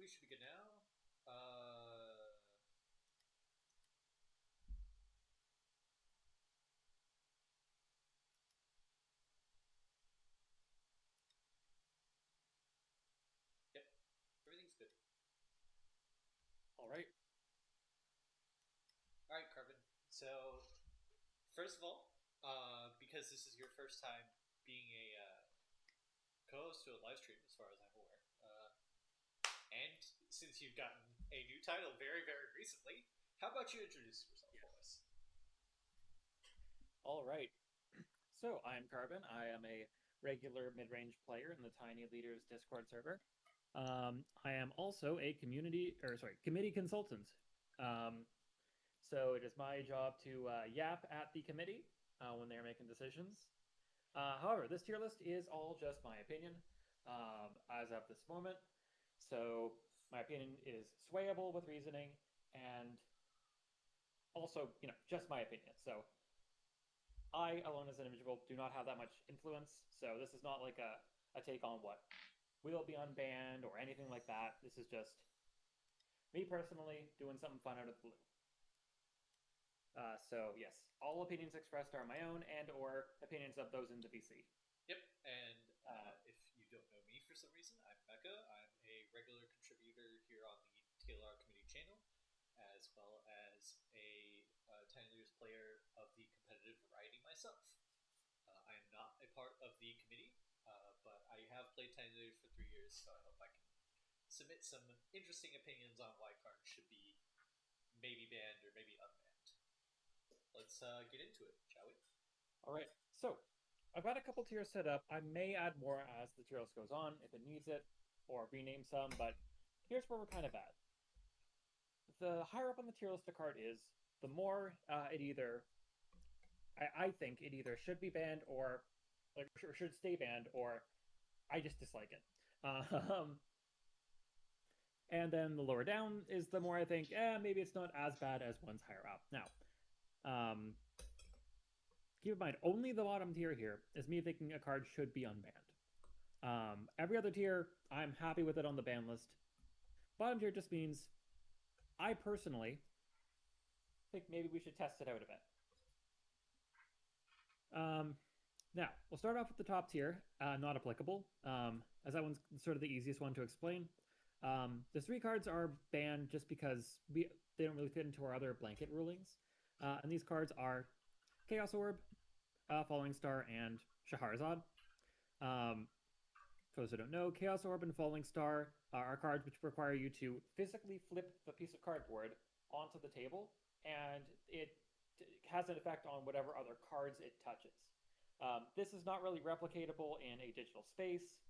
we should be good now. Yep, everything's good. All right. All right, Carbon. So, first of all, because this is your first time being a co-host to a live stream, as far as I'm aware, and since you've gotten a new title very, very recently, how about you introduce yourself for Yes. us? All right. So I'm Carbon. I am a regular mid-range player in the Tiny Leaders Discord server. I am also a committee consultant. Um, so it is my job to yap at the committee when they are making decisions. However, this tier list is all just my opinion as of this moment. So my opinion is swayable with reasoning and also, just my opinion. So I, alone as an individual, do not have that much influence. So this is not like a take on what will be unbanned or anything like that. This is just me personally doing something fun out of the blue. So yes, all opinions expressed are my own and or opinions of those in the VC. Yep, and Uh, if you don't know me for some reason, I'm Mecca. I'm a regular contributor here on the TLR Committee channel, as well as a Tiny Leaders player of the competitive variety myself. I am not a part of the committee, but I have played Tiny Leaders for 3 years, so I hope I can submit some interesting opinions on why cards should be maybe banned or maybe unbanned. Let's get into it, shall we? all right, so I've got a couple tiers set up. I may add more as the tier list goes on if it needs it, or rename some. But here's where we're kind of at. The higher up on the tier list a card is, the more it either I think it either should be banned or like should stay banned or I just dislike it. Um, and then the lower down is the more I think, maybe it's not as bad as one's higher up. Now, um, keep in mind, only the bottom tier here is me thinking a card should be unbanned. Every other tier, I'm happy with it on the ban list. Bottom tier just means I personally think maybe we should test it out a bit. Um, Now, we'll start off with the top tier, not applicable, as that one's sort of the easiest one to explain. The three cards are banned just because they don't really fit into our other blanket rulings. And these cards are Chaos Orb, Falling Star, and Shahrazad. Um, for those who don't know, Chaos Orb and Falling Star are cards which require you to physically flip the piece of cardboard onto the table, and it has an effect on whatever other cards it touches. This is not really replicatable in a digital space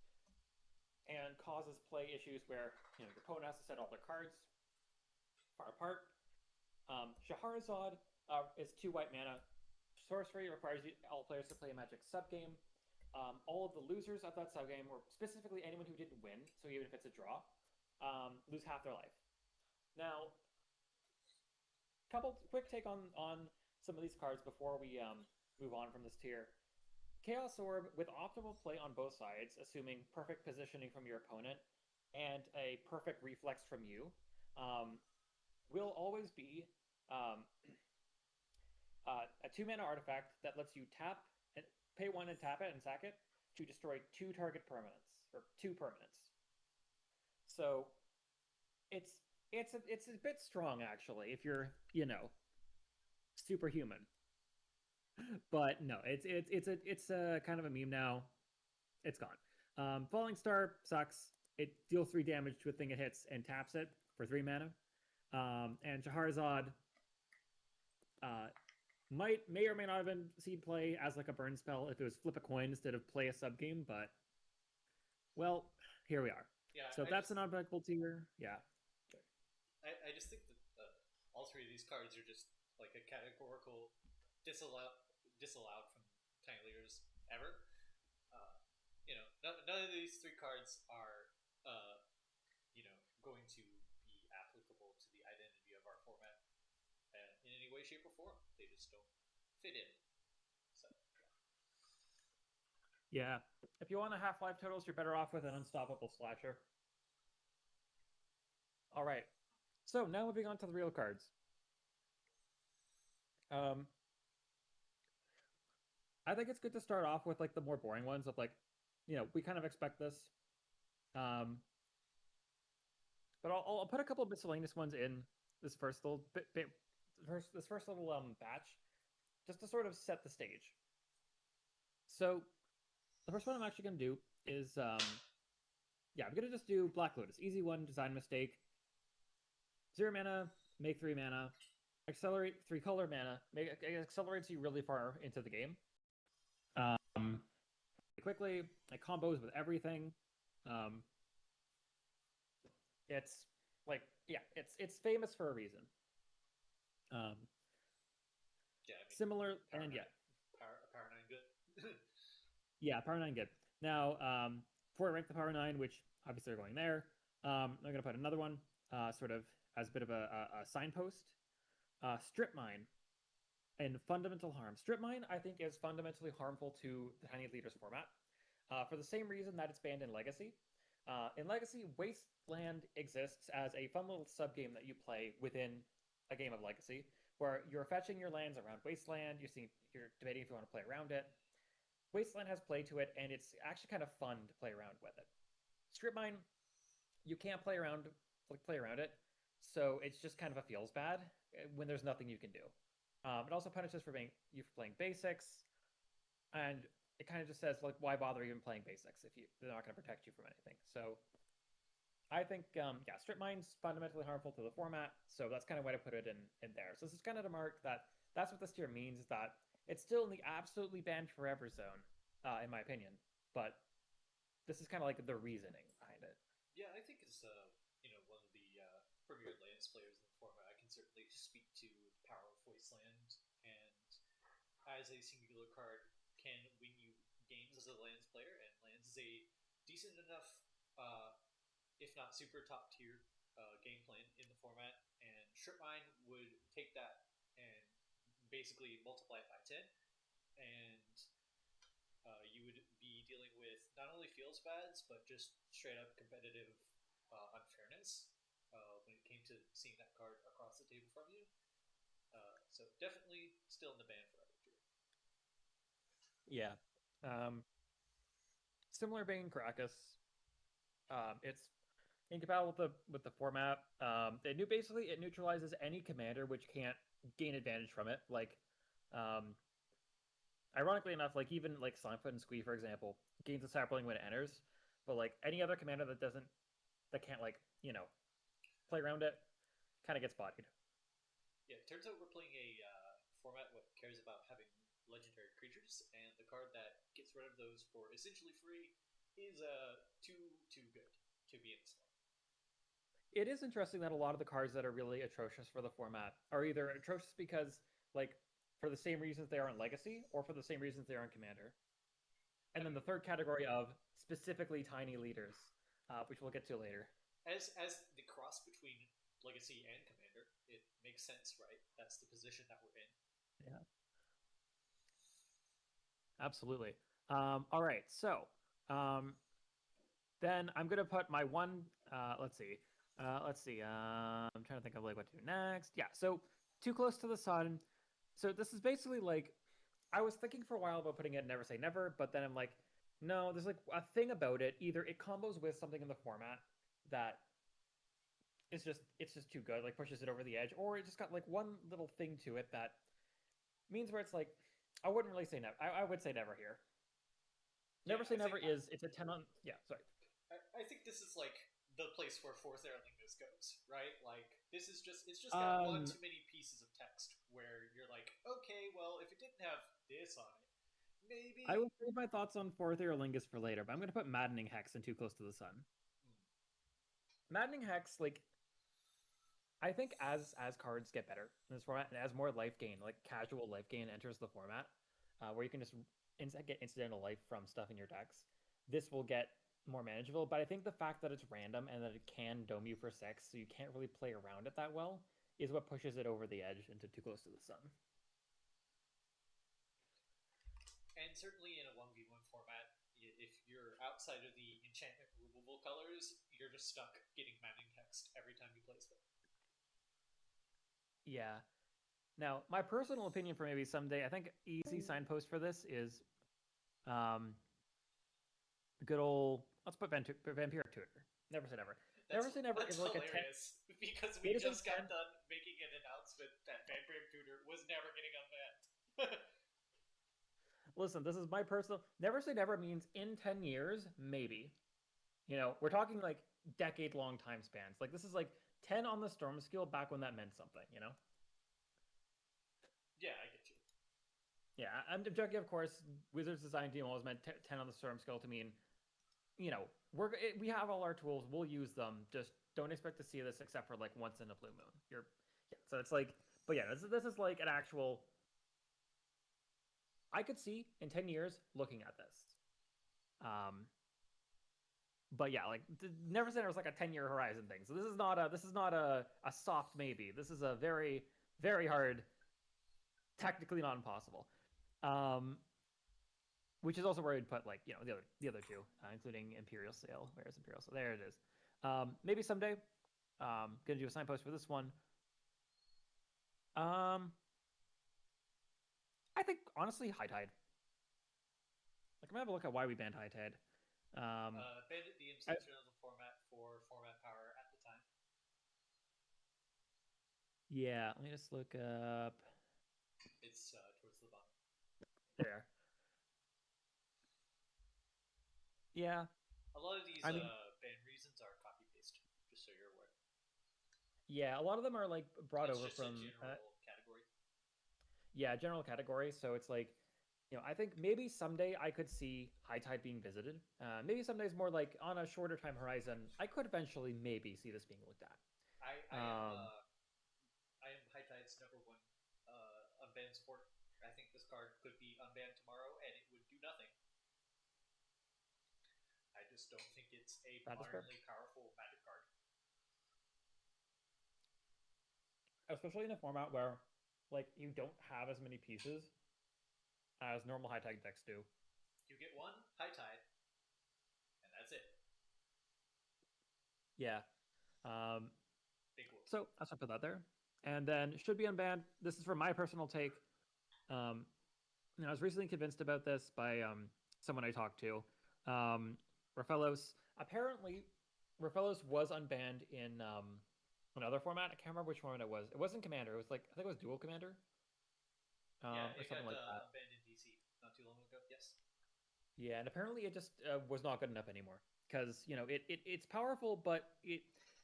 and causes play issues where your opponent has to set all their cards far apart. Shahrazad is 2 white mana sorcery. It requires all players to play a magic subgame. All of the losers of that subgame, or specifically anyone who didn't win, so even if it's a draw, lose half their life. Now, couple quick take on some of these cards before we move on from this tier. Chaos Orb with optimal play on both sides, assuming perfect positioning from your opponent and a perfect reflex from you, um, will always be um, a 2 mana artifact that lets you tap and pay one and tap it and sack it to destroy two target permanents or two permanents. So it's a bit strong actually if you're superhuman. But no, it's a kind of a meme now. It's gone. Falling Star sucks. It deals 3 damage to a thing it hits and taps it for 3 mana. And Shahrazad uh, may or may not have been seen play as like a burn spell if it was flip a coin instead of play a sub game, but well, here we are. Yeah, So if that's an unbreakable tier, yeah. I just think that all three of these cards are just like a categorical disallowed from Tiny Leaders ever. None of these three cards are going to be applicable to the identity of our format in any way, shape, or form. They just don't fit in. So Yeah. If you want a Half-Life totals, you're better off with an unstoppable slasher. All right. So now moving on to the real cards. Um, I think it's good to start off with like the more boring ones of like, we kind of expect this. Um, but I'll put a couple of miscellaneous ones in this first little this first little batch, just to sort of set the stage. So the first one I'm actually going to do is yeah, I'm gonna just do Black Lotus, easy one, design mistake, 0 mana, make 3 mana, accelerate 3 color mana, it accelerates you really far into the game. Um, quickly, it combos with everything. Um, it's like yeah, it's famous for a reason. Um, Yeah, I mean, Similar Power and yeah, Nine, Power Nine, good. yeah, Power Nine good. Now, before I rank the Power Nine, which obviously are going there, I'm gonna put another one, sort of as a bit of a signpost. Strip Mine and fundamental harm. Strip Mine, I think, is fundamentally harmful to the Tiny Leaders format, for the same reason that it's banned in Legacy. In Legacy, Wasteland exists as a fun little sub game that you play within a game of Legacy, where you're fetching your lands around Wasteland. You're debating if you want to play around it. Wasteland has play to it, and it's actually kind of fun to play around with it. Strip Mine, you can't play around it, so it's just kind of a feels bad when there's nothing you can do. It also punishes for playing basics, and it kind of just says like, why bother even playing basics if they're not going to protect you from anything. So I think yeah, Strip Mine's fundamentally harmful to the format, so that's kind of why I put it in there. So this is kind of to mark that that's what this tier means, is that it's still in the absolutely banned forever zone, in my opinion. But this is kind of like the reasoning behind it. Yeah, I think as one of the premier Lance players in the format, I can certainly speak to the power of Wasteland, and as a singular card can win you games as a Lands player, and Lands is a decent enough, uh, if not super top tier, game plan in the format, and Strip Mine would take that and basically multiply it by 10, and you would be dealing with not only feels bads, but just straight up competitive unfairness when it came to seeing that card across the table from you. So definitely still in the ban forever tier. Yeah. Um, Similar vein, Caracas. It's incompatible with the format. It neutralizes any commander which can't gain advantage from it. Like, um, ironically enough, like even like Slimefoot and Squee, for example, gains a sapling when it enters, but like any other commander that can't like play around it, kind of gets bodied. Yeah, it turns out we're playing a format what cares about having legendary creatures, and the card that gets rid of those for essentially free is too good to be in this one. It is interesting that a lot of the cards that are really atrocious for the format are either atrocious because like for the same reasons they are in Legacy, or for the same reasons they are in Commander. I And then mean, the third category of specifically tiny leaders, which we'll get to later. as the cross between Legacy and Commander, it makes sense, right? That's the position that we're in. Yeah, absolutely. All right, so um, then I'm gonna put my one. Let's see. Let's see. I'm trying to think of like what to do next. Yeah. So too close to the sun. So this is basically like I was thinking for a while about putting it Never Say Never, but then I'm like, no, there's like a thing about it. Either it combos with something in the format that it's just too good, like pushes it over the edge, or it just got like one little thing to it that means where it's like I wouldn't really say never. I would say never here. Yeah, Never Say Never is it's a 10 on yeah, sorry. I think this is like the place where Fourth Airlingus goes, right? Like this is just it's just got one Um too many pieces of text where you're like, okay, well, if it didn't have this on it, I maybe. will save my thoughts on Fourth Aerolingus for later, but I'm gonna put Maddening Hex in Too Close to the Sun. Hmm. Maddening Hex, like I think as cards get better in this format and as more life gain, like casual life gain enters the format, where you can just get incidental life from stuff in your decks, this will get more manageable. But I think the fact that it's random and that it can dome you for 6, so you can't really play around it that well, is what pushes it over the edge into Too Close to the Sun. And certainly in a 1v1 format, if you're outside of the enchantment removal colors, you're just stuck getting Maddening Text every time you play Yeah. Now, my personal opinion for maybe someday, I think easy signpost for this is um, good old. Let's put Vampiric Tutor. Never say never. That's Never say never is that's like a 10. hilarious because we It is a just 10. got done making an announcement that Vampire Tutor was never getting unbanned. Listen, this is my personal. Never say never means in 10 years, maybe. We're talking like decade long time spans. Like this is like 10 on the storm skill back when that meant something. Yeah, I get you. Yeah, I'm joking, of course. Wizards design team always meant 10 on the storm skill to mean, we have all our tools, we'll use them. Just don't expect to see this except for like once in a blue moon. Yeah, so it's like, but yeah, this is like an actual. I could see in 10 years looking at this. Um, but yeah, like never said it was like a 10-year horizon thing. So this is not a soft maybe. This is a very very hard, technically not impossible. Um, which is also where I'd put like the other two, including Imperial Sail. Where's Imperial Sail? There it is. Maybe someday. Gonna do a signpost for this one. Um, I think honestly, High Tide. Like I'm gonna have a look at why we banned High Tide. Um, Bandit DMC I, turned on the format for format power at the time. yeah, let me just look up It's towards the bottom. there. Yeah, A lot of these I mean, ban reasons are copy paste, just so you're aware. yeah, a lot of them are like brought It's over just a from general category. yeah, general category. So it's like, I think maybe someday I could see High Tide being visited. Maybe someday is more like on a shorter time horizon. I could eventually maybe see this being looked at. I, I am Um, uh, I am High Tide's number one unbanned support. I think this card could be unbanned tomorrow and it would do nothing. I just don't think it's a that is fair, modernly powerful Magic card. especially in a format where like you don't have as many pieces as normal High Tide decks do. You get one High Tide, and that's it. Yeah. Um, Big whoop. so that's why I put that there. And then should be unbanned. This is for my personal take. Um, I was recently convinced about this by someone I talked to. Um, Rafellos. Apparently, Rafellos was unbanned in another format. I can't remember which format it was. It wasn't Commander. It was like I think it was Dual Commander, Yeah, or it something got like that. unbanned in DC not too long ago. Yes. Yeah, and apparently it just was not good enough anymore because it's powerful, but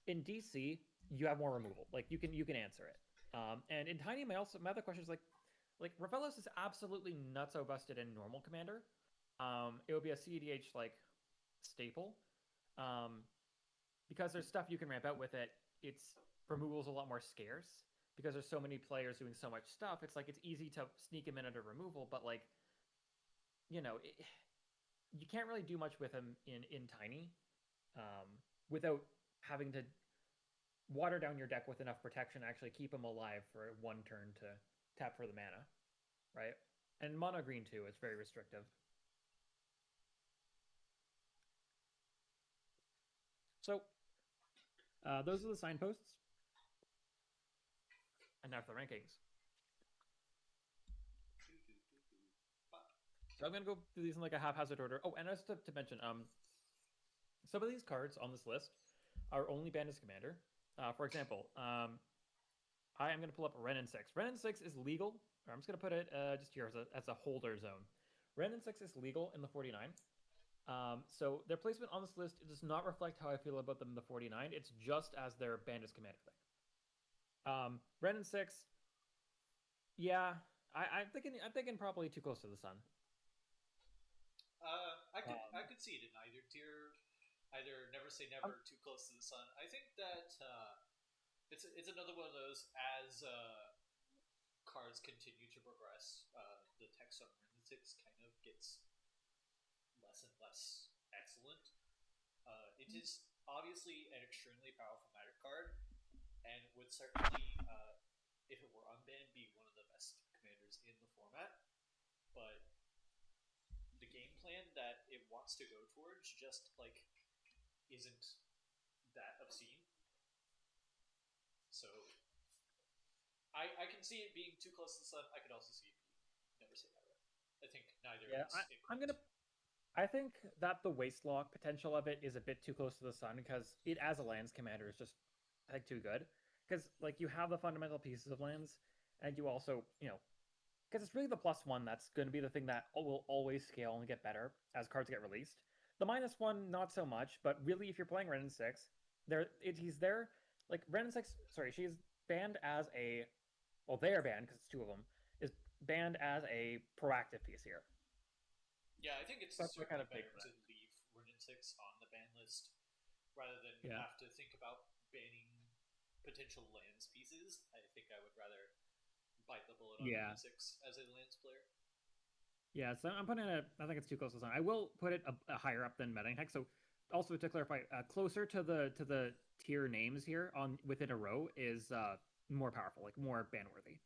in DC you have more removal. Like you can answer it. And in Tiny, my other question is like Ravelos is absolutely nutso busted in normal Commander. It would be a CEDH like staple. Um, because there's stuff you can ramp out with it. Its removal is a lot more scarce because there's so many players doing so much stuff. It's like it's easy to sneak him in under removal, but like you can't really do much with him in Tiny, without having to water down your deck with enough protection to actually keep him alive for one turn to tap for the mana, right? And mono green too, it's very restrictive. So those are the signposts, and now for the rankings. So I'm gonna go through these in like a haphazard order. Oh, and just to mention, some of these cards on this list are only banned as commander. For example, I am going to pull up Ren and 6. Ren and 6 is legal. I'm just going to put it just here as a holder zone. Ren and 6 is legal in the 49. So their placement on this list does not reflect how I feel about them in the 49. It's just as their banned as commander thing. Ren and 6, yeah, I'm thinking probably too close to the sun. I could see it in either tier. Either never say Um, never, too close to the sun. I think that it's another one of those as cards continue to progress. The text on Six kind of gets less and less excellent. It is obviously an extremely powerful Magic card, and would certainly, if it were unbanned, be one of the best commanders in the format. But the game plan that it wants to go towards just like isn't that obscene. So I can see it being too close to the sun. I could also see it being never say never. I think neither Yeah, is I'm incorrect. gonna. I think that the waste lock potential of it is a bit too close to the sun because it as a lands commander is just I think too good. Because like you have the fundamental pieces of lands, and you also because it's really the +1 that's going to be the thing that will always scale and get better as cards get released. The -1 not so much, but really if you're playing Ren and Six, he's there. Like Ren and Six, sorry, she's banned as a well, they are banned because it's two of them. Is banned as a proactive piece here. Yeah, I think it's So that's my kind certainly of take better on to it. leave Ronin 6 on the ban list rather than Yeah. have to think about banning potential lands pieces. I think I would rather bite the bullet on Yeah. Ronin 6 as a lands player. Yeah, so I'm putting it. I think it's too close to the sun. I will put it a higher up than Metal Hex. So, also to clarify, closer to the tier names here on within a row is more powerful, like more ban worthy.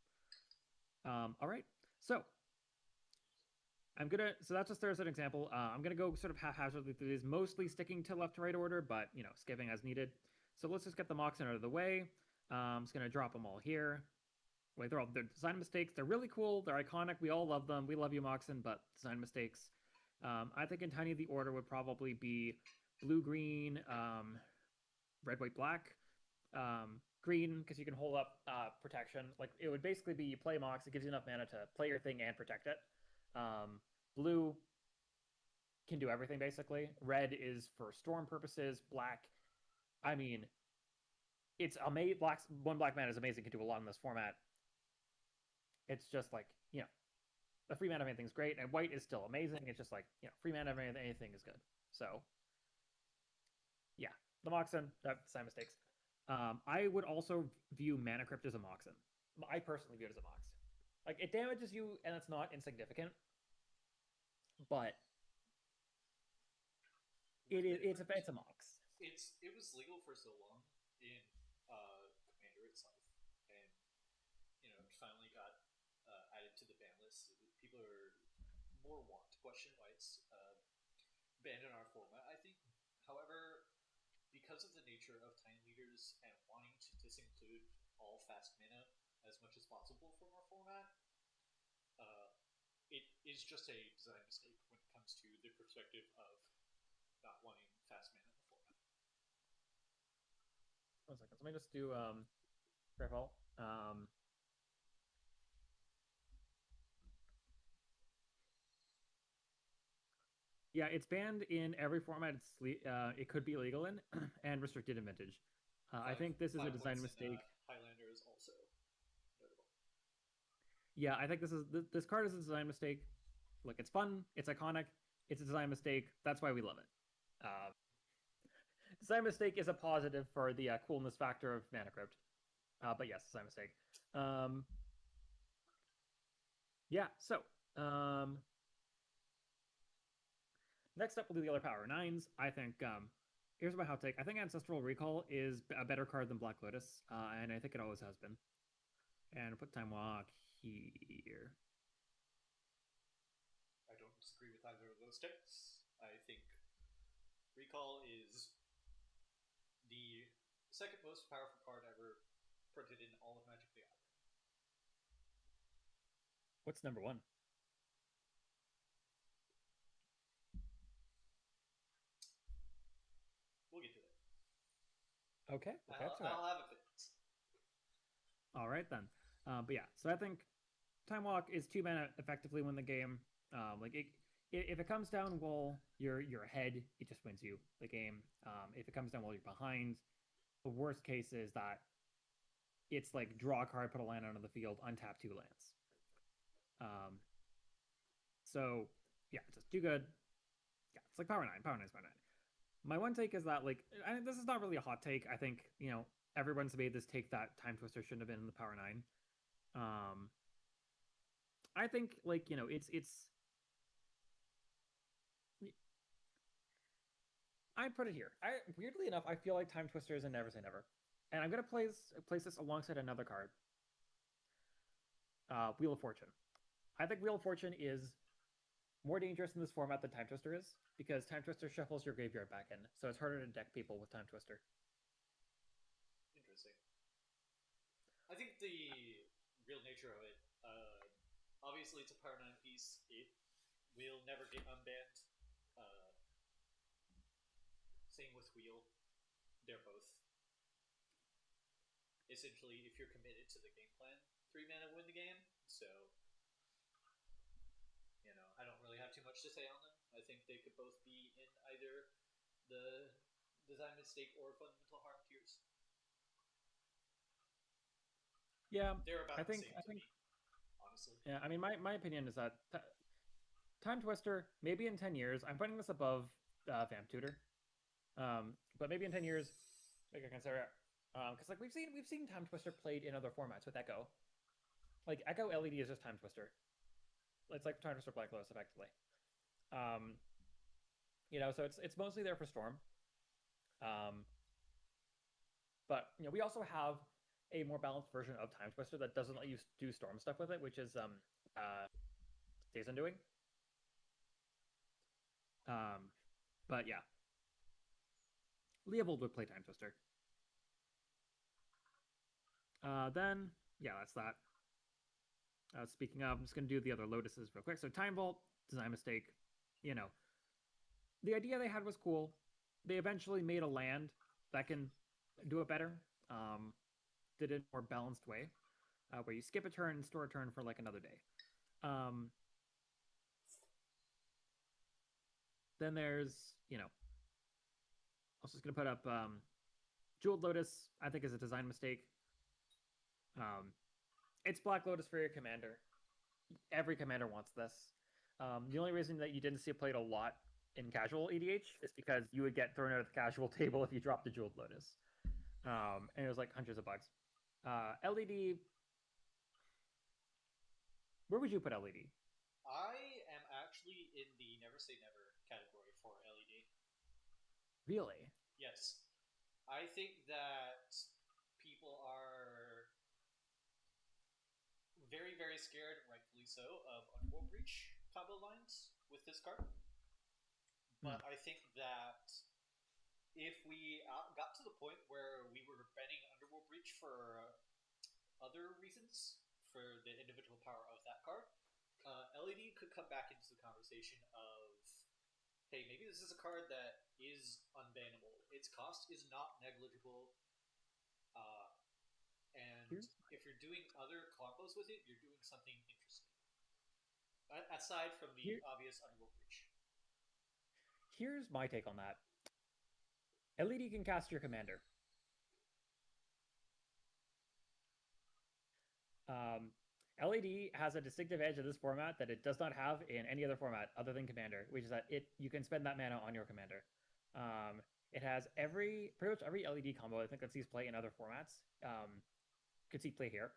All right, so I'm gonna. So that's just there as an example. I'm gonna go sort of haphazardly through these, mostly sticking to left to right order, but skipping as needed. So let's just get the Moxen out of the way. I'm just gonna drop them all here. Wait, they're design mistakes. They're really cool. They're iconic. We all love them. We love you, Moxen, but design mistakes. I think in Tiny the order would probably be blue, green, red, white, black. Green because you can hold up protection. Like it would basically be you play Mox. It gives you enough mana to play your thing and protect it. Blue can do everything basically. Red is for storm purposes. Black, I mean, it's amazing. One black mana is amazing. Can do a lot in this format. It's just like the free mana of anything is great, and white is still amazing. It's just like free mana of anything is good. So yeah, the Moxen, same mistakes. I would also view Mana Crypt as a Moxen. I personally view it as a Mox. Like it damages you, and it's not insignificant, but With it's a Mox. it was legal for so long in Commander itself, and it finally got added to the ban list. People are more want to question why it's banned in our format. I think, however, because of the nature of Time Leaders and wanting to disinclude all fast mana as much as possible from our format, uh, it is just a design mistake when it comes to the perspective of not wanting fast mana in the format. 1 second. Let me just do Greyfall. Yeah, it's banned in every format. It could be legal in and restricted in Vintage. I Five think this is a 5 points design in mistake. Highlander is also notable. Yeah, I think this card is a design mistake. Look, it's fun, it's iconic, it's a design mistake. That's why we love it. Design mistake is a positive for the coolness factor of Mana Crypt. But yes, design mistake. Um, yeah, so next up we'll do the other power nines. I think here's my hot take. I think Ancestral Recall is a better card than Black Lotus, and I think it always has been. And put Time Walk here. I don't disagree with either of those takes. I think Recall is the second most powerful card ever printed in all of Magic the Gathering. What's number one? We'll get to that. Okay, that's all right. I'll have a fit. All right then. But yeah, so I think Time Walk is 2 mana effectively win the game. Like if it comes down while you're ahead, it just wins you the game. If it comes down while you're behind, the worst case is that it's like draw a card, put a land onto the field, untap 2 lands. Um, so yeah, just too good. Yeah, it's like power nine, power nine. My one take is that this is not really a hot take. I think everyone's made this take that Time Twister shouldn't have been in the power nine. Um, I think it's I put it here. I weirdly enough, I feel like Time Twister is a never say never, and I'm gonna place this alongside another card, Wheel of Fortune. I think Wheel of Fortune is more dangerous in this format than Time Twister is because Time Twister shuffles your graveyard back in, so it's harder to deck people with Time Twister. Interesting. I think the real nature of it. Obviously, it's a Power 9 piece. It will never get unbanned. Uh, Same with Wheel. They're both essentially, if you're committed to the game plan, 3 mana win the game. So, I don't really have too much to say on them. I think they could both be in either the design mistake or fundamental harm tiers. Yeah, They're I about the think same I to think me, honestly. yeah. I mean, my opinion is that Time Twister, maybe in 10 years, I'm putting this above Vamp Tutor. But maybe in 10 years, we can consider it. Because like we've seen Time Twister played in other formats with Echo. Like Echo LED is just Time Twister. It's like Time Twister Black Lotus effectively. Um, so it's mostly there for Storm. Um, but we also have a more balanced version of Time Twister that doesn't let you do Storm stuff with it, which is Days Undoing. Um, but yeah, Leovold would play Time Twister. Then yeah, that's that. Speaking of, I'm just going to do the other Lotuses real quick. So Time Vault, design mistake. You know, the idea they had was cool. They eventually made a land that can do it better. Did it in a more balanced way, where you skip a turn and store a turn for like another day. Um, then there's, I was just going to put up Jeweled Lotus, I think is a design mistake. It's Black Lotus for your commander. Every commander wants this. The only reason that you didn't see it played a lot in casual EDH is because you would get thrown out of the casual table if you dropped the Jeweled Lotus. And it was like hundreds of bucks. LED, where would you put LED? I am actually in the never say never category for LED. Really? Yes. I think that people are very, very scared, rightfully so, of Underworld Breach combo lines with this card. Hmm. But I think that if we got to the point where we were banning Underworld Breach for other reasons, for the individual power of that card, LED could come back into the conversation of, hey, maybe this is a card that is unbannable. Its cost is not negligible. Uh, and Here's if you're doing other combos with it, you're doing something interesting. Aside from the here, obvious Underworld Breach. here's my take on that. LED can cast your commander. LED has a distinctive edge of this format that it does not have in any other format other than Commander, which is that you can spend that mana on your Commander. It has pretty much every LED combo I think that sees play in other formats. Could see play here,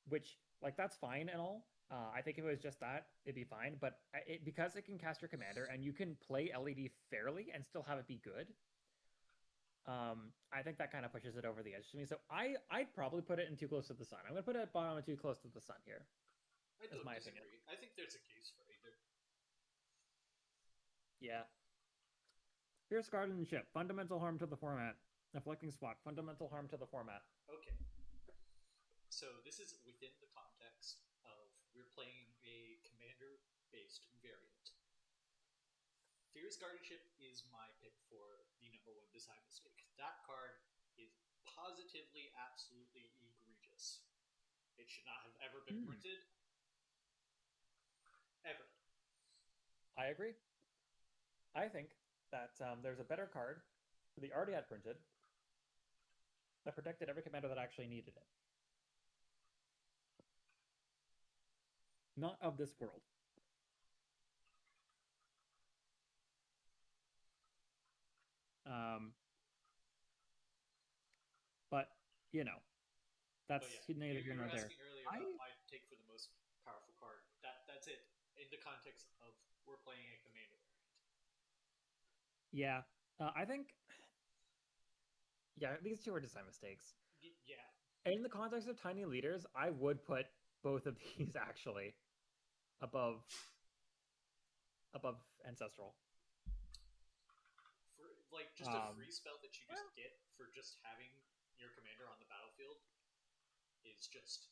which like that's fine and all. I think if it was just that, it'd be fine. But because it can cast your Commander and you can play LED fairly and still have it be good, I think that kind of pushes it over the edge to me. So I'd probably put it in Too Close to the Sun. I'm gonna put it at bottom of Too Close to the Sun here. I That's don't my opinion. disagree. I think there's a case for either. Yeah. Fierce Guardianship, fundamental harm to the format. Afflicting Spot, fundamental harm to the format. Okay. So this is within the context of we're playing a commander-based variant. Fierce Guardianship is my pick for the #1 design mistake. That card is positively, absolutely egregious. It should not have ever been printed. Ever. I agree. I think that there's a better card that they already had printed that protected every commander that actually needed it. Not of this world. Um, but that's But yeah, neither here you nor were there. asking earlier I about my take for the most powerful card. That's it. In the context of we're playing a commander variant. Yeah, I think these two are design mistakes. Yeah. In the context of tiny leaders, I would put both of these actually above ancestral. For like just a free spell that you just get for just having your commander on the battlefield. is just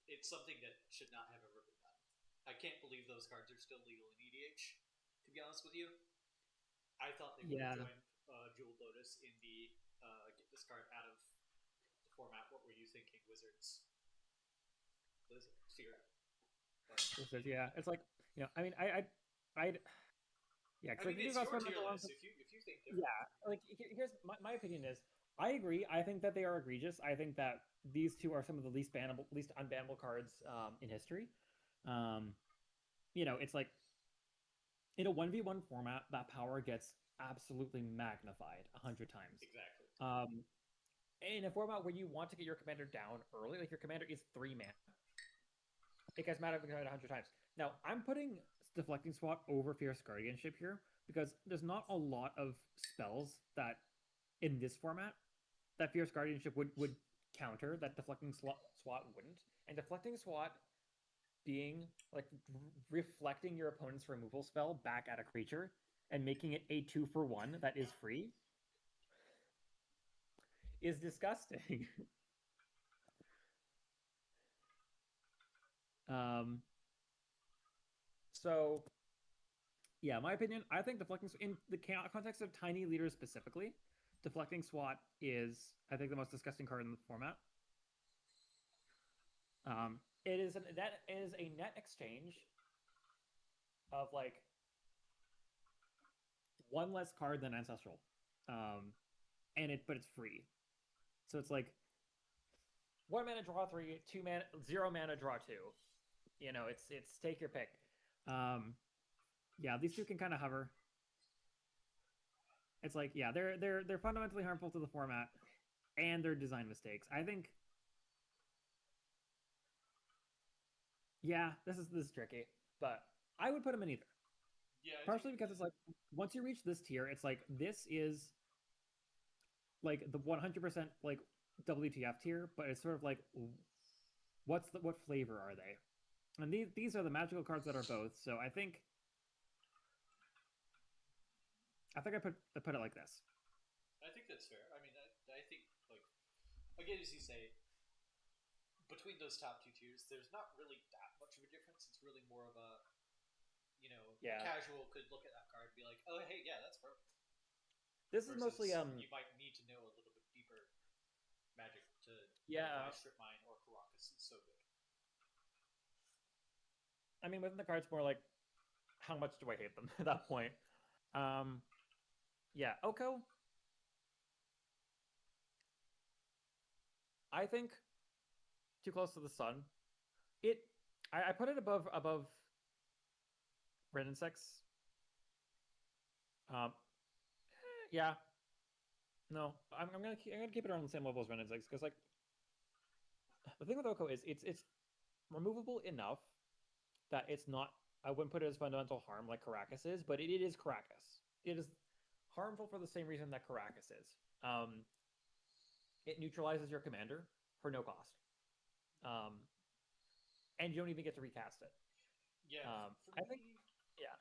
it's something that should not have ever been done. I can't believe those cards are still legal in EDH. To be honest with you, I thought they would have Yeah, joined Jewel Lotus in the get this card out of the format. What were you thinking, Wizards? Blizzard, figure out. But this is yeah. It's like I mean, I yeah, I because like mean, the it's Newcastle your tier fundamental arms, list. If you think yeah, differently, like here's my opinion is I agree. I think that they are egregious. I think that these two are some of the least bannable, least unbannable cards in history. Um, it's like in a 1v1 format, that power gets absolutely magnified 100 times. exactly. Um, in a format where you want to get your commander down early, like your commander is 3 mana, it gets magnified 100 times. Now, I'm putting Deflecting Swat over Fierce Guardianship here because there's not a lot of spells that in this format that Fierce Guardianship would counter that Deflecting Swat wouldn't. And Deflecting Swat being like reflecting your opponent's removal spell back at a creature and making it a 2-for-1 that is free is disgusting. um, so yeah, my opinion, I think deflecting in the context of tiny leaders specifically, deflecting swat is I think the most disgusting card in the format. That is a net exchange of like one less card than ancestral, um, but it's free. So it's like 1 mana draw 3, 2 mana 0 mana draw 2. It's take your pick. Um, yeah, these two can kind of hover. It's like yeah, they're fundamentally harmful to the format, and they're design mistakes. I think yeah, this is tricky, but I would put them in either. Yeah, I think Partially because it's like once you reach this tier, it's like this is like the 100% like WTF tier, but it's sort of like what flavor are they? And these are the magical cards that are both. So I think I put it like this. I think that's fair. I mean, I think like again, as you say, between those top two tiers, there's not really that much of a difference. It's really more of a Yeah, casual could look at that card and be like, oh, hey, yeah, that's perfect. this is mostly Versus you might need to know a little bit deeper magic to know why yeah. Strip Mine or Caracas is so good. I mean, within the cards, more like how much do I hate them at that point? Um, yeah, Oko. I think too close to the sun. It I put it above Ren and Six. Um, yeah, no, I'm gonna keep it around the same level as Ren and Six because like the thing with Oko is it's removable enough that it's not. I wouldn't put it as fundamental harm like Caracas is, but it is Caracas. It is harmful for the same reason that Caracas is. It neutralizes your commander for no cost, um, and you don't even get to recast it. Yeah, for I think, me, yeah,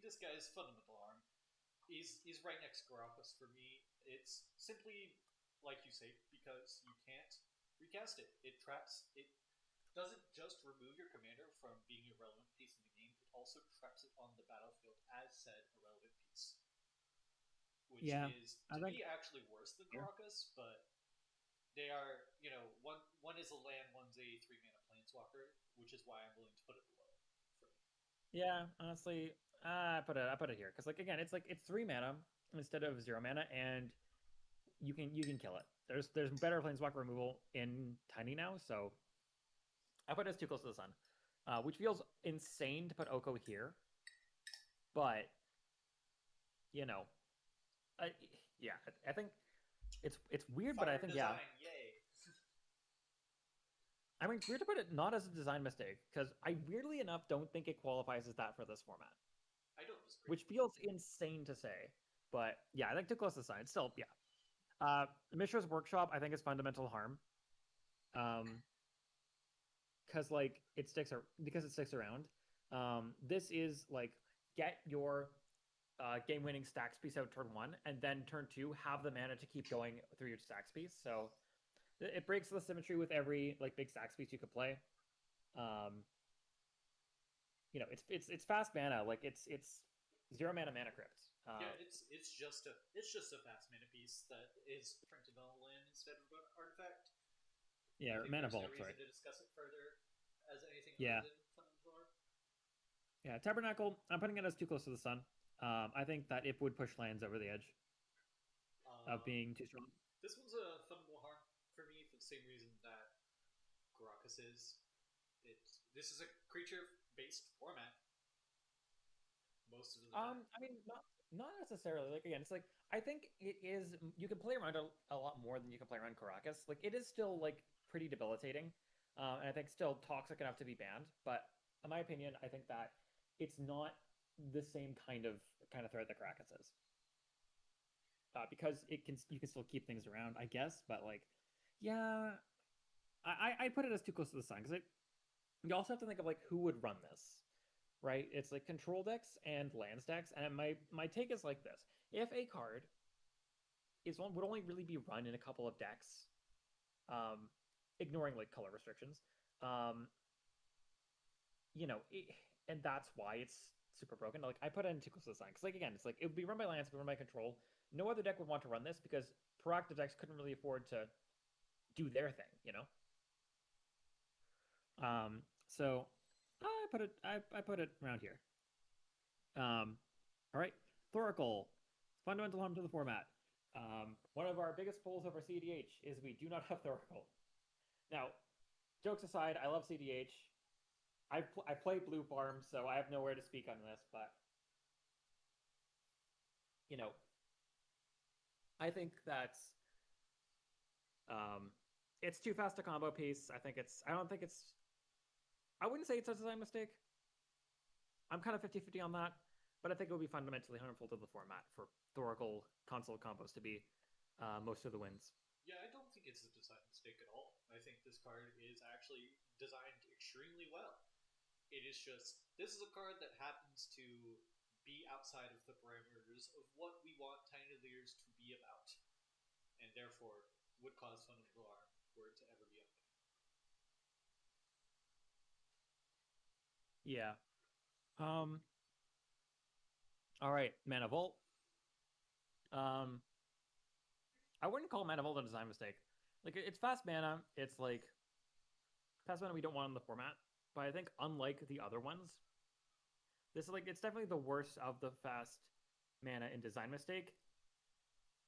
this guy's fundamental arm. He's right next to Caracas. For me, it's simply like you say because you can't recast it. It traps it. Doesn't just remove your commander from being a relevant piece in the game, it also traps it on the battlefield as said irrelevant piece, which yeah, is I to think, me actually worse than yeah, Caracas, but they are, one is a land, one's a 3 mana planeswalker, which is why I'm willing to put it below for me. yeah. Honestly, I put it here because like again, it's 3 mana instead of 0 mana, and you can kill it. There's better planeswalker removal in Tiny now, so I put it as too close to the sun, which feels insane to put Oko here, but you know, I, yeah, I think it's weird, but I Fire think yeah, design, yay! I mean it's weird to put it not as a design mistake because I weirdly enough don't think it qualifies as that for this format, I don't disagree. which feels insane to say, but yeah, I think too close to the sun. It's still yeah. Mishra's Workshop I think is fundamental harm, um, because like it sticks around. This is like get your game-winning stacks piece out turn 1, and then turn 2 have the mana to keep going through your stacks piece. So It breaks the symmetry with every like big stack piece you could play. Um, it's fast mana. Like it's 0 mana crypt. Yeah, it's just a fast mana piece that is printed on land instead of an artifact. I Yeah, think mana there's no vault. Sorry. reason to discuss it further as anything other Yeah, than fundamental art. yeah. Tabernacle. I'm putting it as too close to the sun. I think that it would push lands over the edge of Um, being too strong. this one's a fundamental harm for me for the same reason that Grokkus is. This is a creature based format most of the time. I mean, not necessarily. Like again, it's like I think it is. You can play around a lot more than you can play around Caracas. Like it is still like pretty debilitating, and I think still toxic enough to be banned. But in my opinion, I think that it's not the same kind of threat that Caracas is, because it can you can still keep things around, I guess. But like, yeah, I put it as too close to the sun because you also have to think of like who would run this, right? It's like control decks and lands decks, and my take is like this: if a card would only really be run in a couple of decks, um, ignoring like color restrictions, um, and that's why it's super broken. Like I put it in too close to the sun because like again, it's like it would be run by lands, it would be run by control. No other deck would want to run this because proactive decks couldn't really afford to do their thing. So I put it around here. All right, Thoracle, fundamental harm to the format. One of our biggest pulls over CDH is we do not have Thoracle. Now, jokes aside, I love CDH. I play Blue Farm, so I have nowhere to speak on this, but you know, I think that's um, it's too fast a combo piece. I think it's. I don't think it's. I wouldn't say it's a design mistake. I'm kind of 50-50 on that, but I think it would be fundamentally harmful to the format for Thoracle console combos to be most of the wins. Yeah, I don't think it's a design mistake at all. I think this card is actually designed extremely well. It is just this is a card that happens to be outside of the parameters of what we want Tiny Leaders to be about, and therefore would cause fundamental harm were it to ever be unbanned. Yeah. Um. All right, Mana Vault. Um. I wouldn't call Mana Vault a design mistake. Like it's fast mana. It's like fast mana we don't want in the format. But I think unlike the other ones, this is like it's definitely the worst of the fast mana in design mistake.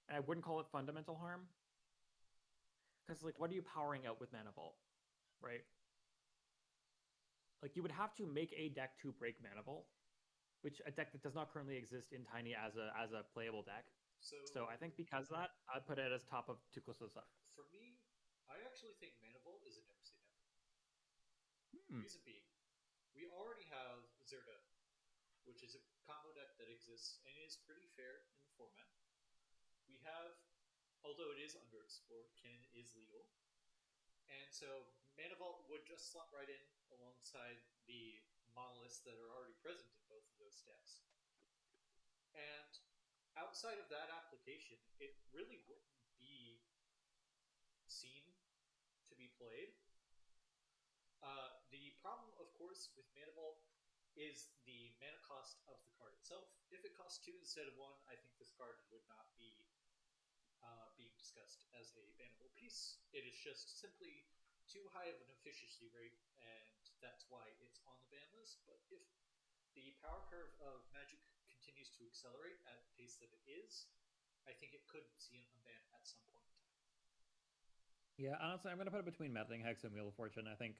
And I wouldn't call it fundamental harm because like what are you powering out with Mana Vault, right? Like you would have to make a deck to break Mana Vault, which a deck that does not currently exist in Tiny as a playable deck. So So I think because of that, I'd put it as top of Too Close to the Sun. for me, I actually think Manifold is a never say never. Hmm. Reason being, we already have Zerta, which is a combo deck that exists and is pretty fair in the format. We have, although it is underexplored, canon is legal, and so Mana Vault would just slot right in alongside the monoliths that are already present in both of those decks. And outside of that application, it really wouldn't be seen to be played. The problem, of course, with Mana Vault is the mana cost of the card itself. If it costs 2 instead of 1, I think this card would not be being discussed as a bannable piece. It is just simply too high of an efficiency rate, and that's why it's on the ban list. But if the power curve of Magic continues to accelerate at the pace that it is, I think it could see an unban at some point in time. Yeah, honestly, I'm gonna put it between Meddling Hex and Wheel of Fortune. I think,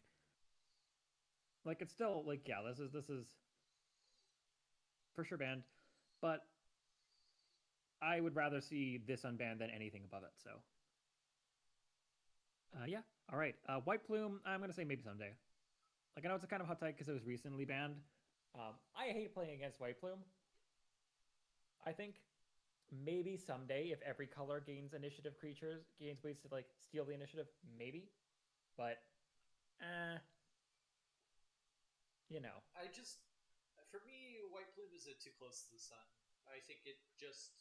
like, it's still like, yeah, this is for sure banned, but I would rather see this unbanned than anything above it. So, yeah, all right. White Plume, I'm gonna say maybe someday. Like, I know it's a kind of hot take because it was recently banned. I hate playing against White Plume. I think maybe someday if every color gains initiative creatures gains ways to like steal the initiative, maybe. But, eh, you know. I just, for me, White Plume is too close to the sun. I think it just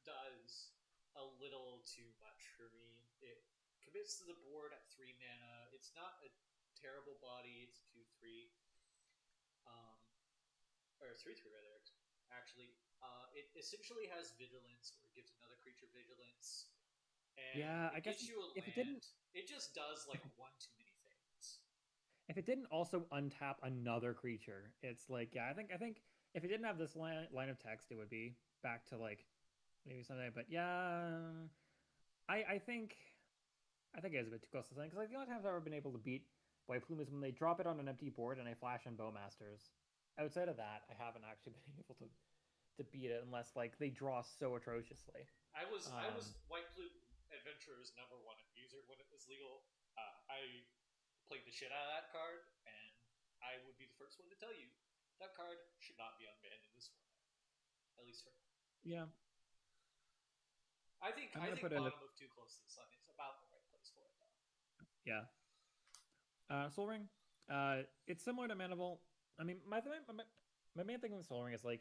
does a little too much for me. It commits to the board at 3 mana. It's not a terrible body. It's 2/3, um, or 3/3 rather. Actually, it essentially has vigilance, or it gives another creature vigilance, and Yeah, I it guess gets you a if it didn't land. It just does like one too many things. if it didn't also untap another creature, it's like yeah, I think if it didn't have this line of text, it would be back to like maybe someday. But yeah, I think it is a bit too close to something because like the only times I've ever been able to beat White Plume is when they drop it on an empty board and I flash in Bowmasters. Outside of that, I haven't actually been able to beat it unless like they draw so atrociously. I was Um, White Plume Adventurer's #1 abuser when it was legal. I played the shit out of that card, and I would be the first one to tell you that card should not be unbanned in this format, at least for now. yeah, I think I'm I gonna think put it. bottom of Too Close to the Sun is about the right place for it, though. Yeah, Soul Ring. It's similar to Manival. I mean, my main thing with Soul Ring is like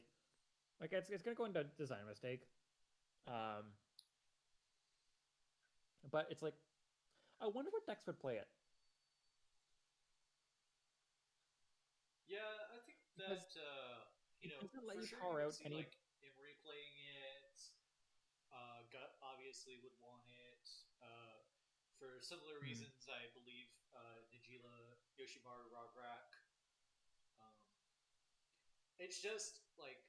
it's gonna go into design mistake. Um, but it's like I wonder what decks would play it Yeah, I think because that it doesn't let for you sure you power would out see any. like Emery playing it. Gut obviously would want it. For similar Hmm. reasons, I believe Najila, Yoshimaru, Rograk. Um, it's just like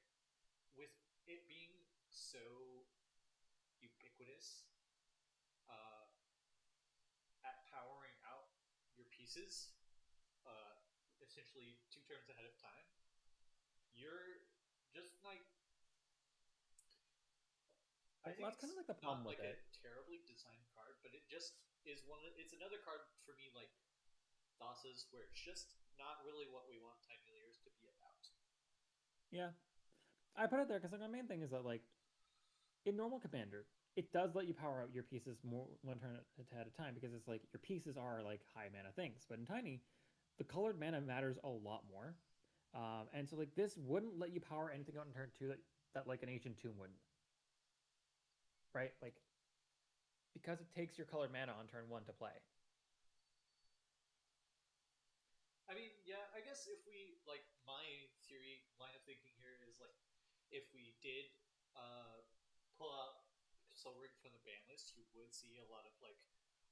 with it being so ubiquitous uh, at powering out your pieces, uh, essentially 2 turns ahead of time, you're just like I Well, think that's kind of it's like the problem not with like a it. terribly designed card, but it just is one. It's another card for me like Thassa's, where it's just not really what we want Tiny Layers to be about. Yeah, I put it there because like my main thing is that like in normal Commander, it does let you power out your pieces more one turn at a time because it's like your pieces are like high mana things. But in Tiny, the colored mana matters a lot more. And so like this wouldn't let you power anything out in turn two that like an Ancient Tomb wouldn't, right? Like because it takes your colored mana on turn one to play. I mean, yeah, I guess if we like my theory line of thinking here is like if we did pull out Soul Ring from the ban list, you would see a lot of like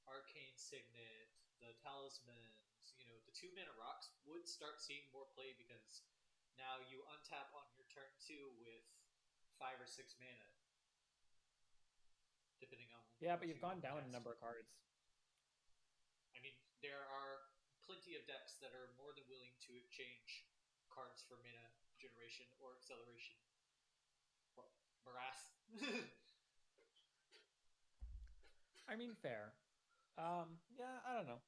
Arcane Signet, the Talismans, the 2 mana rocks would start seeing more play because now you untap on your turn two with 5 or 6 mana, depending on Yeah, but what you've you gone down a cast. number of cards. I mean, there are plenty of decks that are more than willing to exchange cards for mana generation or acceleration. Well, Morath. I mean, fair. Yeah, I don't know.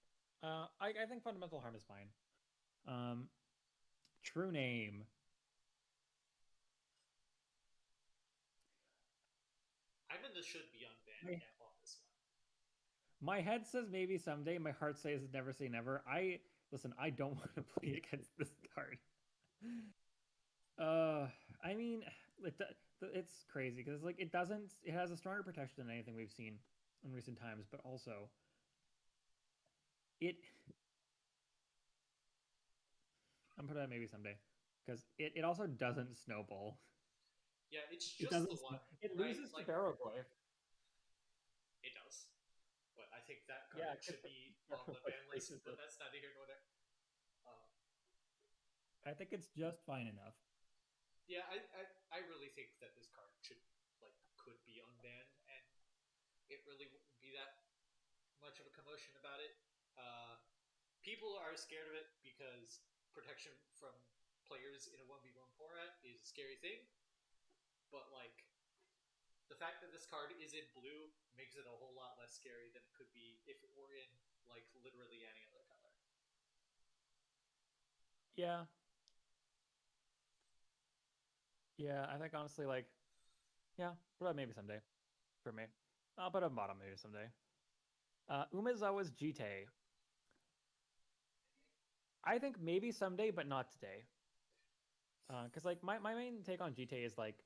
I think fundamental harm is fine. Um, true name. I'm in the should be unbanned My camp on this one. my head says maybe someday. My heart says never say never. I listen. I don't want to play against this card. Uh, I mean, it's crazy because like it doesn't. It has a stronger protection than anything we've seen in recent times, but also it. I'm putting that maybe someday because it also doesn't snowball. Yeah, it's It just the doesn't. one, It right? loses to Like, Barrowboy. it does. But I think that card Yeah, should because be on the Barrowboy ban list, places but it. that's neither here nor there. Uh, I think it's just fine enough. yeah, I really think that this card could be unbanned, and it really wouldn't be that much of a commotion about it. People are scared of it because protection from players in a 1v1 format is a scary thing, but like the fact that this card is in blue makes it a whole lot less scary than it could be if it were in like literally any other color. Yeah, yeah. I think honestly, like, yeah, but maybe someday for me. I'll put a bottom maybe someday. Umezawa's Jite. I think maybe someday, but not today. Because like my main take on GTA is like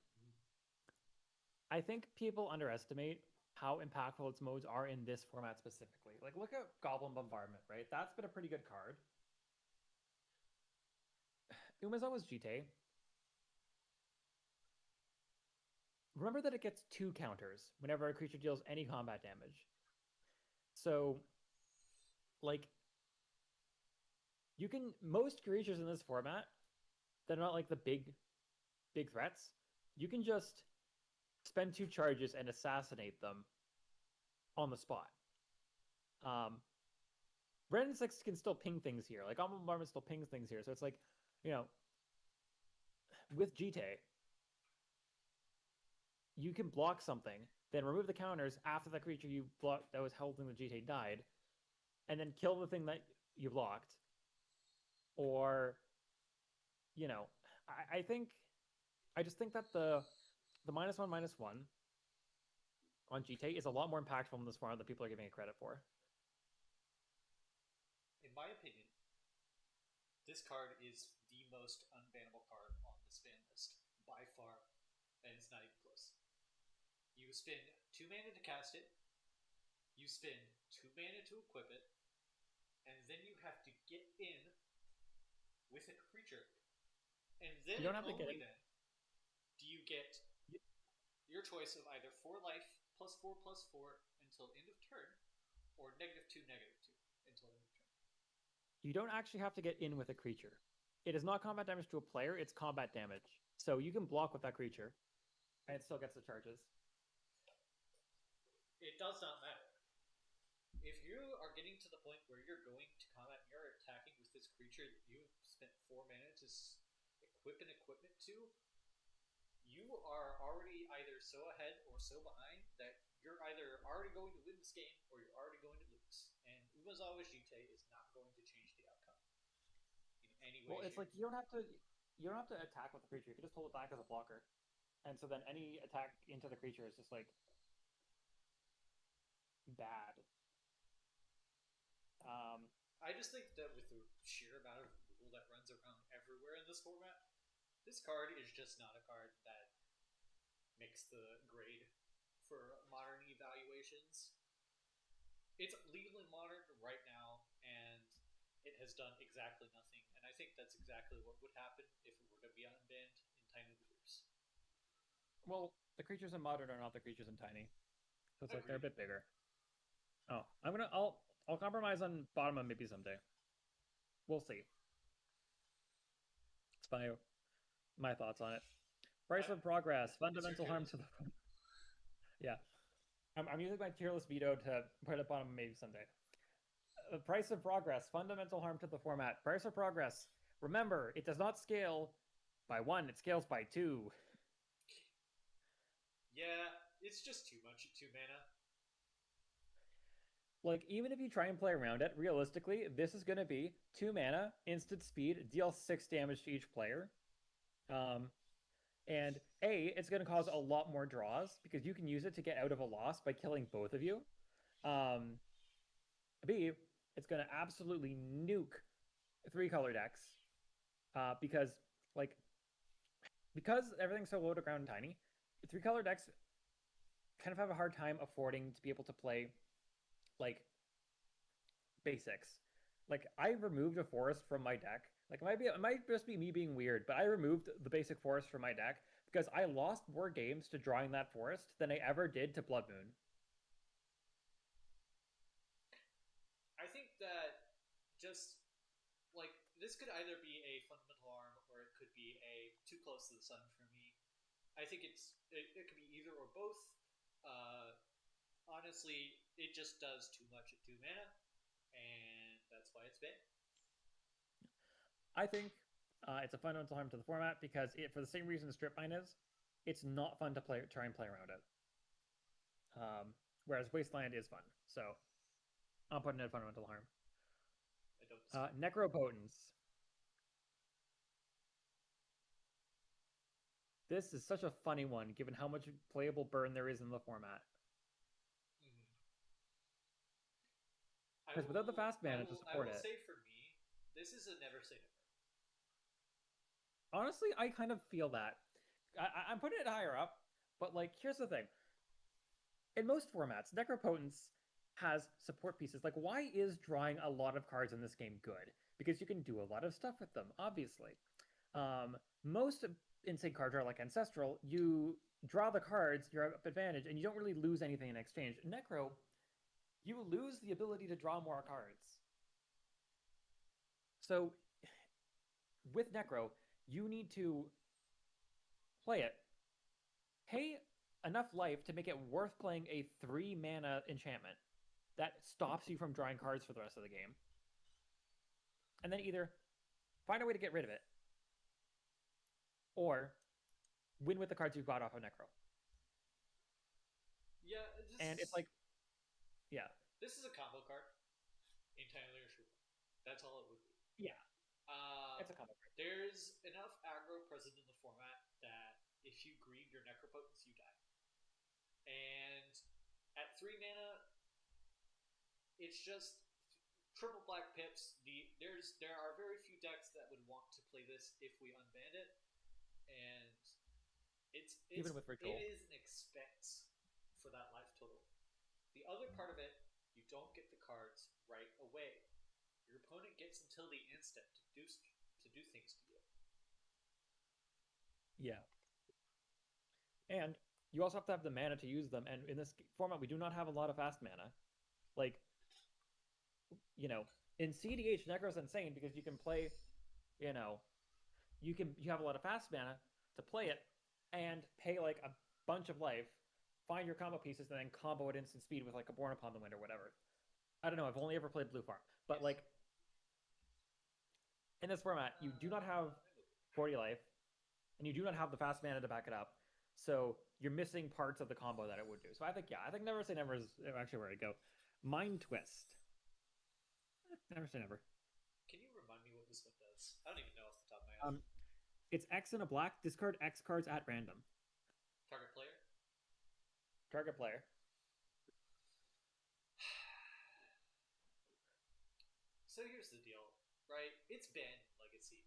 I think people underestimate how impactful its modes are in this format specifically. Like, look at Goblin Bombardment, right? That's been a pretty good card. Umezawa's Jite. Remember that it gets 2 counters whenever a creature deals any combat damage. So, like, you can most creatures in this format that are not like the big threats. You can just spend 2 charges and assassinate them on the spot. Um, Ren 6 can still ping things here. Like Alma Bombardment still pings things here. So it's like, you know, with Jite, you can block something, then remove the counters after the creature you blocked that was holding the Jite died, and then kill the thing that you blocked. Or, you know, I think I just think that the -1/-1 on Jite is a lot more impactful in this format than people are giving it credit for. In my opinion, this card is the most unbannable card on this ban list by far, and it's not even close. You spend 2 mana to cast it, you spend 2 mana to equip it, and then you have to get in with a creature. And then You don't have to get only in. then do you get your choice of either 4 life +4/+4 until end of turn, or -2/-2 until end of turn. You don't actually have to get in with a creature. It is not combat damage to a player, it's combat damage. So you can block with that creature, and it still gets the charges. It does not matter. If you are getting to the point where you're going to combat and you're attacking with this creature that you spent 4 mana to equip an equipment to, you are already either so ahead or so behind that you're either already going to win this game or you're already going to lose. And Umezawa's Jite is not going to change the outcome in any way. Well, it's like you don't have to attack with the creature. You can just hold it back as a blocker, and so then any attack into the creature is just like bad. I just think that with the sheer amount of rule that runs around everywhere in this format, this card is just not a card that makes the grade for modern evaluations. It's legally modern right now, and it has done exactly nothing. And I think that's exactly what would happen if it were to be unbanned in Tiny Looters. Well, the creatures in modern are not the creatures in tiny, so it's like they're a Agreed. bit bigger. Oh, I'll compromise on bottom of maybe someday. We'll see. It's my thoughts on it. Price of progress, It's your fundamental tier harm list. to the yeah. I'm using my tier list veto to put it bottom maybe someday. Price of progress, fundamental harm to the format. Price of progress. Remember, it does not scale by 1; it scales by 2. Yeah, it's just too much at 2 mana. Like, even if you try and play around it, realistically, this is going to be 2 mana, instant speed, deal 6 damage to each player. And A, it's going to cause a lot more draws because you can use it to get out of a loss by killing both of you. Um, B, it's going to absolutely nuke 3-color decks because, like, because everything's so low to ground and tiny, 3-color decks kind of have a hard time affording to be able to play like basics. Like I removed a forest from my deck. Like it might just be me being weird, but I removed the basic forest from my deck because I lost more games to drawing that forest than I ever did to Blood Moon. I think that just like this could either be a fundamental arm or it could be a too close to the sun for me. I think it could be either or both. Honestly, it just does too much at 2 mana, and that's why it's banned. I think it's a fundamental harm to the format because for the same reason Strip Mine is, it's not fun to try and play around it. Whereas Wasteland is fun, so I'm putting it fundamental harm. I don't disagree. Necropotence. This is such a funny one, given how much playable burn there is in the format. Because without the fast mana to I support will it, say for me, this is a never say never. honestly, I kind of feel that. I'm putting it higher up, but like, here's the thing: in most formats, Necropotence has support pieces. Like, why is drawing a lot of cards in this game good? Because you can do a lot of stuff with them, obviously. Most insane cards are like Ancestral. You draw the cards, you're up advantage, and you don't really lose anything in exchange. Necro, you lose the ability to draw more cards. So with Necro, you need to play it, pay enough life to make it worth playing a 3 mana enchantment that stops you from drawing cards for the rest of the game. And then either find a way to get rid of it, or win with the cards you got off of Necro. Yeah, And it's like, yeah, this is a combo card in Tiny Leadership. That's all it would be. yeah, it's a combo card. There's enough aggro present in the format that if you grieve your Necropotence, you die. And at 3 mana, it's just triple black pips. There are very few decks that would want to play this if we unban it, and it's even with ritual, it is an expense for that life total. The other part of it, you don't get the cards right away. Your opponent gets until the instant to do things to you. Yeah. And you also have to have the mana to use them. And in this format, we do not have a lot of fast mana. Like, you know, in CDH, Necro's insane because you can play, you know, you have a lot of fast mana to play it and pay like a bunch of life, find your combo pieces, and then combo at instant speed with like a Born Upon the Wind or whatever. I don't know. I've only ever played Blue Farm, but Yes. like in this format, you do not have 40 life, and you do not have the fast mana to back it up. So you're missing parts of the combo that it would do. So I think, yeah, I think Never Say Never is actually where I go. Mind Twist. Never Say Never. Can you remind me what this one does? I don't even know off the top of my head. It's X and a black. Discard X cards at random. Target player? Target player. So here's the deal, right? It's banned in Legacy.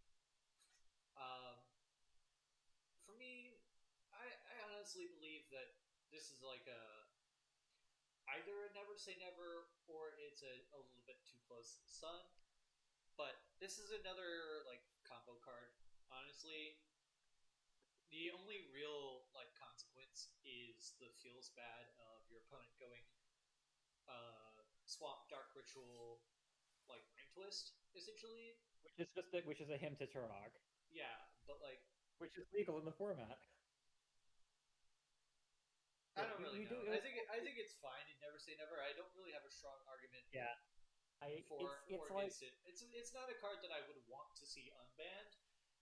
For me, I honestly believe that this is like either a Never Say Never or it's a little bit too close to the sun. But this is another like combo card. Honestly, the only real like consequence is the feels bad of your opponent going Swamp Dark Ritual like Mind Twist essentially, Which is a hint to Turok. Yeah, but like which is legal in the format. I don't really know. I think it's fine to Never Say Never. I don't really have a strong argument. Yeah, for or against it. It's not a card that I would want to see unbanned,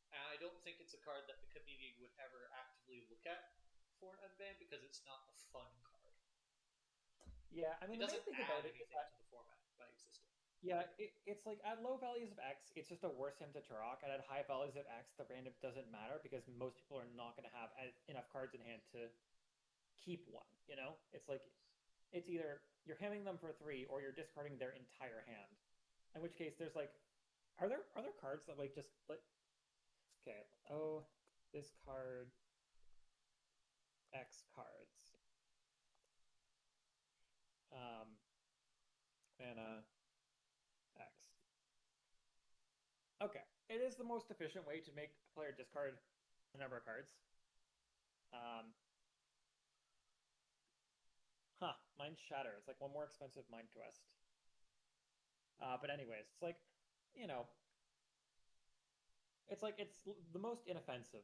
and I don't think it's a card that the community would ever actively look at for an unban because it's not a fun card. Yeah, I mean, it doesn't add anything to the format by existing. Yeah, it's like at low values of X, it's just a worse him to Turok, and at high values of X, the random doesn't matter because most people are not going to have enough cards in hand to keep one. You know, it's like it's either you're hemming them for 3 or you're discarding their entire hand. In which case, there's like, are there cards that like just like, okay, oh, this card, X cards, mana X. Okay, it is the most efficient way to make a player discard a number of cards. Mind Shatter. It's like one more expensive Mind Twist. But anyways, it's like, you know, it's like it's the most inoffensive.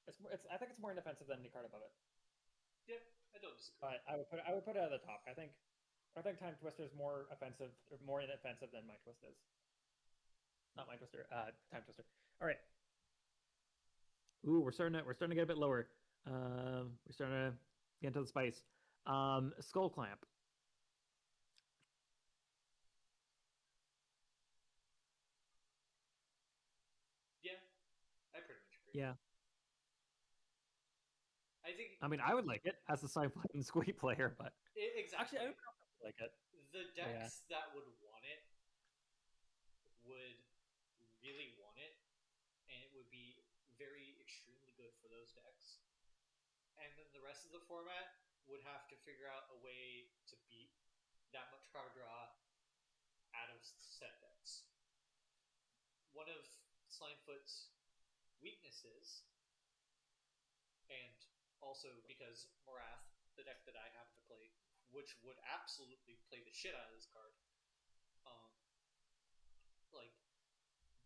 I think it's more inoffensive than any card above it. Yeah, I don't disagree. But I would put it at the top. I think Time Twister is more offensive or more inoffensive than Mind Twist is. Not Mind Twister. Time Twister. All right. Ooh, we're starting to get a bit lower. We're starting to get into the spice. Skull Clamp. Yeah, I pretty much agree. Yeah. I mean, I would like it as a Cyclone and Squee player, but exactly. Actually, I don't know if I like it. The decks that would want it would really want it, and it would be very extremely good for those decks. And then the rest of the format, would have to figure out a way to beat that much card draw out of set decks. One of Slimefoot's weaknesses, and also because Morath, the deck that I happen to play, which would absolutely play the shit out of this card, um, like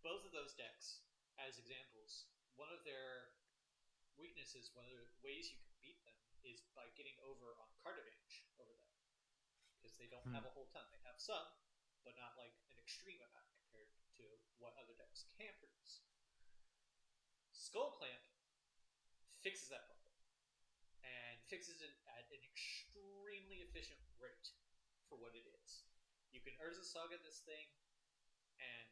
both of those decks as examples, one of their weaknesses, one of the ways you can beat them is by getting over on card advantage over them because they don't Hmm. have a whole ton. They have some, but not like an extreme amount compared to what other decks can produce. Skull Clamp fixes that problem and fixes it at an extremely efficient rate for what it is. You can Urza Saga this thing, and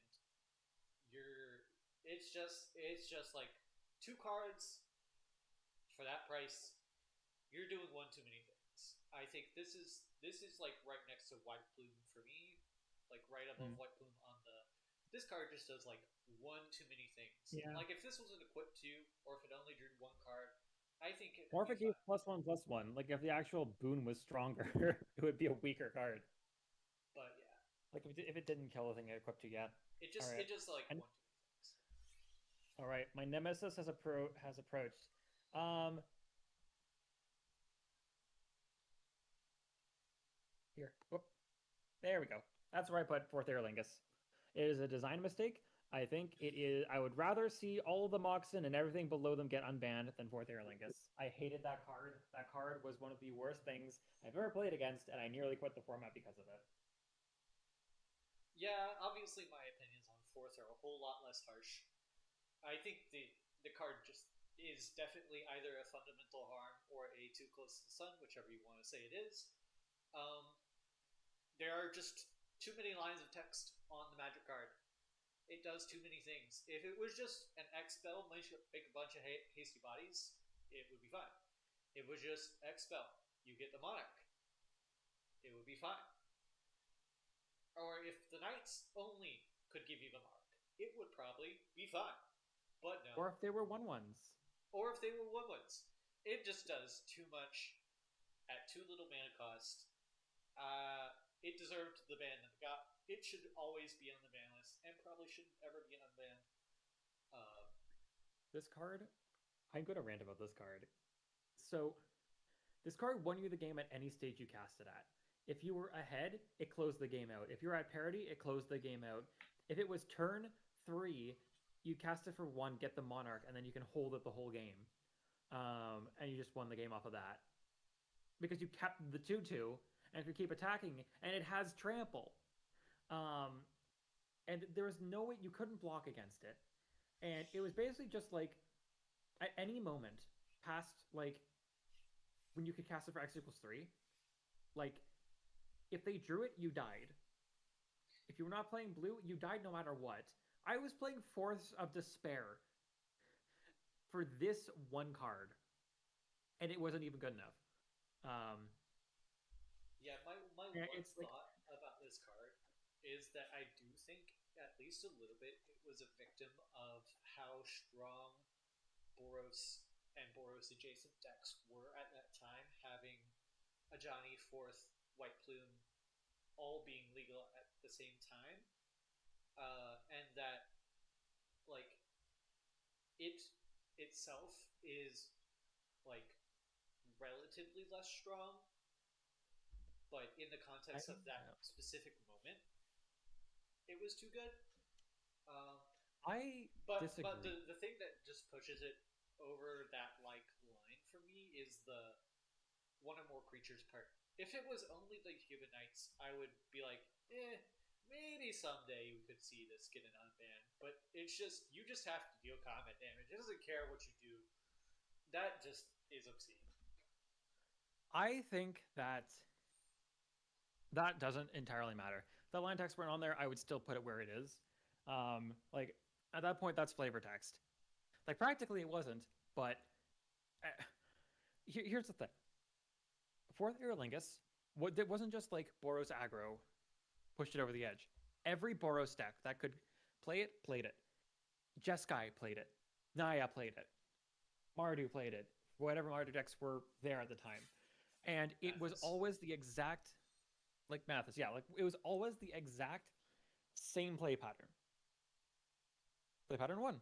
you're it's just like two cards for that price. You're doing one too many things. I think this is like right next to White Plume for me, like right above Hmm. White Plume on the. This card just does like one too many things. Yeah. Like if this was an equip two, or if it only drew one card, I think it Or could if be it gave fine. +1/+1, like if the actual boon was stronger, it would be a weaker card. But yeah, Like if it didn't kill the thing it equipped you yet. it All just right. it just like And one too many things. all right, my nemesis has approached. Um, here. Whoop. There we go. That's where I put fourth Aerlingus. It is a design mistake. I think it is. I would rather see all of the Moxen and everything below them get unbanned than fourth Aerlingus. I hated that card. That card was one of the worst things I've ever played against, and I nearly quit the format because of it. Yeah, obviously my opinions on fourth are a whole lot less harsh. I think the card just is definitely either a fundamental harm or a too close to the sun, whichever you want to say it is. Um, there are just too many lines of text on the magic card. It does too many things. If it was just an X spell, make a bunch of hasty bodies, it would be fine. If it was just X spell, you get the monarch, it would be fine. Or if the knights only could give you the mark, it would probably be fine. But no. Or if they were 1/1s. Or if they were one ones. It just does too much at too little mana cost. Uh, it deserved the ban that it got. It should always be on the ban list and probably shouldn't ever be unbanned. Uh, This card, I'm going to rant about this card. So this card won you the game at any stage you cast it at. If you were ahead, it closed the game out. If you were at parity, it closed the game out. If it was turn 3, you cast it for 1, get the Monarch, and then you can hold it the whole game. And you just won the game off of that. Because you kept the 2/2 and could keep attacking, and it has trample. Um, and there was no way you couldn't block against it. And it was basically just like at any moment past like when you could cast it for X=3, like if they drew it, you died. If you were not playing blue, you died no matter what. I was playing Force of Despair for this one card, and it wasn't even good enough. Um, yeah, my one it's like thought about this card is that I do think, at least a little bit, it was a victim of how strong Boros and Boros adjacent decks were at that time, having a Johnny fourth White Plume all being legal at the same time, and that like it itself is like relatively less strong, but in the I, context of that specific moment, it was too good. Um, I but disagree. the thing that just pushes it over that like line for me is the one or more creatures part. If it was only the human knights, I would be like, maybe someday we could see this get an unban. But it's just you just have to deal combat damage. It doesn't care what you do. That just is obscene. I think that doesn't entirely matter. If that line text weren't on there, I would still put it where it is. Like at that point, that's flavor text. Like practically it wasn't, but uh, here's the thing: fourth Aerlingus, it wasn't just like Boros aggro pushed it over the edge. Every Boros deck that could play it played it. Jeskai played it. Naya played it. Mardu played it. Whatever Mardu decks were there at the time. And it was Mathis. always the exact like Mathis, yeah, like it was always the exact same play pattern. Play pattern one.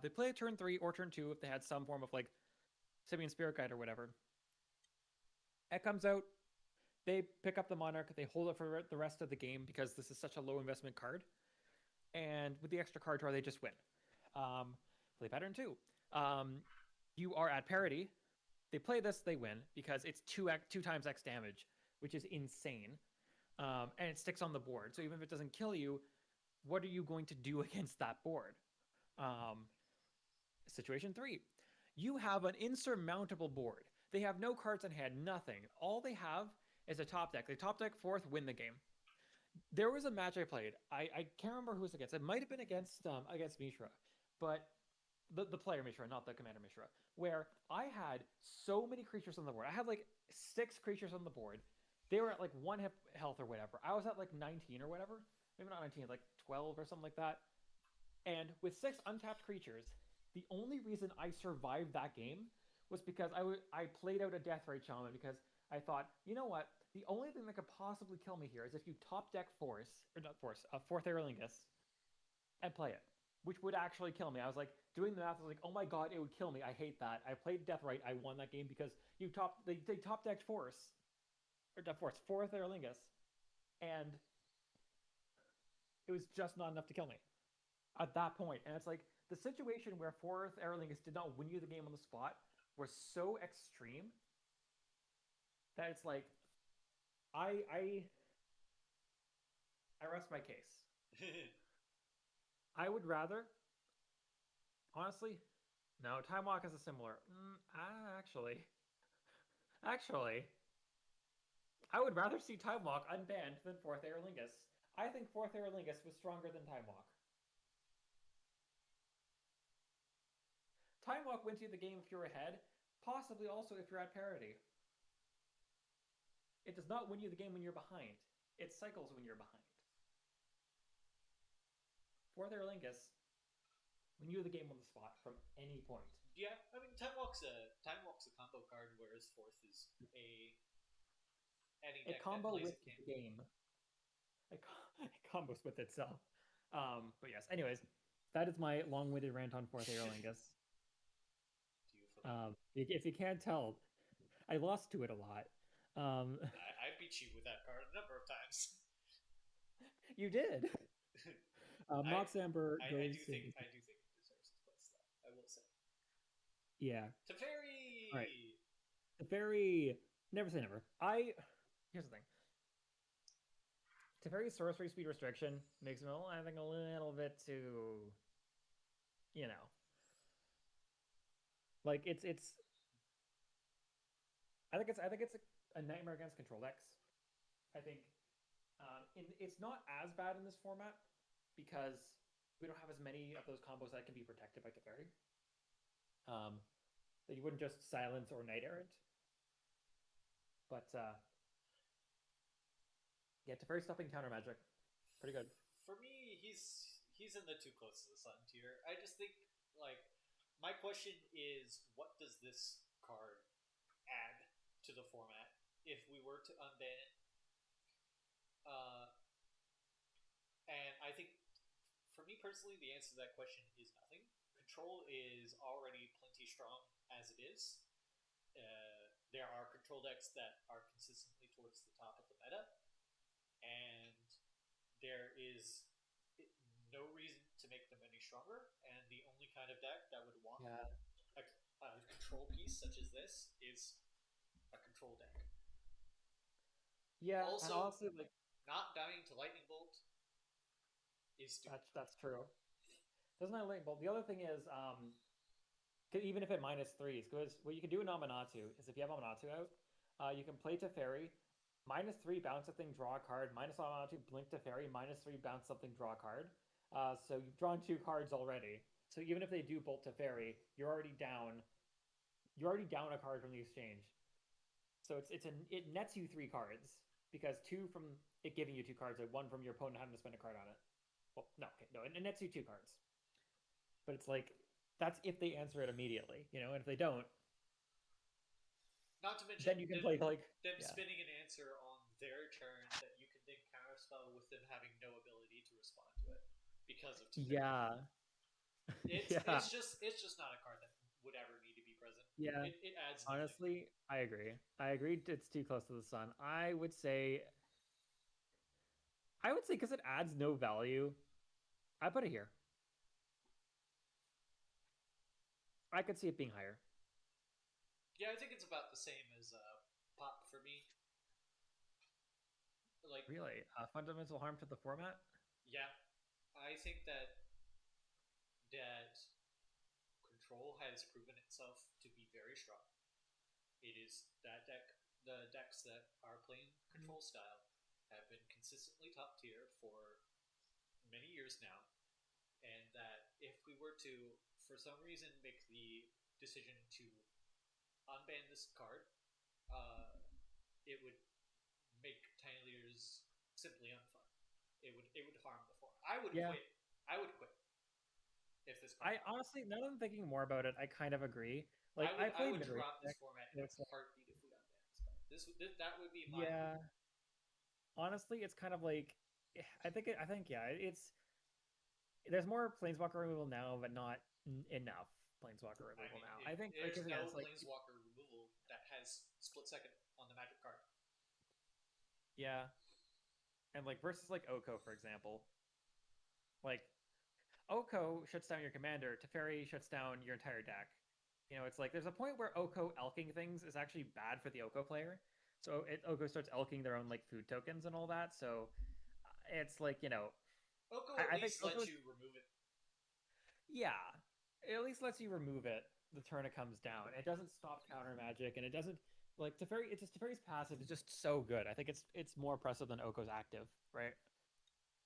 They play turn three or turn two if they had some form of like Simeon Spirit Guide or whatever. It comes out, they pick up the Monarch, they hold it for the rest of the game because this is such a low investment card. And with the extra card draw, they just win. Play pattern two. Um, you are at parity. They play this, they win because it's two times X damage, which is insane. And it sticks on the board. So even if it doesn't kill you, what are you going to do against that board? Um, Situation three, you have an insurmountable board. They have no cards in hand, nothing. All they have is a top deck. They top deck fourth, win the game. There was a match I played. I can't remember who it was against. It might have been against Mishra, but the player Mishra, not the commander Mishra, where I had so many creatures on the board. I had like 6 creatures on the board. They were at like 1 health or whatever. I was at like 19 or whatever. Maybe not 19, like 12 or something like that. And with 6 untapped creatures, the only reason I survived that game was because I played out a Deathrite Shaman because I thought, you know what? The only thing that could possibly kill me here is if you top deck Force, or not Force, Fourth Aerolingus, and play it, which would actually kill me. I was like, doing the math, I was like, oh my god, it would kill me. I hate that. I played Deathrite, I won that game because they top decked Force, or not Force, Fourth Aerolingus, and it was just not enough to kill me at that point. And it's like the situation where Fourth Aerolingus did not win you the game on the spot was so extreme that it's like I I I rest my case. I would rather, honestly, no. Time Walk is a similar. Actually, I would rather see Time Walk unbanned than Fourth Aerolingus. I think Fourth Aerolingus was stronger than Time Walk. Time Walk wins you the game if you're ahead, possibly also if you're at parity. It does not win you the game when you're behind. It cycles when you're behind. Fourth Aerolingus win you the game on the spot from any point. Yeah, I mean, Time Walk's a combo card, whereas Fourth is a any A deck that combo plays with it can. the game. It combos with itself. But yes, anyways, that is my long-winded rant on Fourth Aerolingus. Do you feel like If you can't tell, I lost to it a lot. I beat you with that card a number of times. You did. I, Mox Amber I goes do to think it deserves its place, though. I will say. yeah. All right. Teferi. The very never say never. Here's the thing. Teferi's sorcery speed restriction makes him, I think, a little bit too, you know, like it's. I think it's a nightmare against control decks. I think it's not as bad in this format because we don't have as many of those combos that can be protected by Teferi. That you wouldn't just silence or Knight Errant. But yeah, Teferi stopping counter magic, pretty good. For me, he's in the too close to the sun tier. I just think like my question is, what does this card add to the format if we were to unban it? And I think for me personally, the answer to that question is nothing. Control is already plenty strong as it is. There are control decks that are consistently towards the top of the meta, and there is no reason to make them any stronger. And the only kind of deck that would want a control piece such as this is a control deck. Yeah, also, and honestly, like not dying to lightning bolt is stupid. that's true. Doesn't have lightning bolt. The other thing is, even if it -3s, because what you can do in Amanatu is if you have Amanatu out, you can play Teferi, -3 bounce a thing, draw a card, minus Amanatu, blink Teferi, -3 bounce something, draw a card. So you've drawn 2 cards already. So even if they do bolt Teferi, you're already down. You're already down a card from the exchange. So it nets you 3 cards because 2 from it giving you 2 cards, like 1 from your opponent having to spend a card on it. Well, no, okay, no, it nets you 2 cards. But it's like that's if they answer it immediately, and if they don't, Not to mention then you can play like them yeah. spinning an answer on their turn that you can then counterspell with them having no ability to respond to it because of Teferi. Yeah. It's Yeah. it's just not a card that would ever need to be present. Yeah. It adds nothing. Honestly, I agree. I agree it's too close to the sun. I would say because it adds no value, I put it here. I could see it being higher. Yeah, I think it's about the same as pop for me. Like, Really? Fundamental harm to the format? yeah, I think that control has proven itself to be very strong. It is that deck. The decks that are playing control style have been consistently top tier for many years now, and that if we were to, for some reason, make the decision to unban this card, it would make Tiny Leaders simply unfun. It would harm the form. I would Yeah. quit. I would quit if this card. I honestly, now that I'm thinking more about it, I kind of agree. Like I played would mid-range drop this decks, format and in a it's like, heartbeat if we unban this card. That would be my yeah. Honestly, it's kind of like I think yeah, it's there's more planeswalker removal now, but not enough planeswalker I removal mean, now. I think like there's again, no it's like planeswalker removal that has split second on the magic card. yeah, and like versus like Oko for example, like Oko shuts down your commander, Teferi shuts down your entire deck. You know, it's like there's a point where Oko elking things is actually bad for the Oko player. So Oko starts elking their own like food tokens and all that. So it's like Oko at I think least Oko, lets you remove it. yeah, it at least lets you remove it the turn it comes down. It doesn't stop counter magic, and it doesn't like Teferi. It's just Teferi's passive is just so good. I think it's more impressive than Oko's active, right?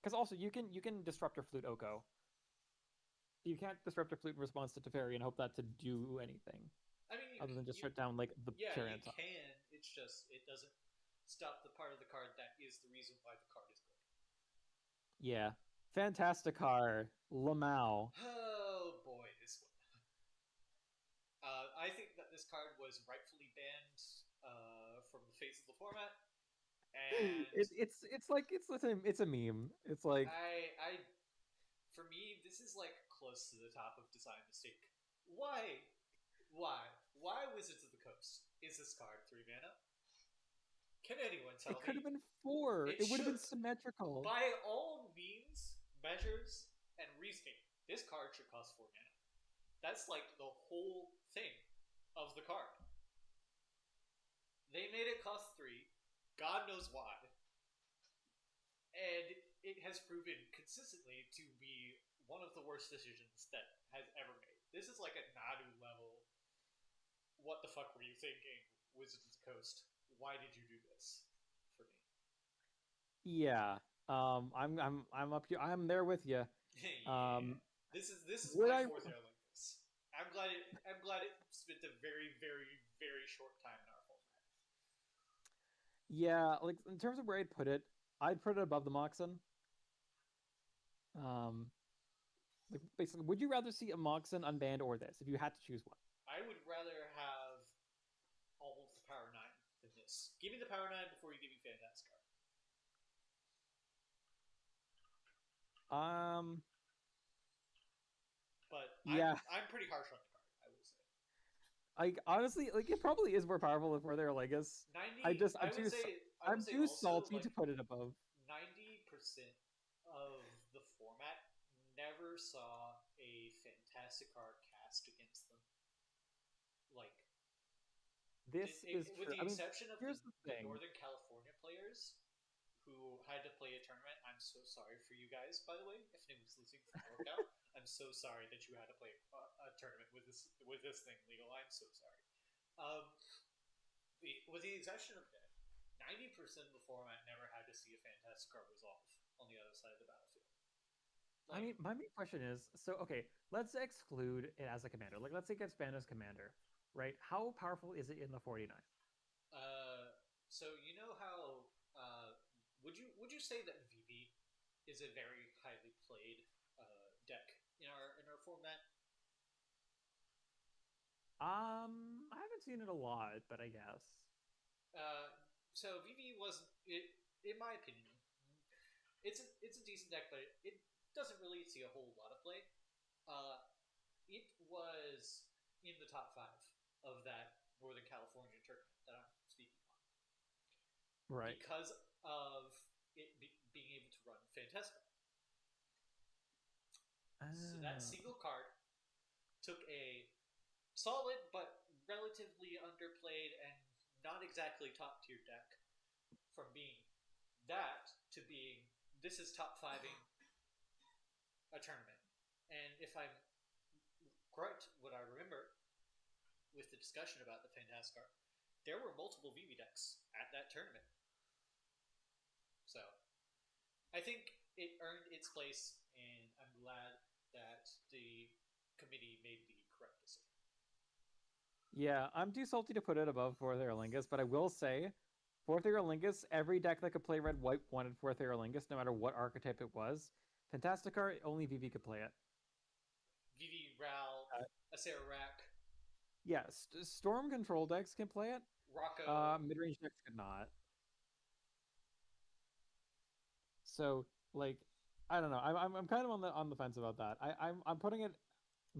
Because also you can disrupt your flute Oko. You can't disrupt your flute in response to Teferi and hope that to do anything I mean, other than just shut down like the yeah, cherry you on top. can. It's just it doesn't stop the part of the card that is the reason why the card is good. Yeah, Fantasticar, Lamau. Oh boy, this one. I think that this card was rightfully banned from the face of the format, and It's like it's a meme. It's like for me, this is like close to the top of design mistake. Why? Why? Why Wizards of the Coast is this card 3 mana? Can anyone tell it could me? have been 4. It would have been should. symmetrical. By all means, measures, and reasoning, this card should cost 4 mana. That's like the whole thing of the card. They made it cost 3. God knows why. And it has proven consistently to be one of the worst decisions that has ever made. This is like a Nadu level. What the fuck were you thinking, Wizards of the Coast? Why did you do this for me? Yeah. I'm up here. I'm there with you. Yeah. This is would my I fourth year like this. I'm glad it spent a very very very short time in our format. Yeah, like in terms of where I'd put it above the Moxen. Like basically, would you rather see a Moxen unbanned or this if you had to choose one? I would rather have all of the Power 9 than this. Give me the Power 9 before you give me Fantascar. But Yeah, I'm pretty harsh on the card, I will say. like honestly, like it probably is more powerful if we're there Legus. 90 I would I'm say too also salty like to put it above. 90% of the format never saw a fantastic card cast against them. Like This is with true. the I mean, exception of here's the the thing. Northern California players who had to play a tournament. I'm so sorry for you guys, by the way. If anyone's listening from NorCal, I'm so sorry that you had to play a tournament with this thing legal. I'm so sorry. Um, with the exception of that, 90% of the format never had to see a fantastic card resolve on the other side of the battlefield. I mean, my main question is so okay, let's exclude it as a commander. Like, let's say it gets banned as commander, right? How powerful is it in the 49? So you know how would you say that VV is a very highly played deck in our format? I haven't seen it a lot, but I guess. So VV wasn't it, in my opinion. It's a decent deck, but it doesn't really see a whole lot of play. Uh, it was in the top 5 of that Northern California tournament that I'm speaking on Right. because of it being able to run Fantasma. So that single card took a solid but relatively underplayed and not exactly top tier deck from being that to being this is top 5ing a tournament. And if I'm correct, what I remember with the discussion about the Fantascar, there were multiple VV decks at that tournament. So I think it earned its place, and I'm glad that the committee made the correct decision. Yeah, I'm too salty to put it above Fourth Aerolingus, but I will say, Fourth Aerolingus, every deck that could play red white wanted Fourth Aerolingus, no matter what archetype it was. Fantasticar, only VV could play it. VV, Ral, Acerarak. Yeah, Storm control decks can play it. Rocco. Mid-range decks could not. So, like, I don't know. I'm kind of on the fence about that. I'm putting it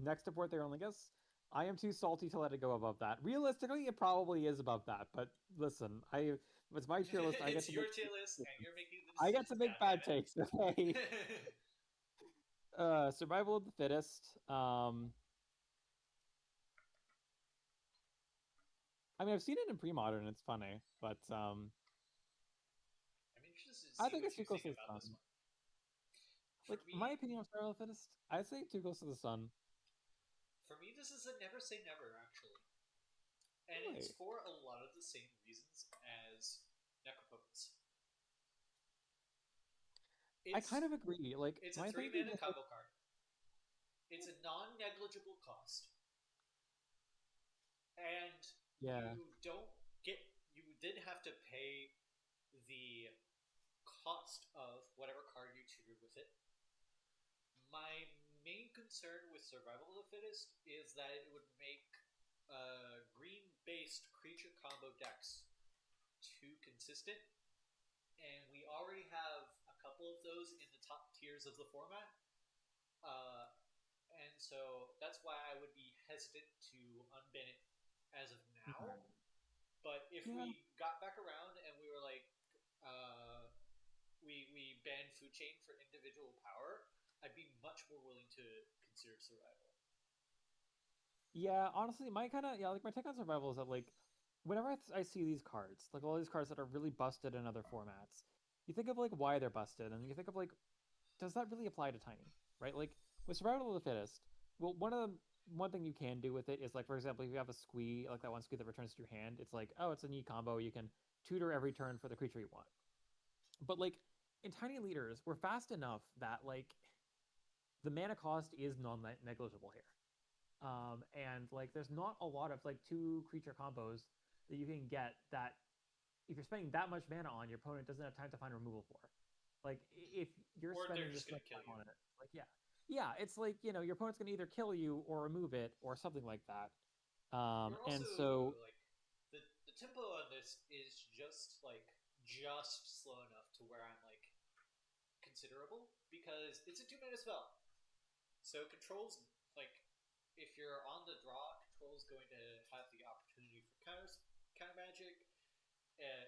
next to Fourth Aerolingus. I am too salty to let it go above that. Realistically, it probably is above that. But listen, it's my tier list. It's your tier list, and you're making the I decision. get to make bad takes. Okay. Survival of the fittest. I mean, I've seen it in pre-modern. It's funny, but I'm interested to see I think what it's too you close think to the about sun. this one. Like, my opinion on Survival of the Fittest, I'd say too close to the sun. For me, this is a never say never, actually. And Really? it's for a lot of the same reasons as Necropotence. I kind of agree. Like, it's a 3-mana combo card. It's a non-negligible cost. And you did have to pay the cost of whatever card you tutored with it. My main concern with Survival of the Fittest is that it would make green-based creature combo decks too consistent, and we already have a couple of those in the top tiers of the format. And so that's why I would be hesitant to unban it as of now. But if we got back around and we were like, we banned Food Chain for individual power, I'd be much more willing to consider Survival. Yeah, honestly, my take on Survival is that, like, whenever I see these cards, like all these cards that are really busted in other formats, you think of like why they're busted, and you think of like, does that really apply to Tiny, right? Like with Survival of the Fittest, well, one thing you can do with it is, like, for example, if you have a squee, like that one squee that returns to your hand, it's like, oh, it's a neat combo. You can tutor every turn for the creature you want. But like in Tiny Leaders, we're fast enough that like the mana cost is non-negligible here. And like there's not a lot of like 2 creature combos that you can get that if you're spending that much mana on, your opponent doesn't have time to find removal for. Like if you're spending this much time on it, like yeah, it's like, you know, your opponent's gonna either kill you or remove it or something like that. And so like the tempo on this is just slow enough to where I'm like considerable because it's a 2-mana spell. So controls, like, if you're on the draw, control's going to have the opportunity for counter magic.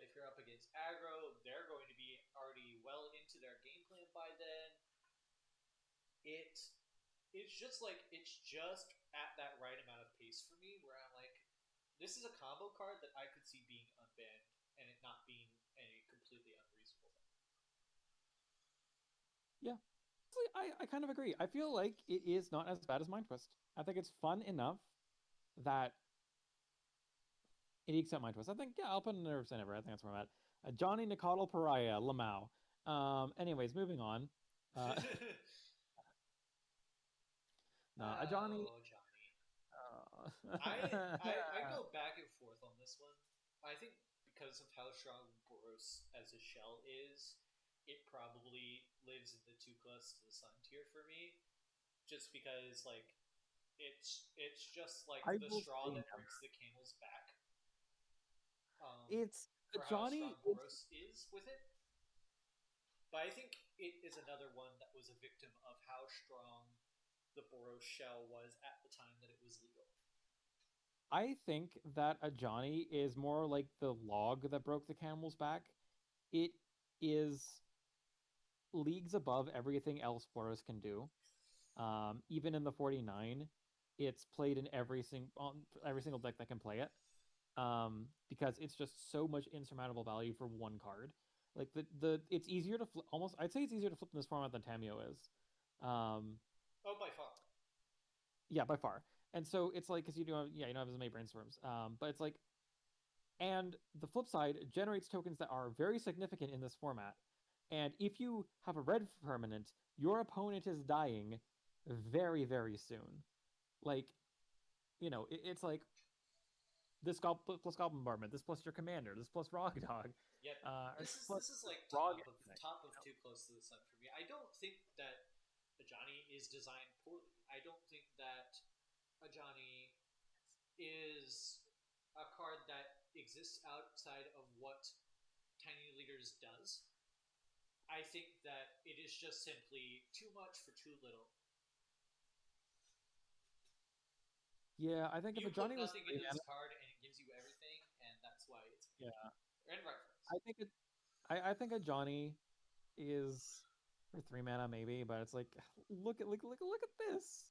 If you're up against aggro, they're going to be already well into their game plan by then. It's just at that right amount of pace for me where I'm like, this is a combo card that I could see being unbanned and it not being a completely unreasonable thing. Yeah. I kind of agree. I feel like it is not as bad as Mind Twist. I think it's fun enough that it ekes out Mind Twist. I think, yeah, I'll put it in Nerves and Ever. I think that's where I'm at. Johnny Nicodle Pariah, Lamau. Anyways, moving on. Johnny. I go back and forth on this one. I think because of how strong Boros as a shell is, it probably lives in the too close to the sun tier for me. Just because, like, It's just like I the will straw say that never. breaks the camel's back. It's For how Johnny. strong Boros is with it. But I think it is another one that was a victim of how strong the Boros shell was at the time that it was legal. I think that a Johnny is more like the log that broke the camel's back. It is leagues above everything else Boros can do. Even in the 49, it's played in every single deck that can play it. Because it's just so much insurmountable value for one card. Like the it's easier to flip almost. I'd say it's easier to flip in this format than Tamio is. Um, Oh, by far. yeah, by far. And so it's like because you don't you don't have as many brainstorms. But it's like and the flip side generates tokens that are very significant in this format. And if you have a red permanent, your opponent is dying very, very soon. Like, it's like this plus Goblin Bombardment, this plus your commander, this plus Rog Dog, Yep. or This this is plus this is like Rog anything. top of too close to the sun for me. I don't think that Ajani is designed poorly. I don't think that Ajani is a card that exists outside of what Tiny Leaders does. I think that it is just simply too much for too little. Yeah, I think if You a put Johnny was nothing three into this mana, card and it gives you everything, and that's why it's yeah, and rightfully so. I think it, I think a Johnny is for 3 mana maybe, but it's like look at this.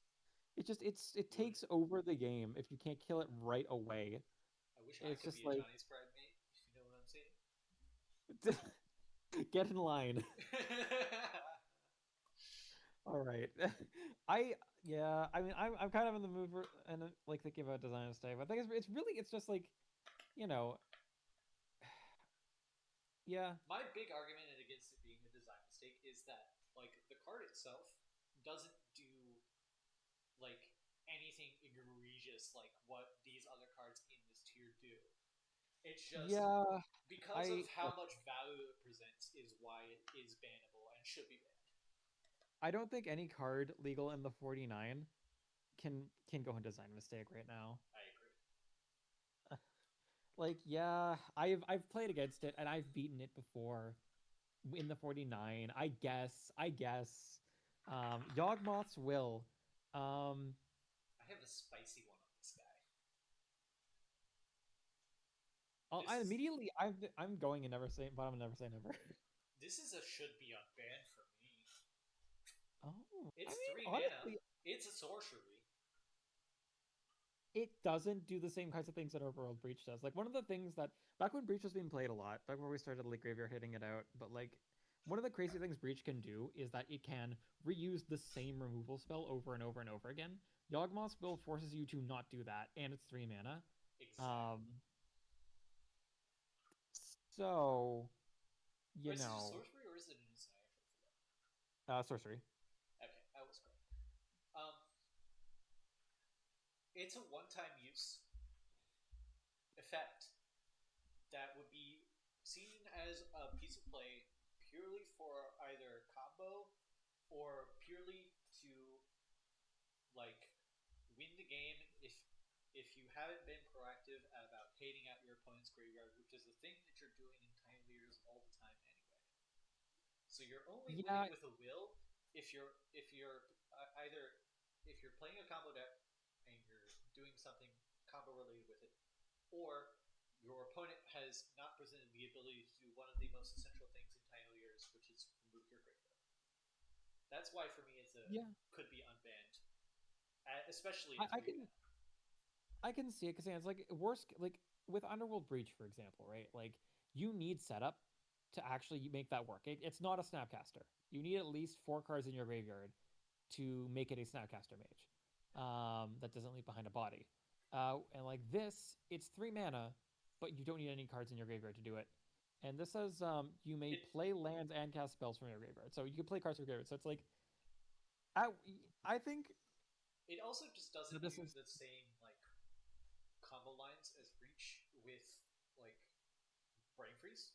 It Would takes over the game if you can't kill it right away. I wish I It's could just be a like Johnny's Pride mate, if you know what I'm saying. get in line. All right. I yeah, I mean I'm kind of in the mood for and like thinking about design and stuff. I think it's really it's just like, you know, yeah. My big argument against it being a design mistake is that like the card itself doesn't do like anything egregious like what these other cards in this tier do. It's just Yeah, because of I how much value it presents is why it is bannable and should be banned. I don't think any card legal in the 49 can go in design mistake right now. I agree. Like, yeah, I've played against it and I've beaten it before in the 49. I guess. Yawgmoth's will. Um, I have a spicy one on this guy. I This is immediately I'm going and never say, but I'm never say never. this is a should be unbanned for me. Oh, I It's mean, 3 mana. honestly, It's a sorcery. it doesn't do the same kinds of things that Overworld Breach does. Like one of the things that back when Breach was being played a lot, back when we started like Graveyard hitting it out, but like one of the crazy things Breach can do is that it can reuse the same removal spell over and over and over again. Yawgmoth's will forces you to not do that, and it's 3 mana. Exactly. So Is it a sorcery or is it an instant? I actually forgot. sorcery. Okay, I was correct. Um, it's a one-time use effect that would be seen as a piece of play purely for either combo or purely to like win the game if you haven't been proactive about hating out your opponent's graveyard, which is a thing that you're doing in Tiny Leaders all the time anyway. So you're only Yeah, winning with a will if you're either if you're playing a combo deck and you're doing something combo related with it, or your opponent has not presented the ability to do one of the most essential things in Tiny Leaders, which is remove your graveyard. That's why for me it's a yeah. could be unbanned, especially I, at I 3 can mana. I can see it because it's like worst like with Underworld Breach, for example, right? Like you need setup to actually make that work. It's not a Snapcaster. You need at least 4 cards in your graveyard to make it a Snapcaster mage. That doesn't leave behind a body. And like this, it's 3 mana, but you don't need any cards in your graveyard to do it. And this says you may It play lands and cast spells from your graveyard. So you can play cards from your graveyard. So it's like I I think it also just doesn't that this do is the same like combo lines as Breach with like Brain Freeze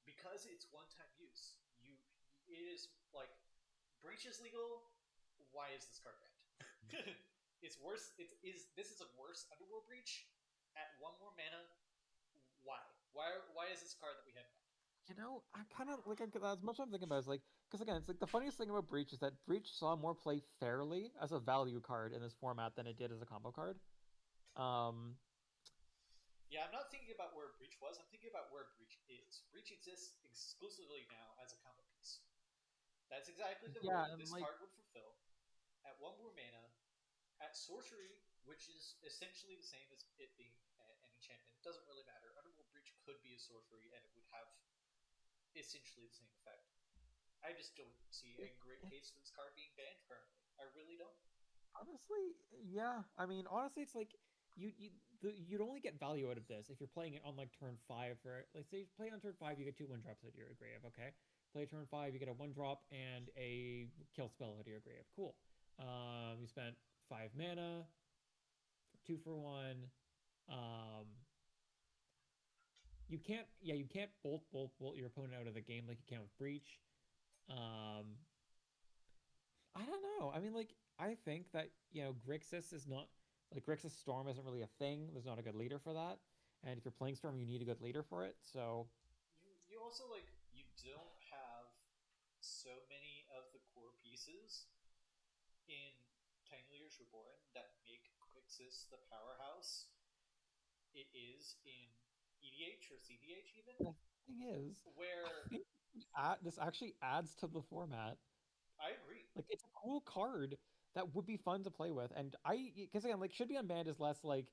because it's one time use. It is like Breach is legal. Why is this card banned? It's worse. This is a worse Underworld Breach at one more mana. Why? Why is this card that we have back? You know, I kind of like as much as I'm thinking about is like because again, it's like the funniest thing about Breach is that Breach saw more play fairly as a value card in this format than it did as a combo card. Um, Yeah, I'm not thinking about where Breach was. I'm thinking about where Breach is. Breach exists exclusively now as a combo piece. That's exactly the yeah, role and this like card would fulfill. At one more mana, at sorcery, which is essentially the same as it being an enchantment. It doesn't really matter. Underworld Breach could be a sorcery, and it would have essentially the same effect. I just don't see a great case for this card being banned currently. I really don't. honestly, yeah. I mean, honestly, it's like you'd only get value out of this if you're playing it on like turn 5. For like say you play on turn 5, you get 2 1-drops out of your grave. Okay, play turn 5, you get a 1-drop and a kill spell out of your grave. Cool. You spent 5 mana, 2 for 1. Um, you can't bolt your opponent out of the game like you can with Breach. Um, I don't know. I mean, like, I think that, Grixis is not, like, Grixis Storm isn't really a thing. There's not a good leader for that. And if you're playing Storm, you need a good leader for it. So, You also like you don't have so many of the core pieces in Tiny Leaders Reborn that make Quixis the powerhouse it is in EDH or CDH even, the thing is, I where think this actually adds to the format. I agree. Like, it's a cool card that would be fun to play with. And because again, like, should be unbanned is less like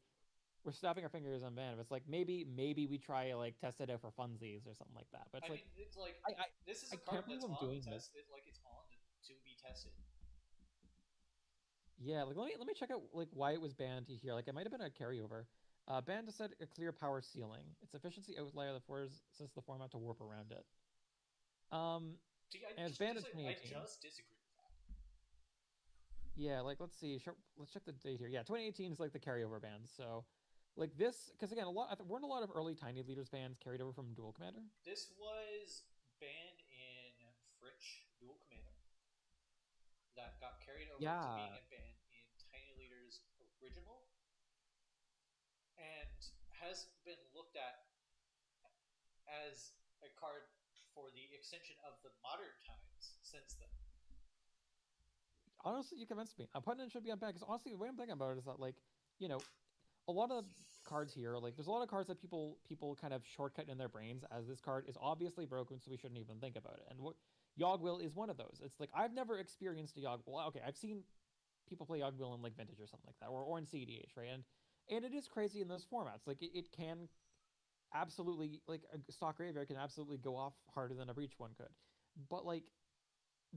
we're snapping our fingers unbanned. It's like maybe we try like test it out for funsies or something like that. But I it's like mean, it's like I I, this is I a card can't believe that's I'm on the doing this. test. It's on to be tested. Yeah, like let me check out like why it was banned here. Like it might have been a carryover. Banned to set a clear power ceiling. Its efficiency outlier that forces the format to warp around it. Um, See, and it's banned in I 2018. just disagree with that. Yeah, like let's see. Sure, let's check the date here. Yeah, 2018 is like the carryover bans. So, like this, because again, weren't a lot of early Tiny Leaders bans carried over from Dual Commander. This was banned in Fritch Dual Commander that got carried over to being Yeah, a ban in Tiny Leaders Original and has been looked at as a card for the extension of the modern times since then. honestly, you convinced me. Opponent should be on back. Because honestly, the way I'm thinking about it is that like, you know, a lot of cards here, like there's a lot of cards that people kind of shortcut in their brains as this card is obviously broken, so we shouldn't even think about it. And what Yogg-Will is one of those. It's like I've never experienced a Yogg. Well, okay, I've seen people play Yogg-Will in like Vintage or something like that, or in CDH, right? And it is crazy in those formats. Like it can absolutely like a stock graveyard can absolutely go off harder than a Breach one could, but like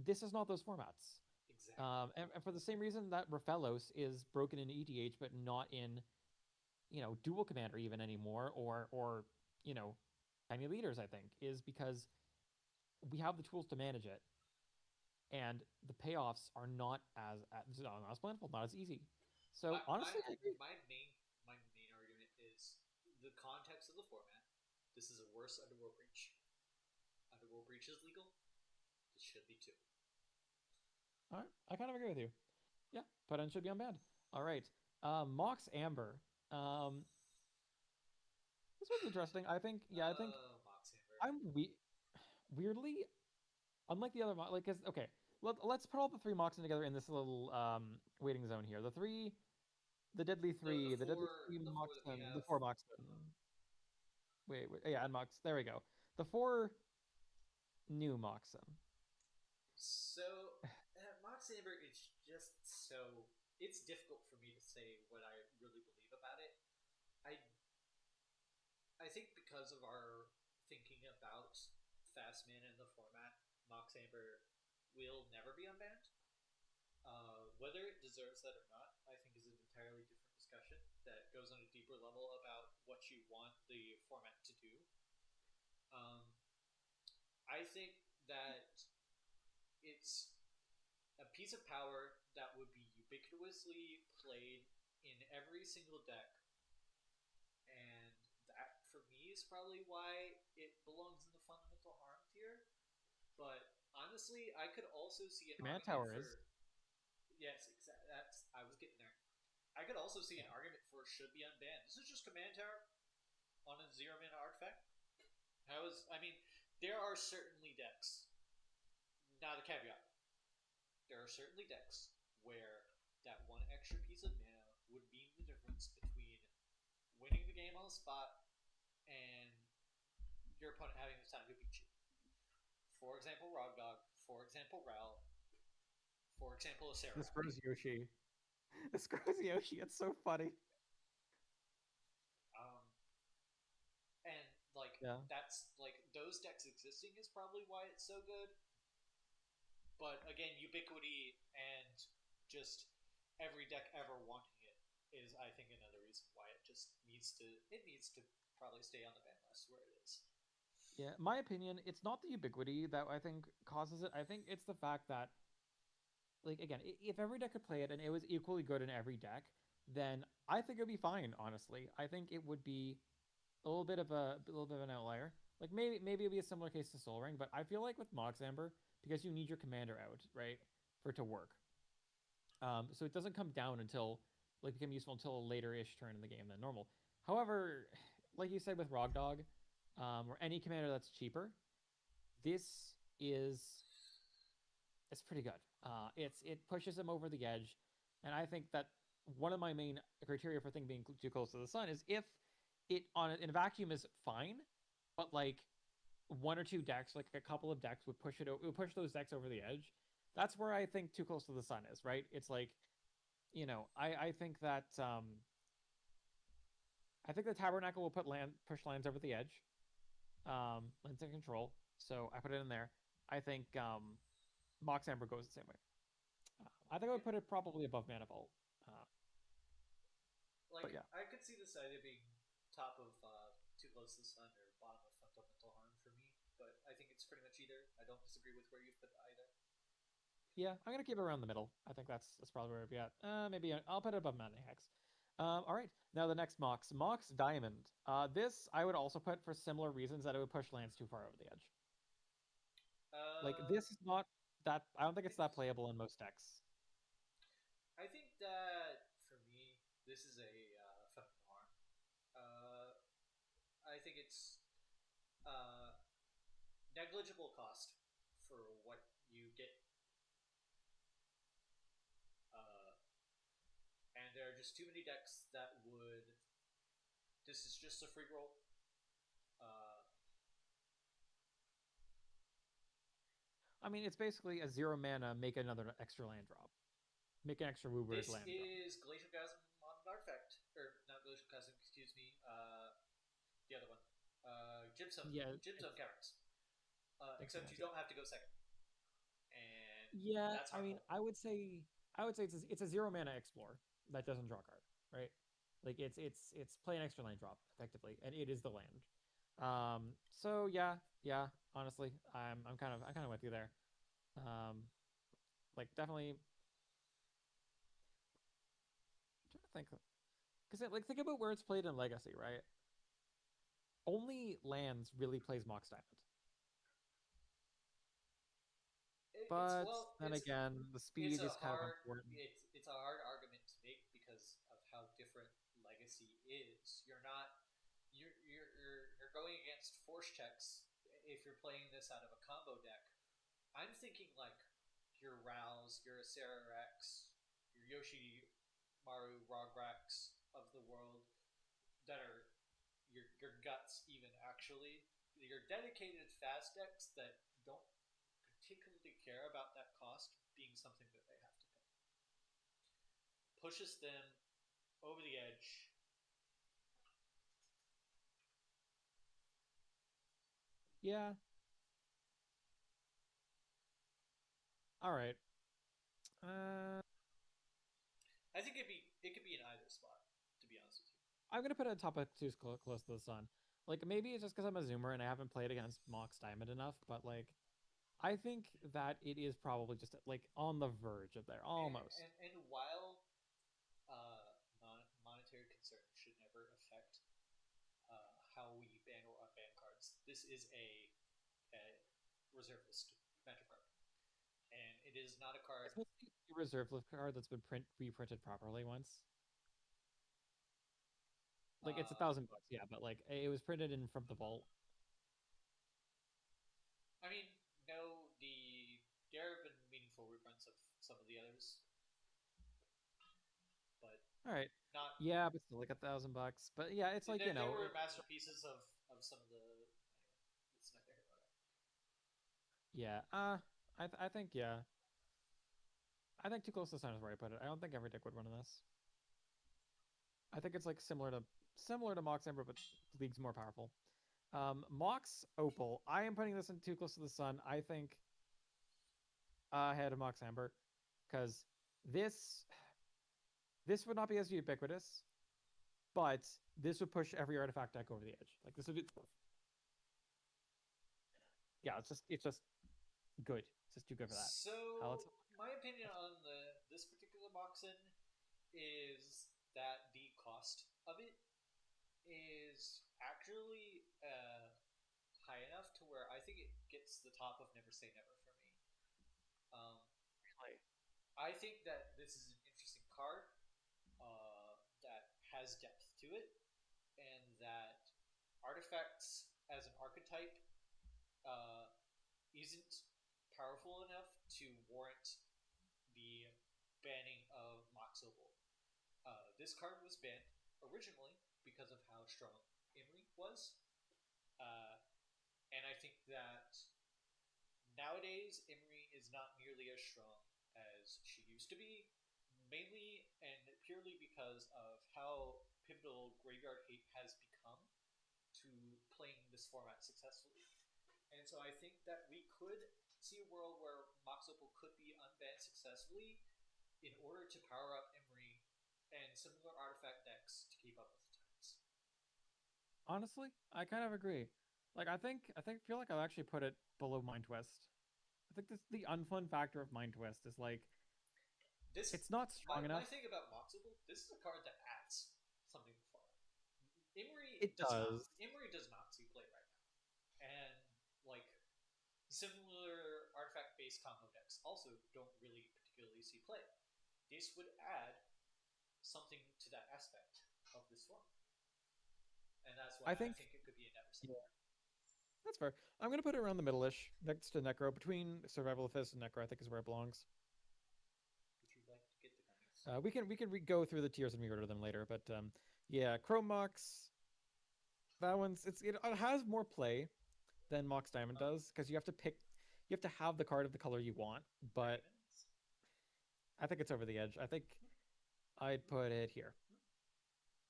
this is not those formats. Exactly. And for the same reason that Raphaelos is broken in EDH, but not in dual commander even anymore, or you know tiny leaders, I think, is because we have the tools to manage it, and the payoffs are not as plentiful, not as easy. My So my honestly, I agree. my main argument is the context of the format. This is a worse Underworld Breach. Underworld Breach is legal. This should be too. All right, I kind of agree with you. Yeah, Put should be unbanned. All right, Mox Amber. um this was interesting. I think, yeah, I think Mox Hammer. I'm weirdly, unlike the other like, cause okay, let's put all the three Moxen together in this little waiting zone here. The deadly three, The four that we Moxen, the have. four Moxen. Wait, yeah, and Mox. There we go. The four new Moxen. So Mox Amber is just so. It's difficult for me to say what I really believe about it. I I think because of our thinking about fast mana in the format, Mox Amber will never be unbanned. Whether it deserves that or not, I think, is an entirely different discussion that goes on a deeper level about what you want the format to do. Um, I think that it's a piece of power that would be ubiquitously played in every single deck, and that for me is probably why it belongs in the fundamental harm tier. But honestly, I could also see an Command argument Tower is. for yes, exactly. That's I was getting there. I could also see an argument for should be unbanned. This is just command tower on a 0 mana artifact. How is I mean, there are certainly decks. Now the caveat: there are certainly decks where that one extra piece of mana would mean the difference between winning the game on the spot and your opponent having the time to beat you. For example, Rogdog. For example, Ral. For example, a This Sarah. grows Yoshi. This grows Yoshi. It's so funny. Um, and like Yeah. that's like those decks existing is probably why it's so good. But again, ubiquity and just every deck ever wanting it is, I think, another reason why it needs to probably stay on the ban list where it is. Yeah, my opinion, it's not the ubiquity that I think causes it. I think it's the fact that, like, again, if every deck could play it and it was equally good in every deck, then I think it'd be fine. Honestly, I think it would be a little bit of an outlier. Like maybe it'd be a similar case to Soul Ring, but I feel like with Mox Amber, because you need your commander out, right, for it to work. So it doesn't come down until like become useful until a later-ish turn in the game than normal. However, like you said with Rogdog, or any commander that's cheaper, this is it's pretty good. It pushes him over the edge, and I think that one of my main criteria for thing being too close to the sun is if it on in a vacuum is fine, but like one or two decks, like a couple of decks would push those decks over the edge. That's where I think too close to the sun is, right? It's like, I think that I think the Tabernacle will push lands over the edge. Lands in control. So I put it in there. I think Mox Amber goes the same way. I think I would put it probably above Manifold. Uh, Like but yeah. I could see this either being top of Too Close to the Sun or bottom of Fundamental Harm for me, but I think it's pretty much either. I don't disagree with where you've put either. Yeah, I'm gonna keep it around the middle. I think that's probably where we're at. Maybe I'll put it above Mountain Hex. All right. Now the next Mox Diamond. This I would also put for similar reasons that it would push lands too far over the edge. Like Uh, this is not that. I don't think it's that it's playable in most decks. I think that for me, this is a Fundamental Harm. I think it's uh, negligible cost for what you get. Uh, and there are just too many decks that would. This is just a free roll. Uh, I mean, it's basically a 0 mana make another extra land drop, make an extra Woobur's this land drop. is Glacial Chasm on an artifact, or not Glacial Chasm, excuse me. The other one, Yeah, Gymstone Caverns. Except you yeah. don't have to go second, and Yeah, that's I mean, harmful. I would say it's a 0 mana explore that doesn't draw a card, right? Like it's play an extra land drop effectively, and it is the land. So yeah, honestly, I'm kind of with you there. Um, like definitely I'm trying to think because like think about where it's played in Legacy, right? Only lands really plays Mox Diamond, It's but well, then again, the speed is kind of important. it's a hard argument to make because of how different Legacy is. You're going against force checks if you're playing this out of a combo deck. I'm thinking like your Rouse, your Acera Rex, your Yoshi Maru Rograx of the world that are your guts even actually. Your dedicated fast decks that don't particularly care about that cost being something that they have to pay. Pushes them over the edge. Yeah. All right. Uh, I think it could be in either spot, to be honest with you. I'm gonna put it on top of too close to the sun. Like maybe it's just because I'm a zoomer and I haven't played against Mox Diamond enough, but like I think that it is probably just like on the verge of there, almost. And while monetary concerns should never affect how we ban or unban cards, this is a reserve list magic card, and it is not a card. It's mostly a reserve list card that's been reprinted properly once. Like it's $1,000, yeah, but like it was printed in from the vault. I mean, no, there have been meaningful reprints of some of the others, but All right. not. Yeah, but still like $1,000. But yeah, it's like, There were masterpieces of some of the. Anyway, it's not there about it. yeah. I think yeah. I think Too Close to the Sun is where I put it. I don't think every deck would run in this. I think it's like similar to Mox Ember, but League's more powerful. Mox Opal. I am putting this in Too Close to the Sun. I think ahead of Mox Amber, because this this would not be as ubiquitous, but this would push every artifact deck over the edge. Like this would be, yeah, it's just good. It's just too good for that. So, my opinion on this particular boxing is that the cost of it is actually high enough to where I think it gets the top of Never Say Never for me. Really? I think that this is an interesting card that has depth to it, and that artifacts as an archetype isn't powerful enough to warrant the banning of Mox Opal. This card was banned originally because of how strong Imri was, and I think that nowadays Imri is not nearly as strong as she used to be, mainly and purely because of how pivotal Graveyard Hate has become to playing this format successfully. And so I think that we could see a world where Mox Opal could be unbanned successfully in order to power up Emery and similar artifact decks to keep up with the times. Honestly, I kind of agree. Like feel like I'll actually put it below Mind Twist. I think this the unfun factor of Mind Twist is like it's not strong enough. My thing about Mox Opal, this is a card that adds something to far. It does. Emery does not see play right now, and like similar artifact-based combo decks also don't really particularly see play. This would add something to that aspect of this form, and that's why I think it could be a never say. Yeah. That's fair. I'm gonna put it around the middle-ish, next to Necro, between Survival of Fist and Necro. I think is where it belongs. Would you like to get the gummies? We can go through the tiers and reorder them later, but yeah, Chrome Mox. That one's it has more play than Mox Diamond does because you have to have the card of the color you want, but I think it's over the edge. I think I'd put it here,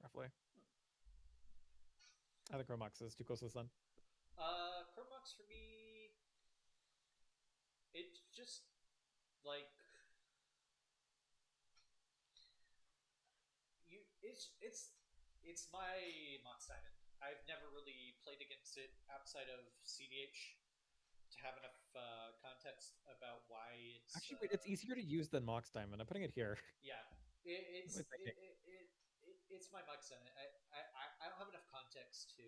roughly. I think Chrome Mox is too close to the sun. Chrome Mox for me, it's just like it's my Mox Diamond. I've never really played against it outside of CDH to have enough context about why it's. Actually, wait, it's easier to use than Mox Diamond. I'm putting it here. Yeah, it's my Mox Diamond. I don't have enough context to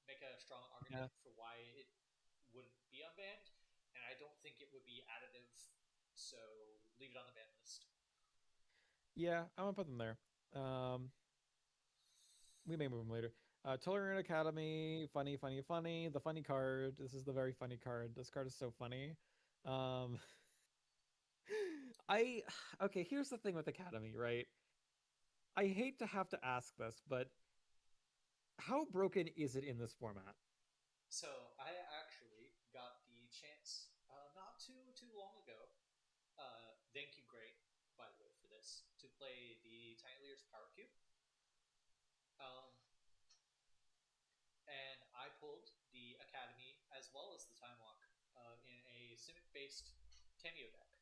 make a strong argument for why it wouldn't be unbanned, and I don't think it would be additive. So leave it on the ban list. Yeah, I'm gonna put them there. We may move them later. Tolerant Academy, funny. The funny card. This is the very funny card. This card is so funny. Okay, here's the thing with Academy, right? I hate to have to ask this, but how broken is it in this format? So I actually got the chance not too long ago. Thank you, Great, by the way, for this to play the Tiny Lear's Power Cube. And I pulled the Academy as well as the Time Walk in a Simic-based Tameo deck.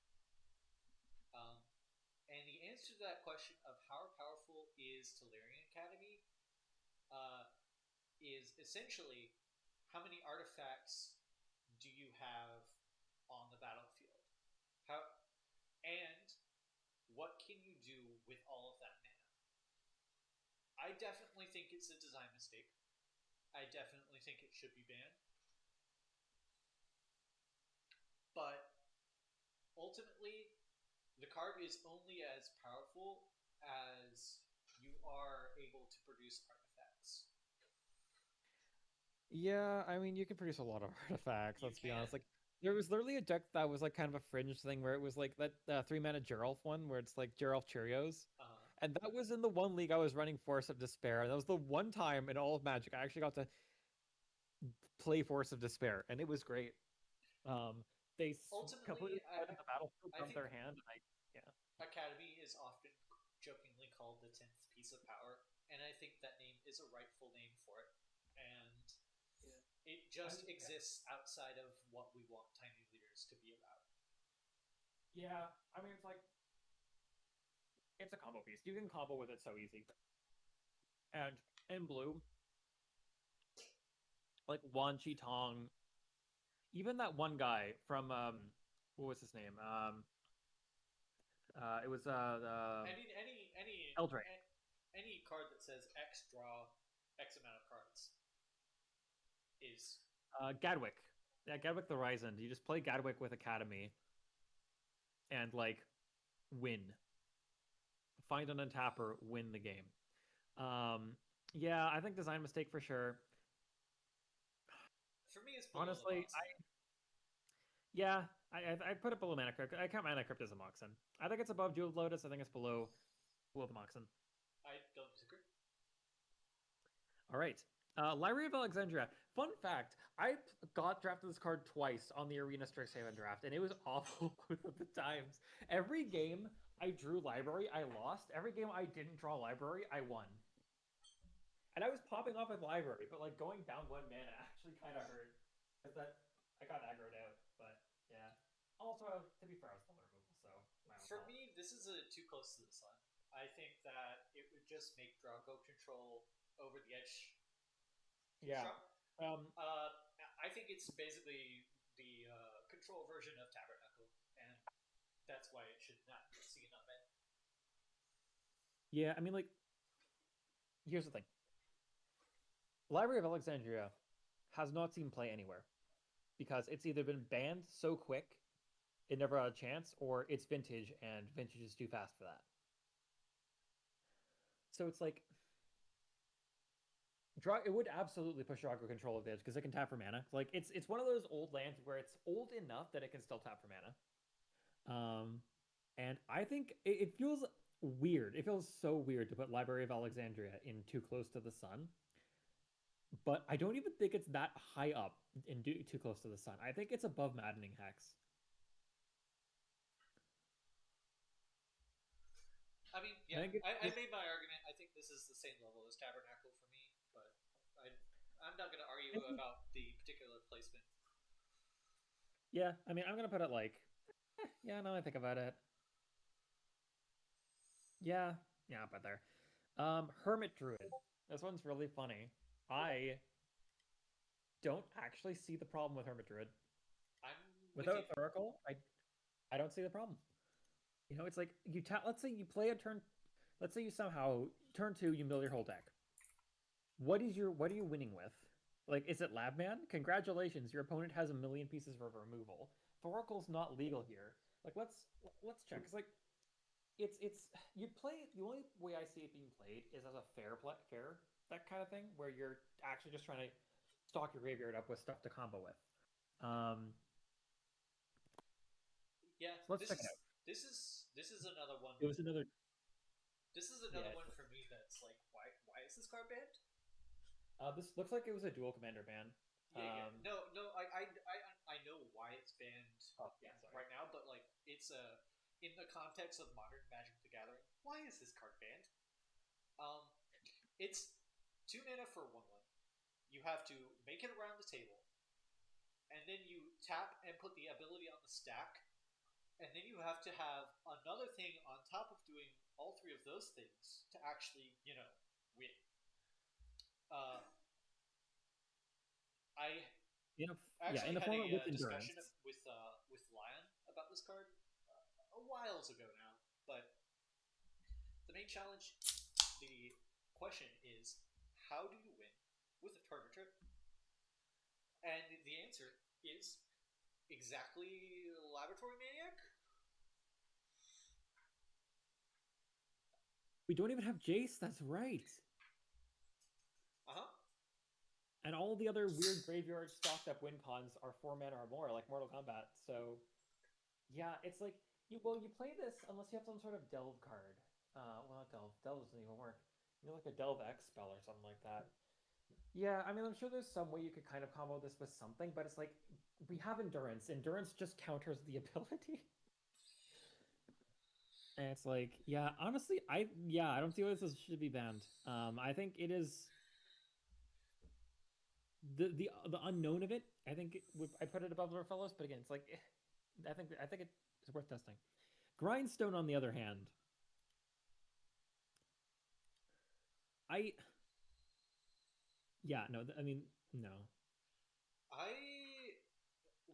And the answer to that question of how powerful is Tolarian Academy is essentially how many artifacts do you have on the battlefield? And what can you do with all of that mana? I definitely think it's a design mistake. I definitely think it should be banned. But ultimately, the card is only as powerful as you are able to produce artifacts. Yeah, I mean, you can produce a lot of artifacts, You let's be can. honest. Like, there was literally a deck that was like kind of a fringe thing where it was like that 3 mana Geralf one where it's like Geralf Cheerios. Uh, And that was in the one league I was running Force of Despair. And that was the one time in all of Magic I actually got to play Force of Despair, and it was great. Um, they ultimately, completely flooded the battlefield I from think their hand, and yeah. Academy is often jokingly called the 10th piece of power, and I think that name is a rightful name for it. And Yeah. it just exists outside of what we want tiny leaders to be about. Yeah, I mean, it's a combo piece. You can combo with it so easy. And in blue, like Wan Chi Tong, even that one guy from what was his name? It was Eldraine. Any card that says X draw X amount of cards is Gadwick. Yeah, Gadwick the Ryzen. You just play Gadwick with Academy and like win. Find an untapper, win the game. Um, yeah, I think design mistake for sure. for me. It's below the Honestly, boxing. yeah, I put it below Mana Crypt. I count Mana Crypt as a Moxen. I think it's above Jeweled Lotus. I think it's below the Moxen. I don't disagree. All right. Library of Alexandria. Fun fact: I got drafted this card twice on the Arena Strixhaven draft, and it was awful both of the times. Every game I drew Library, I lost. Every game I didn't draw Library, I won. And I was popping off with Library, but like going down 1 mana actually kind of hurt because that I got aggroed out. But yeah. Also, to be fair, I was still removal, so my own For fault. me, this is a too close to the sun. I think that it would just make Drago control over the edge too Yeah. strong. Um. Uh, I think it's basically the control version of Tabernacle, and that's why it should not see enough men. Yeah. I mean, like, here's the thing: Library of Alexandria has not seen play anywhere because it's either been banned so quick it never had a chance, or it's vintage and vintage is too fast for that. So it's like it would absolutely push Drago control of the edge because it can tap for mana. Like it's one of those old lands where it's old enough that it can still tap for mana. And I think it feels weird. It feels so weird to put Library of Alexandria in too close to the sun. But I don't even think it's that high up in too close to the sun. I think it's above Maddening Hex. I mean, I yeah, think I made my argument. I think this is the same level as Tabernacle for me, but I'm not going to argue about the particular placement. yeah. I mean, I'm gonna put it like, yeah. Now I think about it, yeah, yeah, but there. Hermit Druid. This one's really funny. I don't actually see the problem with Hermit Druid. I'm with Without you. a Thoracle, I don't see the problem. You know, it's like you tap. Let's say you play a turn. Let's say you somehow turn two, you mill your whole deck. What are you winning with? Like, is it Labman? Congratulations, your opponent has a million pieces of removal. Thoracle's not legal here. Like, let's check. It's like it's you play the only way I see it being played is as a fair that kind of thing where you're actually just trying to stock your graveyard up with stuff to combo with. Um, Yeah, so let's check it out. this is another one. It was another This is another yeah. one for me that's like, why is this card banned? This looks like it was a dual commander ban. Yeah. No. I know why it's banned Oh yeah, sorry. right now, but like it's in the context of modern Magic the Gathering. Why is this card banned? Um, it's 2 mana for 1/1. You have to make it around the table, and then you tap and put the ability on the stack, and then you have to have another thing on top of doing all three of those things to actually, win. Uh, I In actually a had format with a endurance. discussion with Lion about this card a whiles ago now, but the main challenge, the question is, how do you win with a target trip? And the answer is exactly Laboratory Maniac. We don't even have Jace. That's right. Uh huh. And all the other weird graveyard stocked up win cons are 4 mana or more, like Mortal Kombat. So yeah, it's like you play this unless you have some sort of delve card. Well, not delve. Delve doesn't even work. You know, like a delve X spell or something like that. Yeah, I mean, I'm sure there's some way you could kind of combo this with something, but it's like we have endurance. Endurance just counters the ability. And it's like, yeah, honestly, I don't see why should be banned. I think it is the unknown of it. I think I put it above Fellows, but again, it's like I think it's worth testing. Grindstone, on the other hand, I yeah, no, I mean, no. I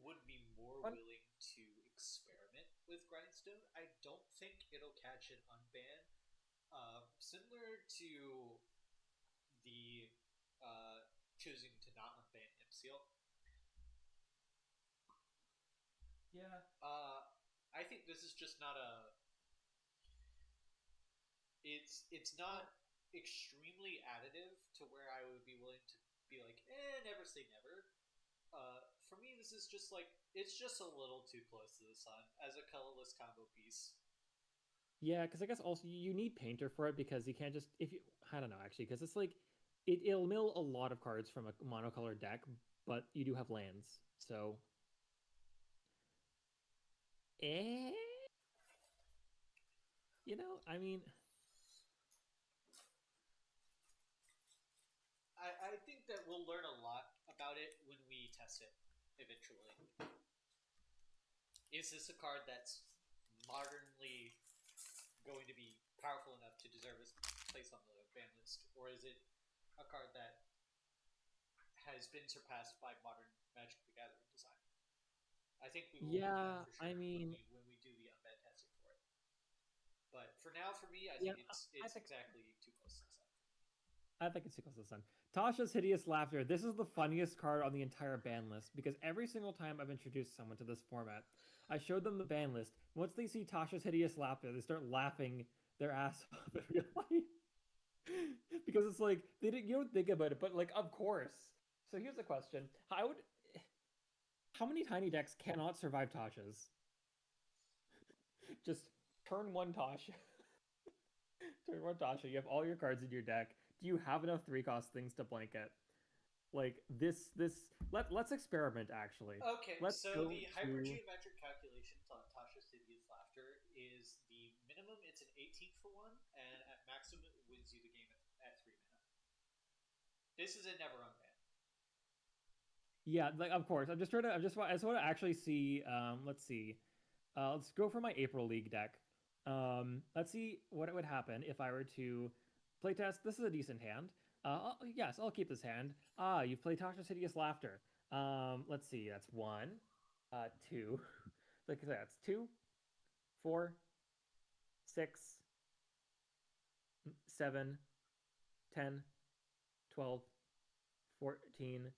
would be more What? willing to experiment with Grindstone. I don't think it'll catch an unban. Similar to the choosing to not unban MCL. Yeah. I think this is just not a. It's not extremely additive to where I would be willing to be like, never say never. For me, this is just like it's just a little too close to the sun as a colorless combo piece. Yeah, because I guess also you need Painter for it because you can't just if you I don't know actually because it's like it'll mill a lot of cards from a monocolored deck, but you do have lands, so eh, I mean, I think that we'll learn a lot about it when we test it eventually. Is this a card that's modernly going to be powerful enough to deserve its place on the ban list, or is it a card that has been surpassed by modern Magic the Gathering design? I think we will learn that yeah, for I sure mean, when we do the unban testing for it. But for now, for me, I yeah, think I it's think exactly too close to the sun. I think it's too close to the sun. Tasha's Hideous Laughter. This is the funniest card on the entire ban list because every single time I've introduced someone to this format, I showed them the ban list. Once they see Tasha's Hideous Laughter, they start laughing their ass off in real life. Because it's like you don't think about it, but like of course. So here's a question: how many tiny decks cannot survive Tasha's? Just turn one Tasha. Turn one Tasha. You have all your cards in your deck. Do you have enough 3-cost things to blanket? Like let's experiment actually. Okay, Let's so go the to hypergeometric calculations on Tasha's Hideous Laughter is the minimum it's an 18 for one, and at maximum it wins you the game at 3 mana. This is a never unban. yeah, like of course. I just want to actually see let's see. Let's go for my April League deck. Let's see what it would happen if I were to playtest. This is a decent hand. Yes, I'll keep this hand. You've played Tasha's Hideous Laughter. Let's see. That's one, two. Like I said, that's 2, 4, 6, 7, 10, 12, 14,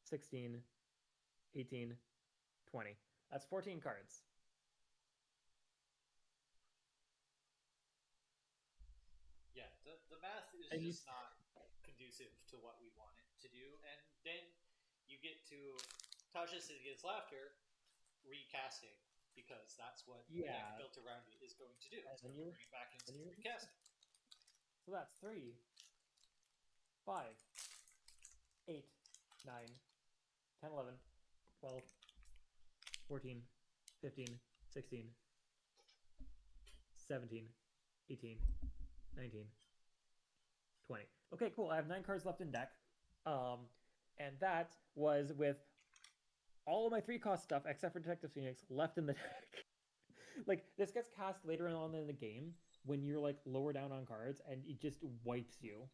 16, 18, 20. That's 14 cards. Yeah, the math is And you just not conducive to what we want it to do, and then you get to Tasha's Hideous Laughter recasting because that's what a deck yeah, built around it is going to do. and It's then going to you bring it back into and you recasting. so that's 3, 5, 8, 9, 10, 11, 12, 14, 15, 16, 17, 18, 19, 20. Okay, cool. I have 9 cards left in deck. And that was with all of my 3-cost stuff except for Detective Phoenix left in the deck. Like this gets cast later on in the game when you're like lower down on cards and it just wipes you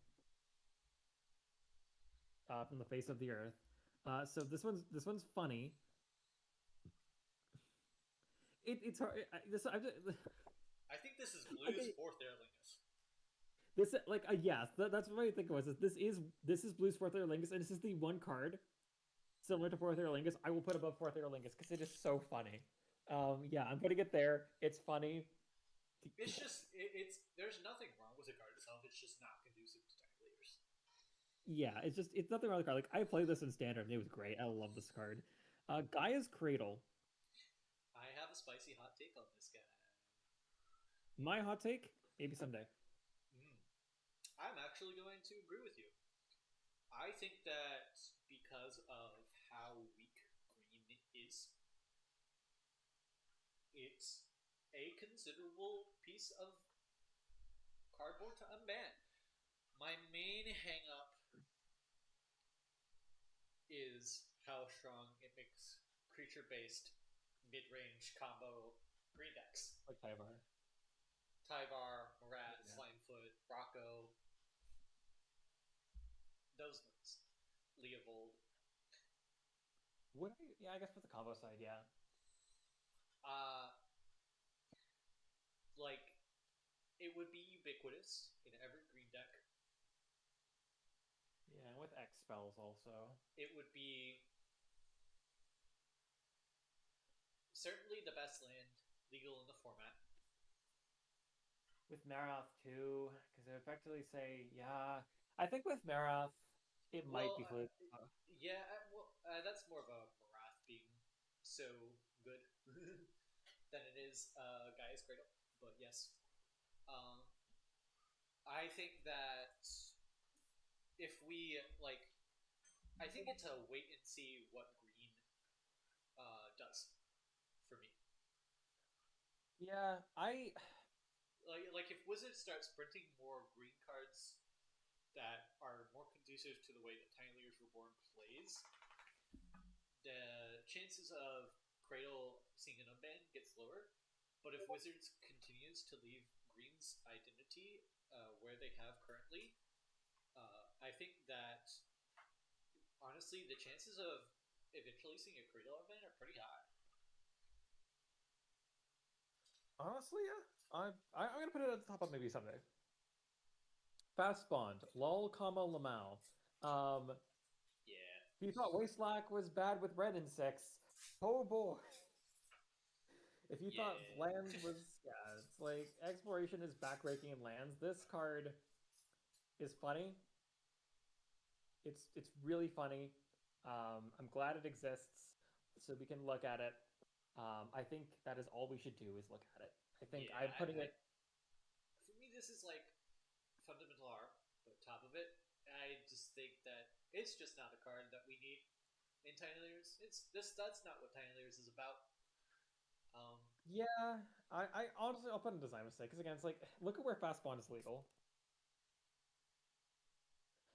from the face of the earth. So this one's funny. It's hard. I think this is Blue's Okay, fourth Airlingus. this like yes, that's what I think it was. This is Blue's Fourth Aerlingus, and this is the one card similar to Fourth Aerlingus I will put above Fourth Aerlingus because it is so funny. Yeah, I'm putting it there. It's funny. It's just it's there's nothing wrong with the card itself. It's just not conducive to tiny leaders. Yeah, it's nothing wrong with the card. Like I played this in standard and it was great. I love this card. Gaia's Cradle. I have a spicy hot take on this guy. My hot take, maybe someday. Mm. I'm actually going to agree with you. I think that because of how weak green is, it's a considerable piece of cardboard to unban. My main hang up is how strong it makes creature based mid range combo green decks. Like Tyvar. Tyvar, Marat, Yeah. Slimefoot, Rocco, those ones. Leovold. Yeah, I guess for the combo side, yeah. Uh, like, it would be ubiquitous in every green deck. Yeah, and with X spells also. It would be certainly the best land legal in the format. With Marath too, because they effectively say, yeah. I think with Marath, it might Well, be fluid. yeah, that's more of a Marath being so good than it is Gaia's Cradle. But yes, um, I think that if we like, I think it's a wait and see what green does for me. Yeah, Like if Wizards starts printing more green cards that are more conducive to the way that Tiny Leaders Reborn plays, the chances of Cradle seeing an unban gets lower. But if Wizards continues to leave Green's identity where they have currently, I think that honestly the chances of eventually seeing a Cradle unban are pretty high. honestly, yeah. I'm gonna put it at the top of maybe someday. Fast Bond, lol, comma Lamau. Yeah. If you thought Wastelack was bad with red insects, oh boy. If you thought Yeah. lands was, yeah, it's like exploration is backbreaking in lands. This card is funny. It's really funny. I'm glad it exists, so we can look at it. I think that is all we should do is look at it. I think Yeah. I'm putting it. For me, this is like fundamental art, but top of it, I just think that it's just not a card that we need in Tiny Layers. It's this. That's not what Tiny Layers is about. Yeah, I honestly I'll put in design mistake because again, it's like look at where fast bond is legal.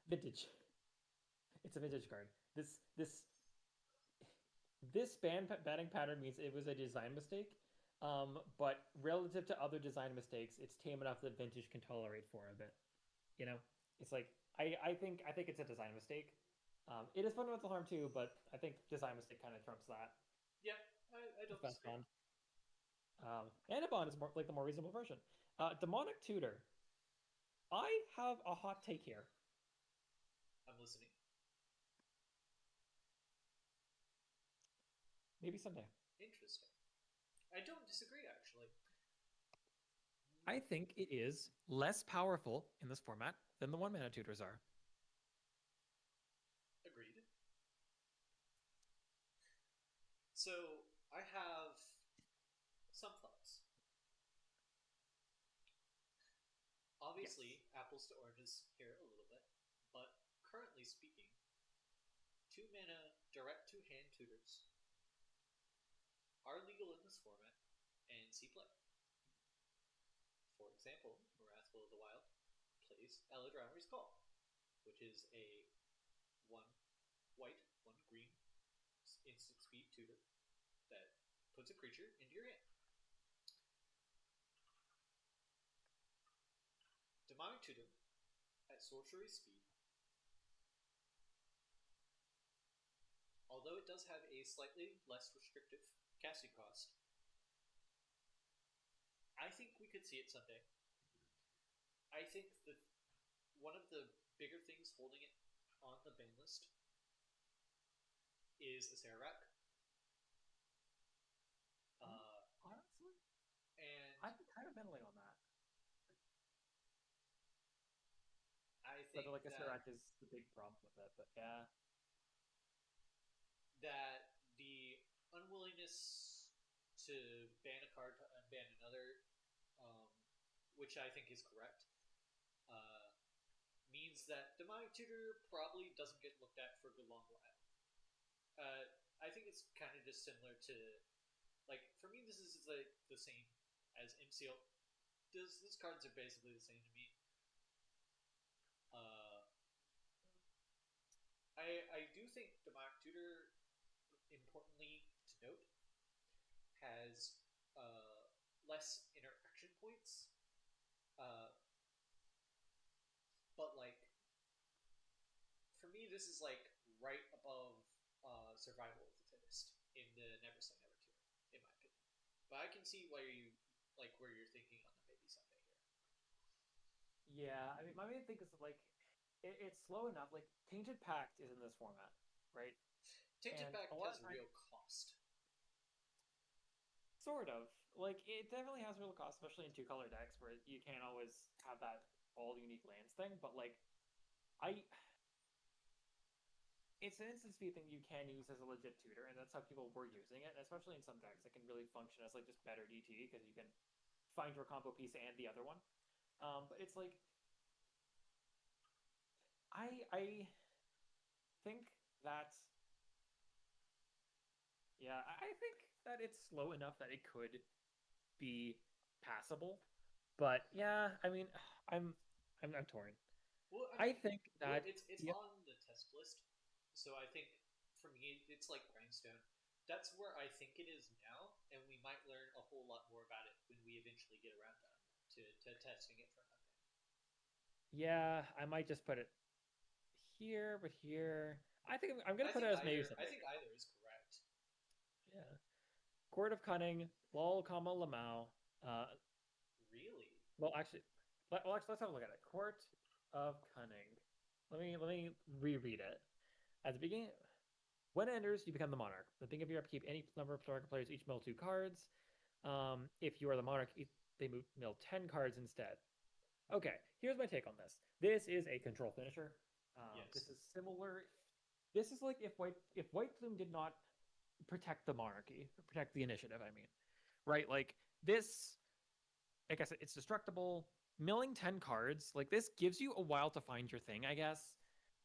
Vintage. It's a vintage card. This banning pattern means it was a design mistake. But relative to other design mistakes, it's tame enough that vintage can tolerate for a bit. You know, it's like I think it's a design mistake. It is fundamental harm too, but I think design mistake kind of trumps that. Yeah, I don't Fast disagree. bond. Anabon is more like the more reasonable version. Demonic Tutor. I have a hot take here. I'm listening. Maybe someday. Interesting. I don't disagree, actually. I think it is less powerful in this format than the one mana tutors are. Agreed. So I have some thoughts. Obviously, apples to oranges here a little bit, but currently speaking, 2 mana direct to hand tutors are legal in this format and see play. For example, Wrathful of the Wild plays Eladramri's Call, which is a 1 white, 1 green instant speed tutor that puts a creature into your hand. Demonic Tutor at sorcery speed, although it does have a slightly less restrictive casting cost, I think we could see it someday. I think that one of the bigger things holding it on the ban list is a Sararak. Honestly, And I've been kind of middling on that. I think Whether like a that Sirac is the big problem with it, but yeah. that the unwillingness to ban a card to unban another, um, which I think is correct, uh, means that Demonic Tutor probably doesn't get looked at for a good long while. I think it's kind of just similar to, like, for me, this is like the same as MCL. These cards are basically the same to me. Uh, I do think Demonic Tutor, importantly to note, has less interaction points. Uh, but like for me, this is like right above survival of the fittest in the Never Say Never tier, in my opinion. But I can see where you're thinking on the maybe someday here. Yeah, I mean, my main thing is like, it's slow enough. Like, Tainted Pact is in this format, right? Tainted And Pact a lot has of times, real cost. sort of. Like, it definitely has real cost, especially in two-color decks where you can't always have that all unique lands thing. But like, I, it's an instant speed thing you can use as a legit tutor, and that's how people were using it. And especially in some decks, it can really function as like just better DT because you can find your combo piece and the other one. But it's like I think that yeah, I think that it's slow enough that it could be passable. But yeah, I mean, I'm I'm torn. Well, I I mean, think that it's yep. on the test list, so I think for me it's like Grindstone. That's where I think it is now, and we might learn a whole lot more about it when we eventually get around to testing it for an unban. Yeah, I might just put it here, but here. I think I'm gonna put it as maybe I something. think either is correct. Yeah. Court of Cunning, lol, comma Lamau. Uh, Really? well, actually, let's have a look at it. Court of Cunning. Let me reread it. At the beginning, when it enters, you become the monarch. At the beginning of your upkeep, any number of target players each mill 2 cards. If you are the monarch, they mill 10 cards instead. Okay, here's my take on this. This is a control finisher. This Yes. is similar. This is like if White Plume did not protect the monarchy, protect the initiative. I mean, right? Like this. Like I said, it's destructible. Milling 10 cards, like this gives you a while to find your thing, I guess.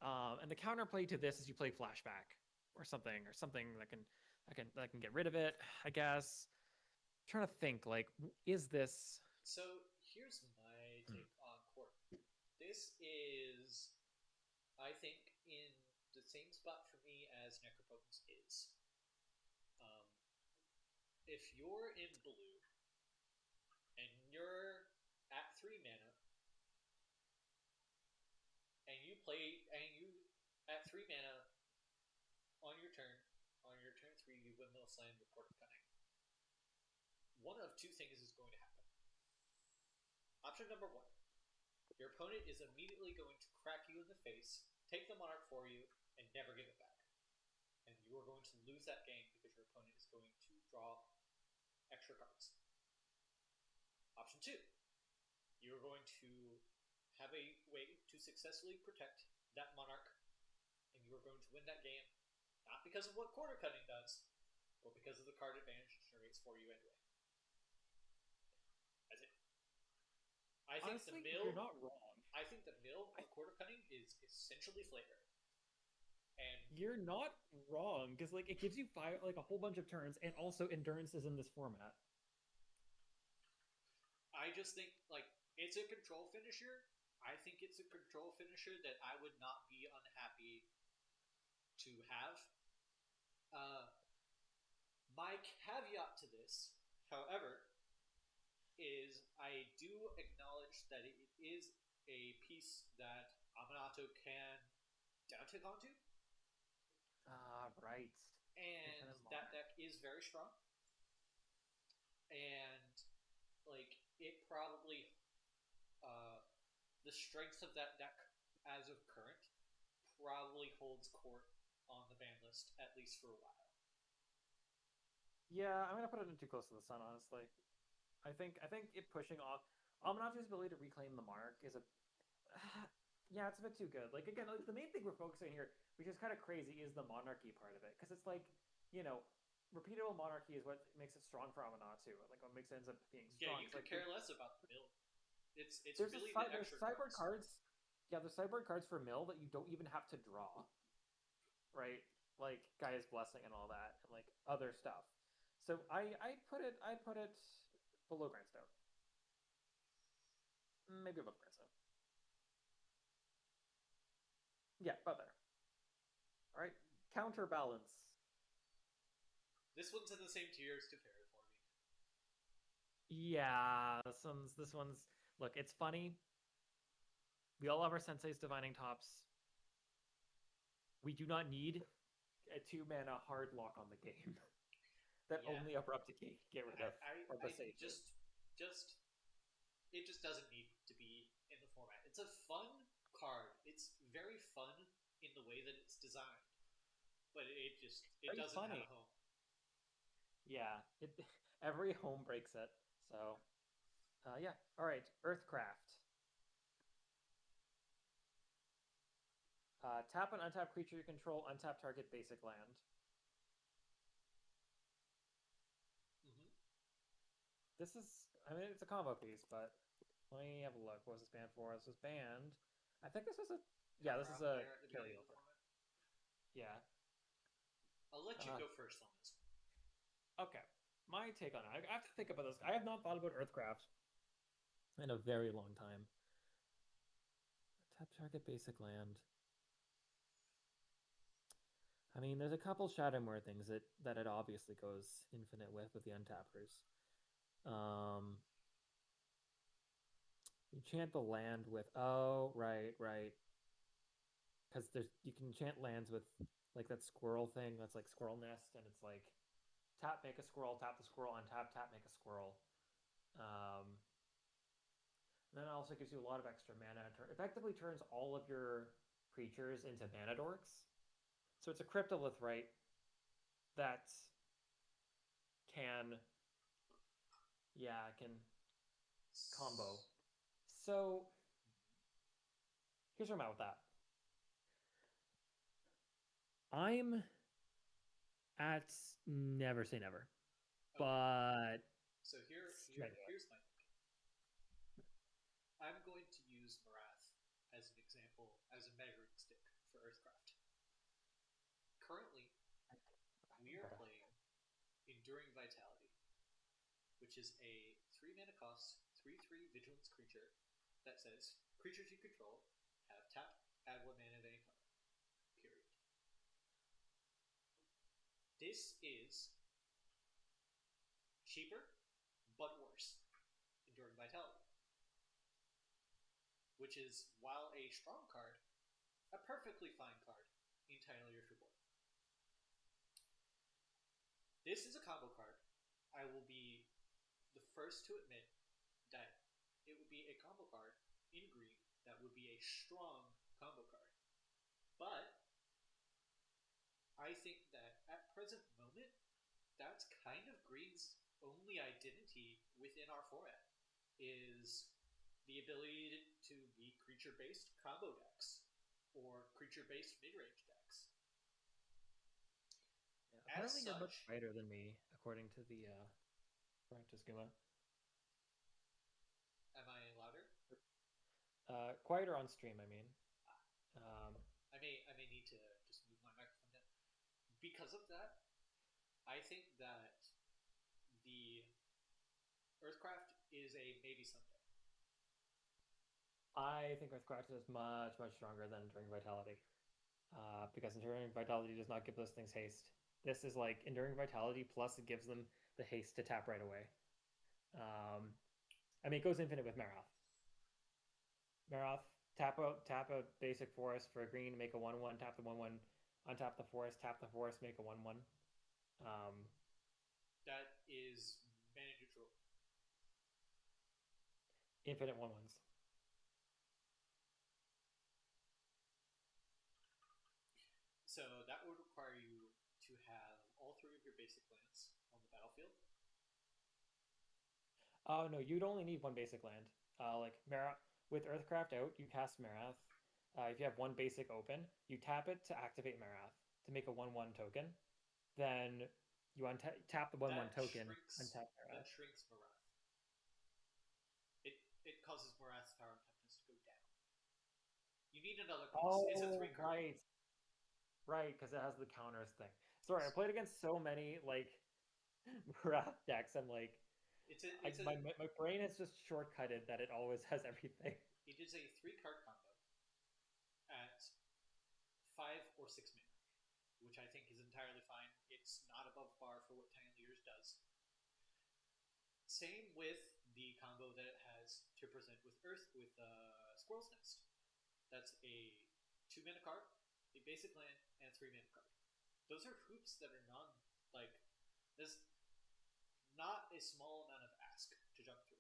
And the counterplay to this is you play flashback or something that can get rid of it, I guess. I'm trying to think, like, is this So here's my take on Court. This is, I think, in the same spot for me as Necropotence is. Um, if you're in blue and you're at 3 mana and you at 3 mana on your turn 3, you windmill slam your Court of Cunning. One of two things is going to happen. Option number one, your opponent is immediately going to crack you in the face, take the monarch for you, and never give it back. And you are going to lose that game because your opponent is going to draw extra cards. Option two, you're going to have a way to successfully protect that monarch, and you are going to win that game, not because of what Quarter Cutting does, but because of the card advantage it generates for you anyway. That's it. I think honestly, the mill. you're not wrong. I think the mill of Quarter Cutting is essentially flavor, and You're not wrong because like it gives you like a whole bunch of turns, and also endurance is in this format. I just think like it's a control finisher. I think it's a control finisher that I would not be unhappy to have. Uh, my caveat to this, however, is I do acknowledge that it is a piece that Aminato can downtick onto, Ah, right. and Infinite that Monarch. deck is very strong. And like it probably the strength of that deck as of current probably holds court on the ban list at least for a while. Yeah, I'm gonna put it in too close to the sun, honestly. I think it pushing off Amanatu's ability to reclaim the monarch is a yeah, it's a bit too good. Like again, like, the main thing we're focusing here, which is kind of crazy, is the monarchy part of it, because it's like, you know, repeatable monarchy is what makes it strong for Amanatu. Like what makes it ends up being Yeah, strong. you It's could like care less about the build. It's there's really the there's extra sideboard cards. cards. Yeah, there's sideboard cards for mill that you don't even have to draw, right? Like Gaia's Blessing and all that, and like other stuff. So I put it below Grindstone, maybe above Grindstone. Yeah, about there. All right, counterbalance. This one's in the same tier as Teferi for me. Yeah, this one's look. It's funny. We all have our senseis divining tops. We do not need a 2 mana hard lock on the game that Yeah. only abrupt decay get rid of or I besage it. just it just doesn't need to be in the format. It's a fun card. It's very fun in the way that it's designed, but it Very doesn't funny. have a home. Yeah, it every home breaks it. So, yeah. All right, Earthcraft. Tap an untapped creature you control, untap target basic land. Mm-hmm. This is, I mean, it's a combo piece, but let me have a look. What was this banned for? This was banned. I think this was a, yeah, this is a Player at the beginning of the carryover. format. Yeah. I'll let you go first on this. Okay. My take on it. I have to think about this. I have not thought about Earthcraft in a very long time. Tap target basic land. I mean, there's a couple Shadowmoor things that it obviously goes infinite with the untappers. You chant the land with, oh, right. Because there's you can chant lands with like that squirrel thing that's like squirrel nest, and it's like tap make a squirrel, tap the squirrel, untap, tap make a squirrel. And then it also gives you a lot of extra mana. Effectively turns all of your creatures into mana dorks. So it's a cryptolith, right? That can, yeah, can combo. So here's where I'm at with that. I'm at never say never, Okay. but So here's my thinking. I'm going to use Marath as an example, as a measuring stick for Earthcraft. Currently, we are playing Enduring Vitality, which is a 3 mana cost, 3/3 vigilance creature that says creatures you control have tap, add 1 mana of any color. Period. This is cheaper, but worse. Enduring Vitality. Which is, while a strong card, a perfectly fine card in Tiny Leadership Board. This is a combo card. I will be the first to admit that it would be a combo card in green that would be a strong combo card. But I think that at present moment, that's kind of green's only identity within our format is the ability to be creature-based combo decks or creature-based mid-range decks. Yeah, apparently you're much brighter than me, according to the Skuma. Am I louder? Quieter on stream, I mean. I may need to just move my microphone down. Because of that, I think that the Earthcraft is a maybe someday. I think Earthcraft is much stronger than Enduring Vitality. Because Enduring Vitality does not give those things haste. This is like Enduring Vitality plus it gives them the haste to tap right away. I mean, it goes infinite with Marath. Marath, tap a basic forest for a green, make a 1/1, tap the 1/1, untap the forest, tap the forest, make a 1/1. That is mana neutral. Infinite 1/1s. So that would require you to have all 3 of your basic lands on the battlefield. Oh no, you'd only need 1 basic land. Like Marath with Earthcraft out, you cast Marath, if you have one basic open, you tap it to activate Marath to make a 1/1 token. Then you tap the 1/1 token, untap That Marath. shrinks Marath. It causes Marath's power and toughness to go down. You need another piece. It's a Oh, 3 card. right. Right, because it has the counters thing. Sorry, I played against so many like Wrath decks. I'm like, It's a my brain has just shortcutted that it always has everything. it is a 3 card combo at 5 or 6 mana, which I think is entirely fine. It's not above par for what Tiny Leaders does. Same with the combo that it has to present with Earth with Squirrel's Nest. That's a 2 mana card, a basic land, and a 3 mana card. Those are hoops that are non like there's not a small amount of ask to jump through.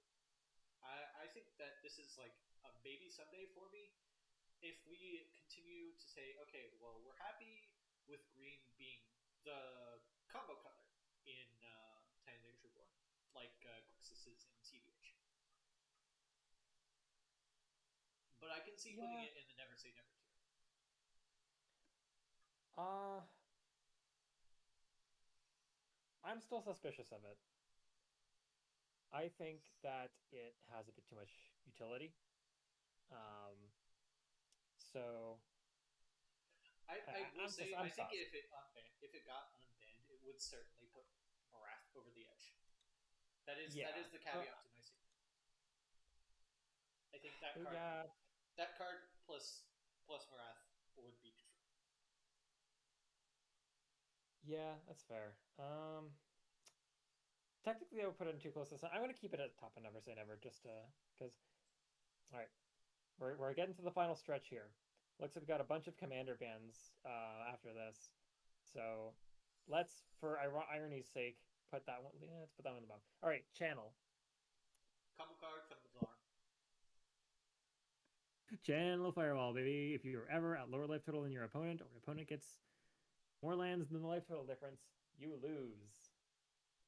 I think that this is like a maybe someday for me. If we continue to say, okay, well, we're happy with green being the combo color in Tiny Leaders Reborn, like Grixis is in CDH. But I can see putting it in the Never Say Never tier. I'm still suspicious of it. I think that it has a bit too much utility. Um, so I will say, I'm I think sus. if it got unbanned, it would certainly put Marath over the edge. That is the caveat to my statement. I think that card plus Marath would be true. Yeah, that's fair. Technically, I would put it in too close to the sun. I'm going to keep it at the top and never say never, just because. All right, we're getting to the final stretch here. Looks like we got a bunch of commander bans after this, so let's, for irony's sake, put that one. Let's put that one in the bottom. All right, channel. Combo card from the Vlar. Channel Firewall, baby. If you're ever at lower life total than your opponent, or your opponent gets more lands than the life total difference, you lose.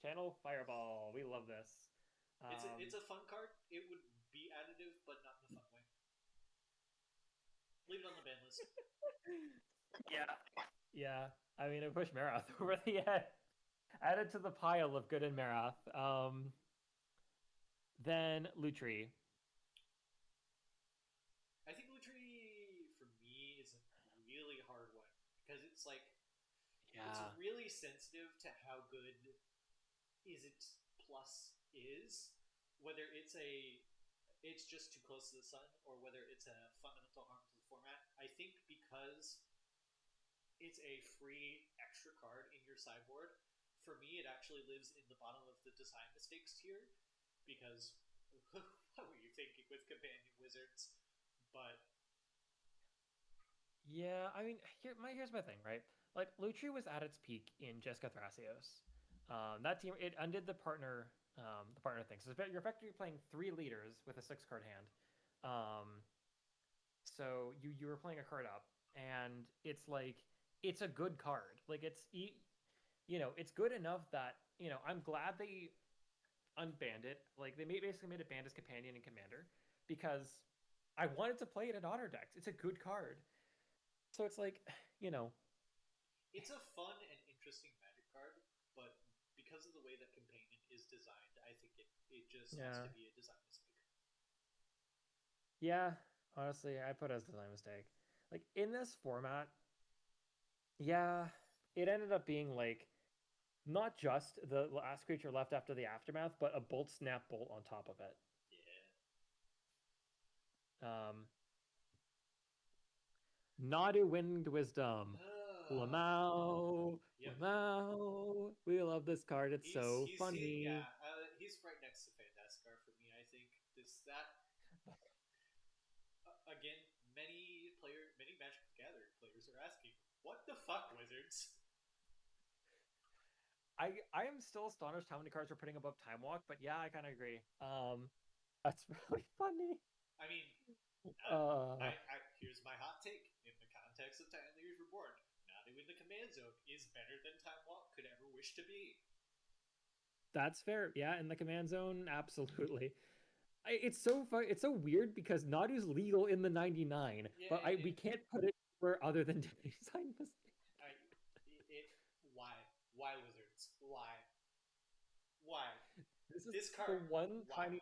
Channel Fireball. We love this. It's a fun card. It would be additive, but not in a fun way. Leave it on the ban list. Yeah. I mean, it pushed Marath over the edge. Added to the pile of good in Marath. Then Lutri. I think Lutri, for me, is a really hard one because it's like it's really sensitive to how good is it plus is, whether it's just too close to the sun or whether it's a fundamental harm to the format. I think because it's a free extra card in your sideboard, for me it actually lives in the bottom of the design mistakes tier because what were you thinking with companion wizards? But Yeah, I mean, here's my thing, right? Like Lutri was at its peak in Jessica Thrasios. That team it undid the partner thing. So you're effectively playing 3 leaders with a 6 card hand. So you were playing a card up, and it's like it's a good card. Like it's good enough that I'm glad they unbanned it. Like they basically made it banned as companion and commander because I wanted to play it in Otter decks. It's a good card. So it's like, you know, it's a fun and interesting Magic card, but because of the way that companion is designed, I think it just has to be a design mistake. Yeah, honestly, I put it as a design mistake. Like in this format, yeah, it ended up being like not just the last creature left after the aftermath, but a bolt snap bolt on top of it. Yeah. Nadu Winged Wisdom. Lamau. Yep. Lamau. We love this card. It's so funny. He's right next to Fandaskar for me. I think that again, many Magic the Gathering players are asking, "What the fuck, Wizards?" I am still astonished how many cards we're putting above Time Walk, but yeah, I kind of agree. That's really funny. I mean, here's my hot take. In the context of Tiny Leaders Reborn, Nadu in the command zone is better than Time Walk could ever wish to be. That's fair. Yeah, in the command zone, absolutely. It's so fun. It's so weird because Nadu's legal in the 99, Yeah, but we can't put it where other than design mistake. I it why Wizards why This is this the card one why tiny.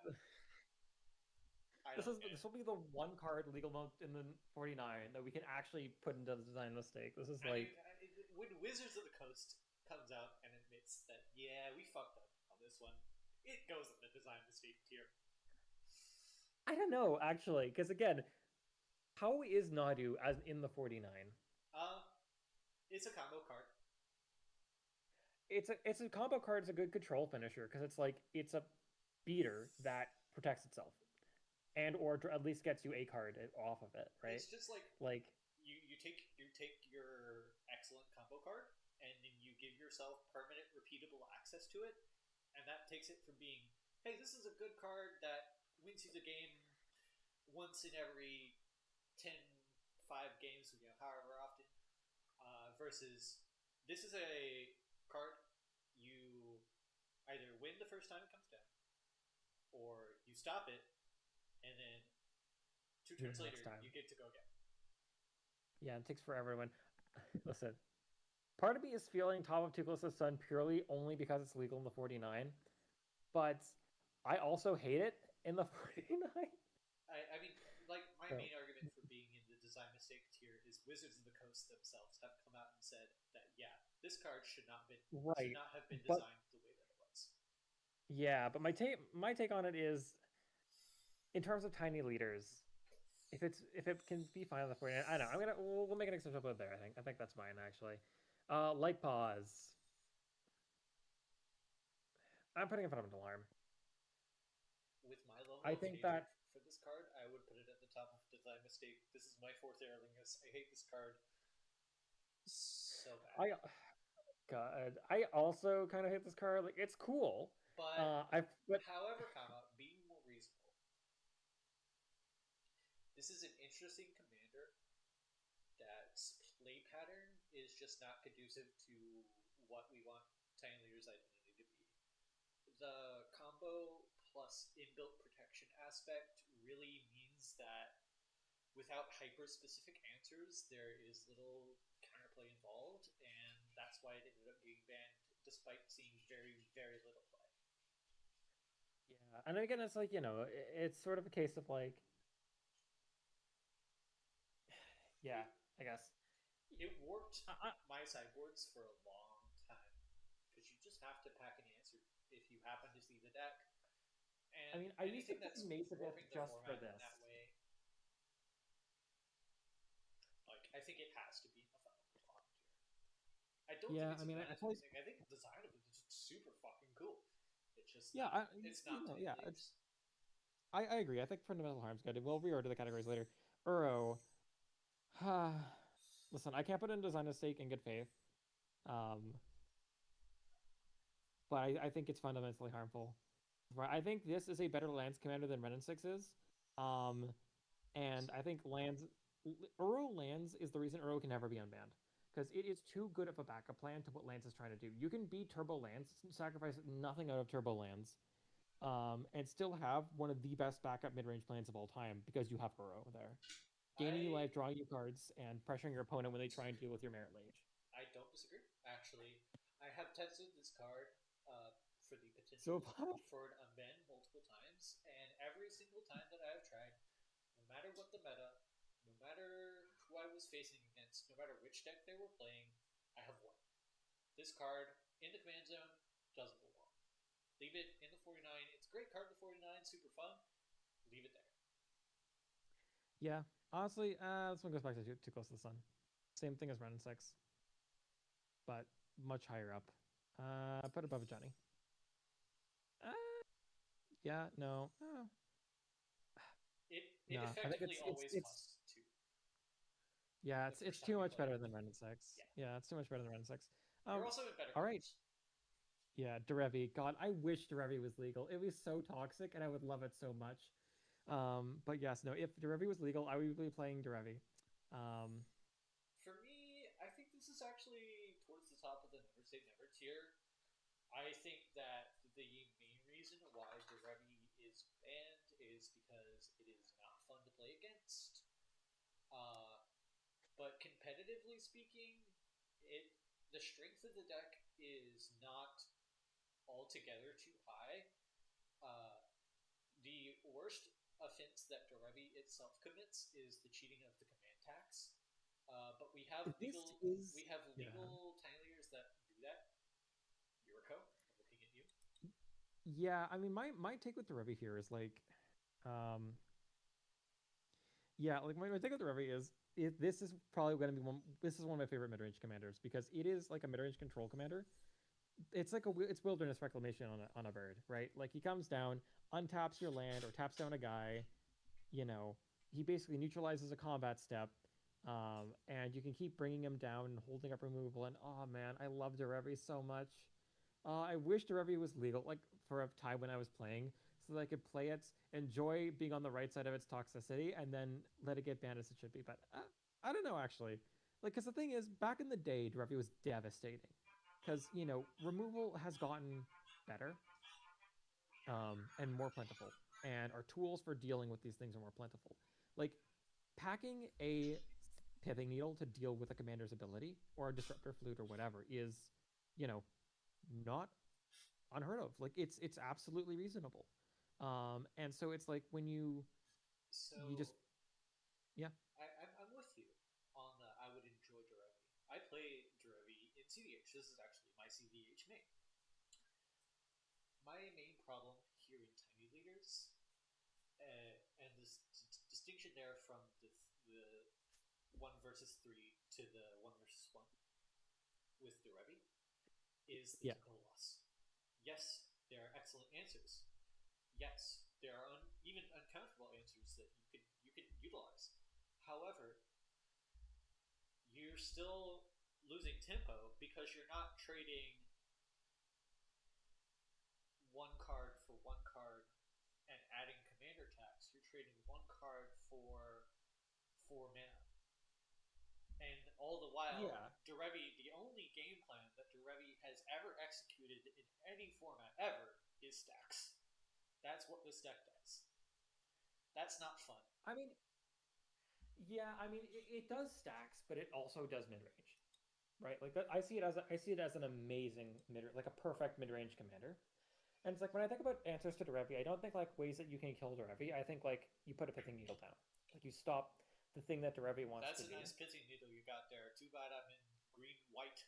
I don't get This it. will be the one card legal mode in the 49 that we can actually put into the design mistake. This is I mean, like when Wizards of the Coast comes out and admits that yeah we fucked up on this one, it goes in the design mistake tier. I don't know actually, because again, how is Nadu as in the 49? Um, it's a combo card. It's a combo card. It's a good control finisher because it's like it's a beater that protects itself and or at least gets you a card off of it, right? It's just like Like you take your excellent combo card and then you give yourself permanent repeatable access to it, and that takes it from being hey this is a good card that wins you the game once in every 10 5 games, however often, versus this is a card you either win the first time it comes down or you stop it and then two turns later you get to go again. Yeah, it takes forever to win. Listen, part of me is feeling Top of Tuchel' Son purely only because it's legal in the 49, but I also hate it in the 49. I mean, like my So, main argument for being in the design mistake tier is Wizards of the Coast themselves have come out and said that yeah, this card should right, not have been but designed the way that it was. yeah, but my take on it is in terms of tiny leaders. If it can be fine on the 49, I don't know. We'll make an exception there. I think that's fine actually. Light pause. I'm putting a fundamental harm. With my level I of think hatred that for this card, I would put it at the top of design mistake. This is my fourth Aerlingus. I hate this card so bad. I also kind of hate this card. Like it's cool. But But however, being more reasonable. This is an interesting commander that play pattern is just not conducive to what we want Tiny Leader's identity to be. The combo plus inbuilt protection aspect really means that without hyper specific answers, there is little counterplay involved, and that's why it ended up getting banned despite seeing very, very little play. yeah, and again, it's like it's sort of a case of like, yeah, It, I guess. it warped I, my sideboards for a long time because you just have to pack an answer if you happen to see the deck. I And mean, I used to anything play that's Mace a bit warping the just for format in this. that way, like I think it has to be a fundamental harm tier. I don't think Yeah, it's I mean, design I feel like mistake. I think the design of it is just super fucking cool. It's just yeah, not. It's not Tiny yeah, Leaders. I agree. I think fundamental harm's good. We'll reorder the categories later. Uro. Listen, I can't put in design mistake in good faith. Um, but I think it's fundamentally harmful. I think this is a better lands commander than Ren and Six is. Um, and I think Uro lands is the reason Uro can never be unbanned. Because it is too good of a backup plan to what Lance is trying to do. You can beat Turbo Lance, sacrifice nothing out of Turbo Lands, and still have one of the best backup mid-range plans of all time because you have Uro there. Gaining you life, drawing you cards, and pressuring your opponent when they try and deal with your Merit Mage. I don't disagree. Actually, I have tested this card for the So potential for an unban multiple times, and every single time that I have tried, no matter what the meta, no matter who I was facing against, no matter which deck they were playing, I have won. This card in the command zone doesn't belong. Leave it in the 49. It's a great card in the 49, super fun. Leave it there. yeah, honestly, this one goes back to too close to the sun. Same thing as Ren and Six, but much higher up. Put above Johnny. Yeah, no. It Nah, I think effectively always it's costs 2. yeah, The it's first time too you much play better it. than Ren and Six. Yeah. Yeah, it's too much better than Ren and Six. You're also in better all right. cards. Yeah, Derevi. God, I wish Derevi was legal. It was so toxic, and I would love it so much. But yes, no. If Derevi was legal, I would be playing Derevi. For me, I think this is actually towards the top of the Never Say Never tier. I think that the main reason why Derevi is banned is is because it is not fun to play against. Uh, but competitively speaking, the strength of the deck is not altogether too high. Uh, the worst offense that Derevi itself commits is the cheating of the command tax. But we have legal tiny leaders that do that. Yuriko, I'm looking at you. Yeah, I mean, my take with the Revi here is like, um, yeah, like my take with the Revi is this is probably going to be one. This is one of my favorite mid range commanders because it is like a mid range control commander. It's like it's wilderness reclamation on a bird, right? Like he comes down, untaps your land or taps down a guy. You know, he basically neutralizes a combat step, and you can keep bringing him down and holding up removal. And oh man, I love Derevi so much. I wish Derevi was legal, like for a time when I was playing, so that I could play it, enjoy being on the right side of its toxicity, and then let it get banned as it should be. But I don't know actually, like because the thing is, back in the day, Derevi was devastating, because removal has gotten better, and more plentiful, and our tools for dealing with these things are more plentiful. Like packing a pithing needle to deal with a commander's ability or a disruptor flute or whatever is, you know, not unheard of. Like it's absolutely reasonable. And so it's like when So you just yeah. I'm with you on the I would enjoy Derevi. I play Derevi in CDH. This is actually my CDH main. My main problem here in Tiny Leaders, and this distinction there from the 1 versus 3 to the 1 versus 1 with Derevi, is the typical loss. Yes, there are excellent answers. Yes, there are even uncountable answers that you can utilize. However, you're still losing tempo because you're not trading one card for one card and adding commander tax. You're trading one card for 4 mana. And all the while, Derevi, the only game plan that Derevi has ever executed in any format ever is stacks. That's what this deck does. That's not fun. I mean, it does stacks, but it also does mid range, right? Like that, I see it as an amazing like a perfect mid range commander. And it's like when I think about answers to Derevi, I don't think like ways that you can kill Derevi. I think like you put a pithing needle down, like you stop the thing that Derevi wants That's to do. That's a nice pithing needle you got there. Too bad I'm in green white.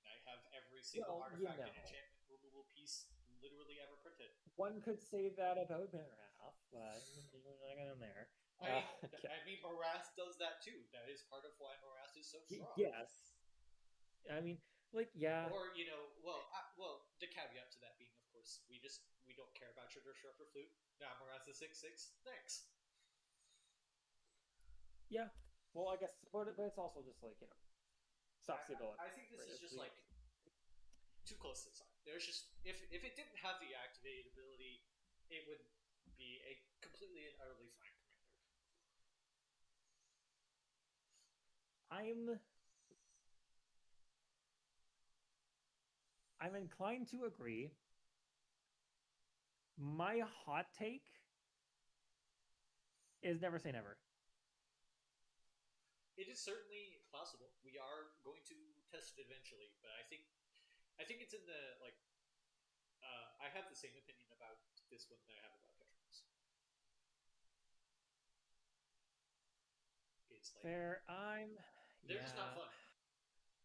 And I have every single artifact and enchantment removal piece literally ever printed. One could say that about Marath, but we're not going there. I mean, Morath does that too. That is part of why Morath is so strong. Yes. I mean, like, yeah. Or the caveat to that being, of course, we don't care about your disruptor flute. Now Morath is 6/6. Thanks. Yeah. Well, I guess, but it's also just like stops the ability. I think this is just like too close to the sun. There's just if it didn't have the activated ability, it would be a completely and utterly fine commander. I'm inclined to agree. My hot take is never say never. It is certainly possible. We are going to test it eventually, but I think it's in the like. I have the same opinion about this one that I have about Tetrons. It's like fair. They're just not fun,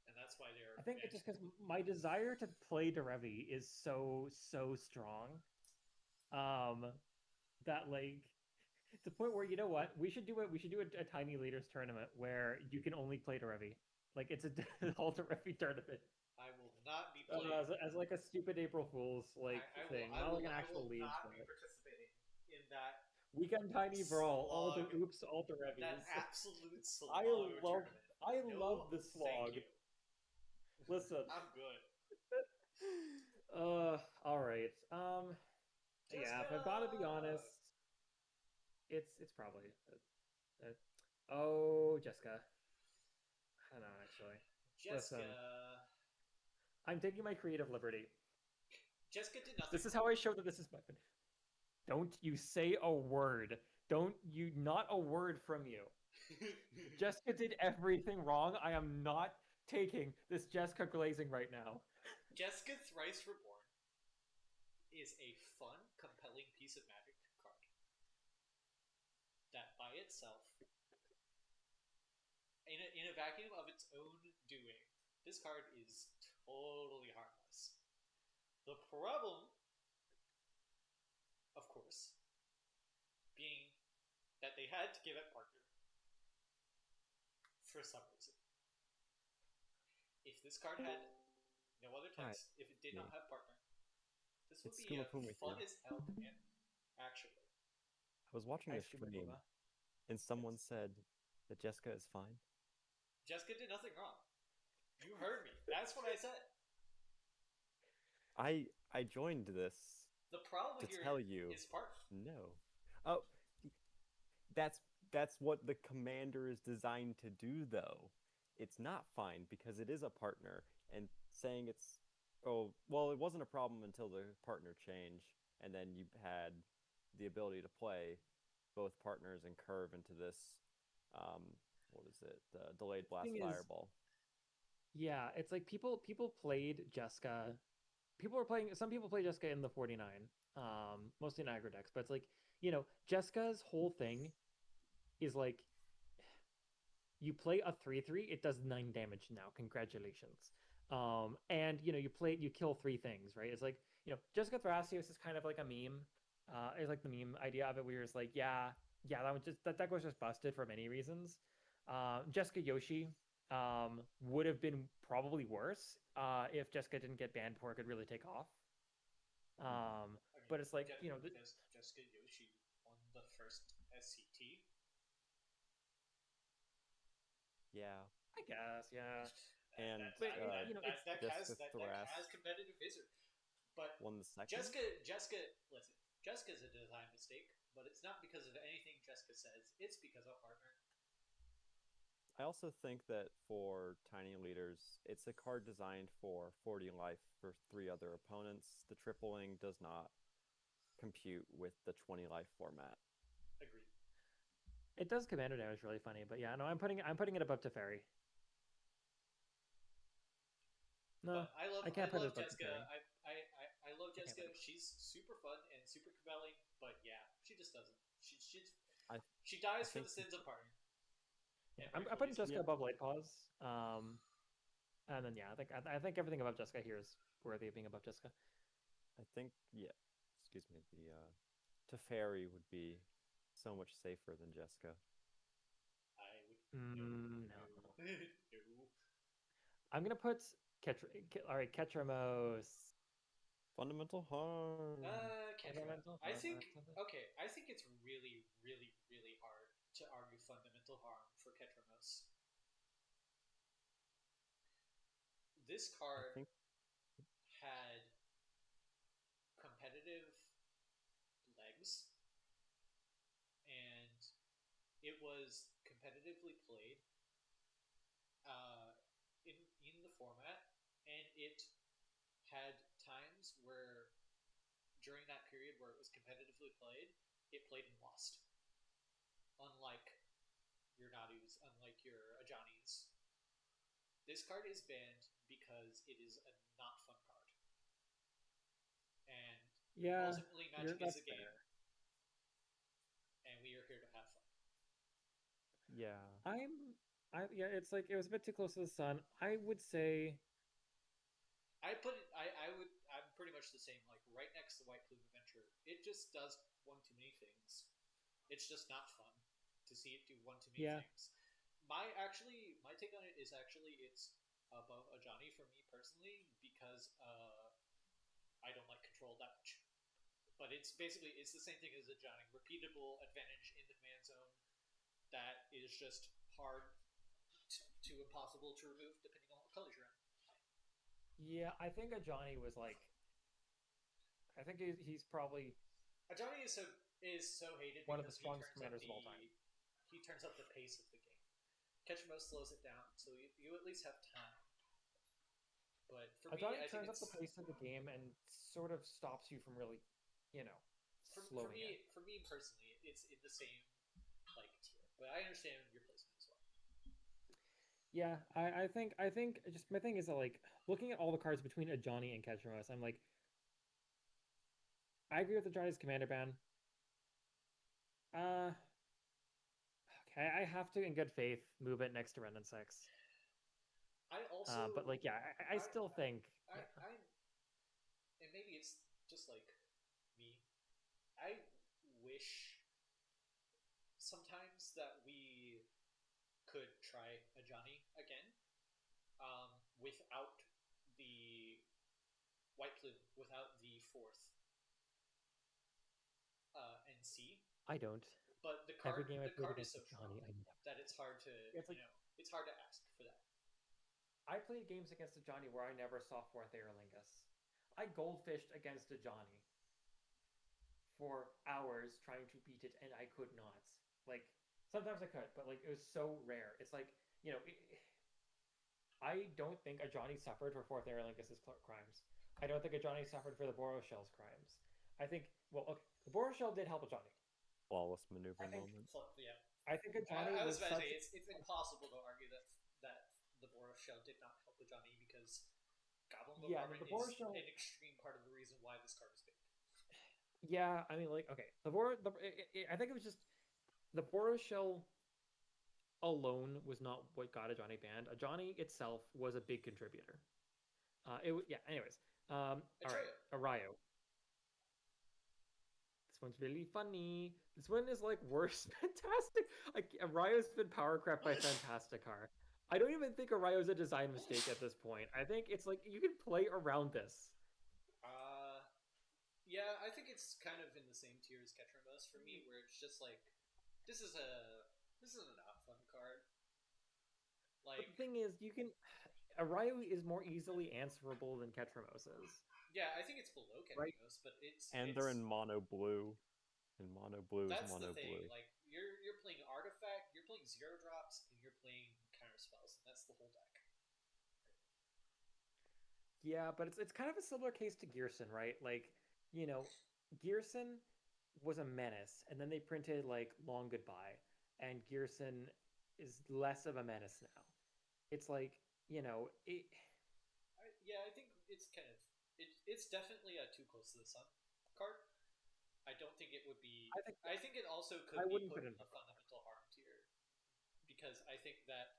and that's why they're. I think it's just because my desire to play Derevi is so strong, that like to the point where you know what we should do a Tiny Leaders tournament where you can only play Derevi. Like it's a all Derevi tournament. I will not be playing as like a stupid April Fool's like thing, not like an actual league. I will not be participating in that Weekend Tiny Brawl. All the oops, all the Revies. That absolute slog tournament. I love the slog. Listen, I'm good. All right. Yeah, if I've got to be honest, it's probably. Jessica. I don't know actually. Jessica. Listen, I'm taking my creative liberty. Jessica did nothing. This is how I show that this is my. Don't you say a word. Don't you, not a word from you. Jessica did everything wrong. I am not taking this Jessica glazing right now. Jessica Thrice Reborn is a fun, compelling piece of Magic card that by itself, in a vacuum of its own doing, this card is totally harmless. The problem, of course, being that they had to give it partner for some reason. If this card had no other text, if it did not have partner, this would It's be fun here. as hell to end, actually. I was watching a stream, and someone said that Jessica is fine. Jessica did nothing wrong. You heard me. That's what I said. I joined this The problem to here tell you is partner. no. Oh, that's what the commander is designed to do, though. It's not fine because it is a partner, and saying it's it wasn't a problem until the partner change, and then you had the ability to play both partners and curve into this what is it? Delayed blast fireball. Yeah, it's like people played Jessica. Some people play Jessica in the 49, mostly in aggro decks, but it's like, Jessica's whole thing is like, you play a 3/3, it does 9 damage now. Congratulations. And you kill 3 things, right? It's like, Jessica Thrasios is kind of like a meme. It's like the meme idea of it, where it's like, yeah, that deck was just busted for many reasons. Jessica Yoshi would have been probably worse if Jessica didn't get banned before it could really take off. But it's like, Jessica Yoshi won the first SCT. Yeah, I guess, yeah. And that has competitive visor, but won the second. Jessica, listen, Jessica's a design mistake, but it's not because of anything Jessica says. It's because of partner. I also think that for Tiny Leaders, it's a card designed for 40 life for 3 other opponents. The tripling does not compute with the 20 life format. Agreed. It does commander damage really funny, but yeah, no, I'm putting it above Teferi. No, I love Jessica. I love Jessica. She's super fun and super compelling, but yeah, she just doesn't. She dies for the sins of partner. Yeah, I'm putting Jessica above Light Paws. And then yeah, I think everything above Jessica here is worthy of being above Jessica. I think excuse me, the Teferi would be so much safer than Jessica. I would no. no. I'm gonna put Ketramos. Fundamental harm. I think it's really, really, really hard to argue fundamental harm for Ketramos. This card had competitive legs, and it was competitively played in the format, and it had times where during that period where it was competitively played, it played and lost. Unlike your Nadus, unlike your Ajanis. This card is banned because it is a not fun card. And ultimately Magic is a game. Fair. And we are here to have fun. Yeah. It's like it was a bit too close to the sun. I would say I'm pretty much the same, like right next to White Plume Adventure. It just does one too many things. It's just not fun to see it do one too many things. My take on it is actually it's above Ajani for me personally because I don't like control that much. But it's the same thing as Ajani. Repeatable advantage in the command zone that is just hard to impossible to remove depending on what colors you're in. Yeah, I think Ajani was like. I think he's probably. Ajani is so hated one of the strongest commanders of all time. He turns up the pace of the game. Ketchmo slows it down, so you at least have time. But for Ajani turns up the pace of the game and sort of stops you from really, slow me. For me personally, it's in the same like tier, but I understand your placement as well. Yeah, I think just my thing is that like looking at all the cards between Ajani and Ketchumos, I'm like, I agree with Ajani's commander ban. Uh, okay, I have to, in good faith, move it next to Renin 6. I also, But like, yeah, I I, still think, yeah. and maybe it's just like me. I wish sometimes that we could try a Johnny again, without the White Plume, without the fourth NC. I don't. But Every game I the played card is against so Ajani, strong I never. that it's hard to It's like it's hard to ask for that. I played games against Ajani where I never saw fourth Aerolingus. I goldfished against Ajani for hours trying to beat it, and I could not. Like sometimes I could, but like it was so rare. It's like I don't think Ajani suffered for fourth Aerolingus' crimes. I don't think Ajani suffered for the Boros Shell's crimes. I think okay, the Boros Shell did help Ajani. Flawless maneuver I think moment. Yeah, I think Ajani I was was about to such. say it's impossible to argue that the Boros Shell did not help Johnny because Goblin Yeah, Bombardment the Boros is Shell. an extreme part of the reason why this card is banned. Yeah, I mean, like, okay, I think it was just the Boros Shell alone was not what got Ajani banned. Ajani itself was a big contributor. Yeah. Anyways, all right, Atreya. Arayo. This one's really funny. This one is like worse. Fantastic. Like Arayo's been power crept by Fantasticar. I don't even think Arayo's a design mistake at this point. I think it's like you can play around this. Yeah, I think it's kind of in the same tier as Ketramos for me, where it's just like this is a not fun card. But Like, the thing is, you can. Arayo is more easily answerable than Ketramos is. yeah, I think it's below Right? Ketramos, but And they're in mono blue. And mono blue is that's mono the thing. blue. Like you're playing artifact, you're playing zero drops, and you're playing counter spells, and that's the whole deck. Yeah, but it's kind of a similar case to Gearson, right? Like, Gearson was a menace, and then they printed like Long Goodbye, and Gearson is less of a menace now. It's like, Yeah, I think it's kind of it's definitely a too close to the sun card. I don't think it would be. I think I think it also I could be wouldn't put put in it in a fundamental harm tier because I think that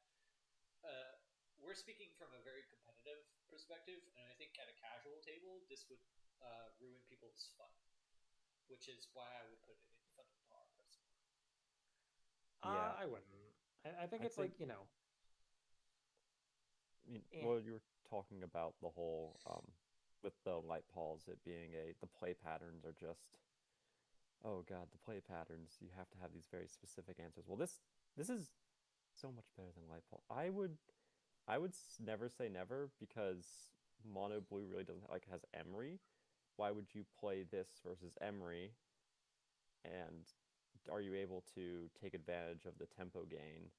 we're speaking from a very competitive perspective, and I think at a casual table this would ruin people's fun, which is why I would put it in fundamental harm personally. Yeah. I wouldn't. I think I it's think, like, I mean, eh. well, you were talking about the whole with the light balls, it being the play patterns are just, oh God, the play patterns. You have to have these very specific answers. Well, this is so much better than light ball. I would never say never because mono blue really doesn't like has Emery. Why would you play this versus Emery? And are you able to take advantage of the tempo gain?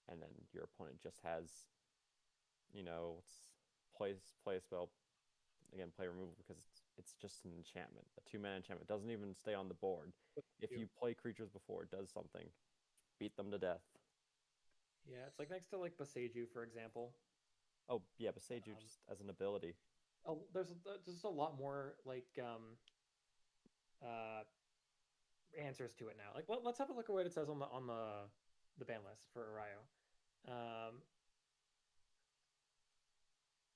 And then your opponent just has, play a spell again, play removal because it's just an enchantment. A 2-mana enchantment doesn't even stay on the board. If you play creatures before it does something, beat them to death. Yeah, it's like next to like Boseiju, for example. Oh yeah, Boseiju just as an ability. There's just a lot more like uh answers to it now. Like, let's have a look at what it says on the ban list for Arayo.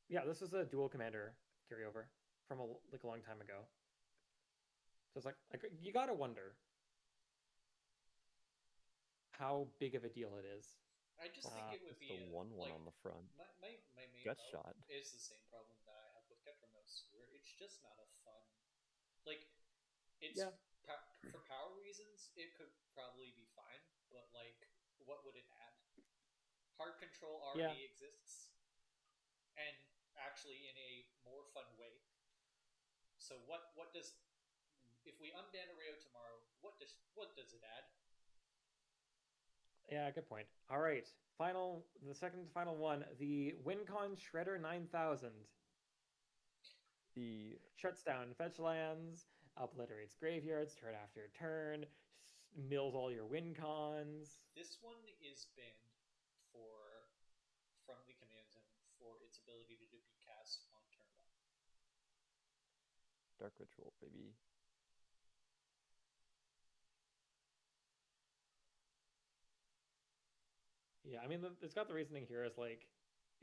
Yeah, this is a dual commander carryover from a long time ago. So it's like you gotta wonder how big of a deal it is. I just think it would Just be a 1/1 like on the front. my main Gut vote shot. is the same problem that I have with Ketramos, where it's just not a fun. Like, it's Yeah. For power reasons, it could probably be fine, but like, what would it add? Hard control already exists, and actually in a more fun way. So what does if we unban Areo tomorrow? What does it add? Yeah, good point. All right, the second final one, the WinCon Shredder 9000. The Shuts down fetch lands, obliterates graveyards turn after turn, mills all your win cons. This one is banned from the command zone for its ability to be cast on turn 1. Dark Ritual, baby. Yeah, I mean, it's got the reasoning here is like,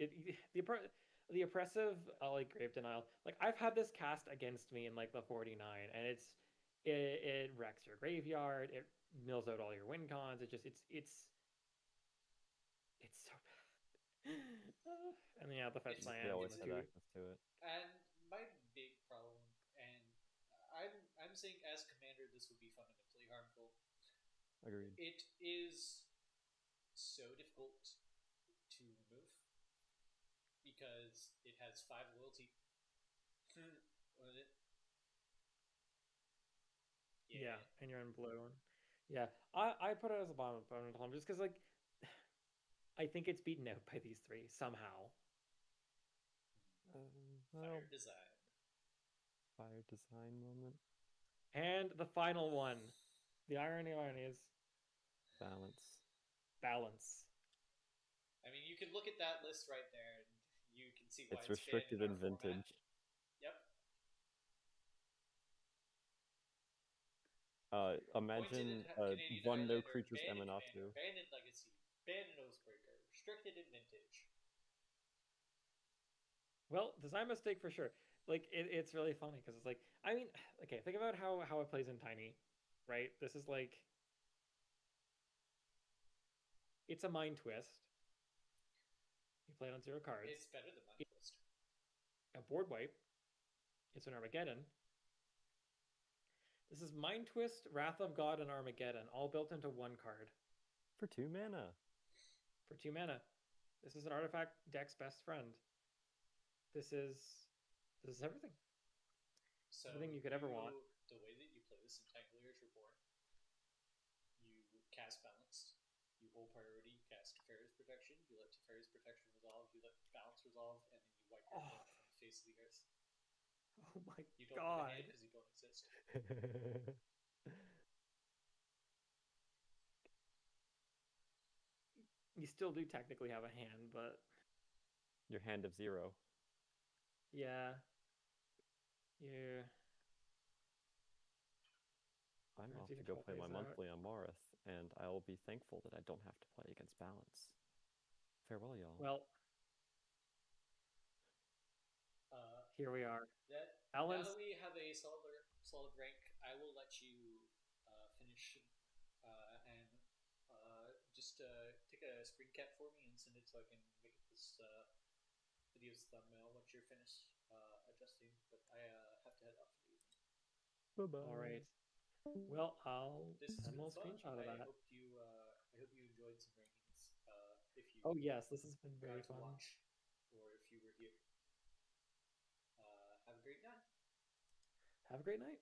the oppressive like Grave Denial. Like I've had this cast against me in like the 49, and it wrecks your graveyard. It mills out all your win cons. It's so bad. And yeah, the fetch It's- land. We always it's had a- access to it. And my big problem, and I'm saying as commander, this would be fundamentally harmful. Agreed. It is so difficult to remove because it has 5 loyalty. What is it? Yeah, and you're in blue. Yeah, I put it as a bottom opponent home just because like I think it's beaten out by these 3 somehow. Well, Fire design. fire design moment. And the final one, the irony is Balance. balance. I mean, you can look at that list right there, and you can see why It's banned restricted in our format. vintage. Yep. Imagine Canadian one no Highlander, creatures banned in Emanatu. Commander, banned in Legacy, banned in Oathbreaker, restricted in Vintage. Well, design mistake for sure. Like it's really funny because it's like I mean, okay, think about how it plays in Tiny, right? This is like it's a mind twist. You play it on 0 cards. It's better than Mind Twist. A board wipe. It's an Armageddon. This is Mind Twist, Wrath of God, and Armageddon, all built into 1 card. For 2 mana. For 2 mana. This is an artifact deck's best friend. This is everything. So Everything you could ever want. The way that you play this in Tiny Layers Reborn, you cast Balance, you hold priority, you cast Teferi's Protection, you let Teferi's Protection resolve, you let Balance resolve, and then you wipe your opponent from the face of the earth. Oh my You don't god. have a hand because you don't exist. You still do technically have a hand, but Your hand of 0. yeah. Yeah. I'm Let's off see to if go it play my plays out. monthly on Marith, and I'll be thankful that I don't have to play against balance. Farewell, y'all. Well, here we are. Now that we have a solid rank, I will let you finish and just take a screen cap for me and send it so I can make this video's thumbnail once you're finished adjusting. But I have to head off for the evening. Bye-bye. All right. Well, I'll This has send been a fun. screenshot of I that. hope you enjoyed some rankings. If you Oh yes, this has been very got to fun. watch, or if you were here. Have a great night. Have a great night.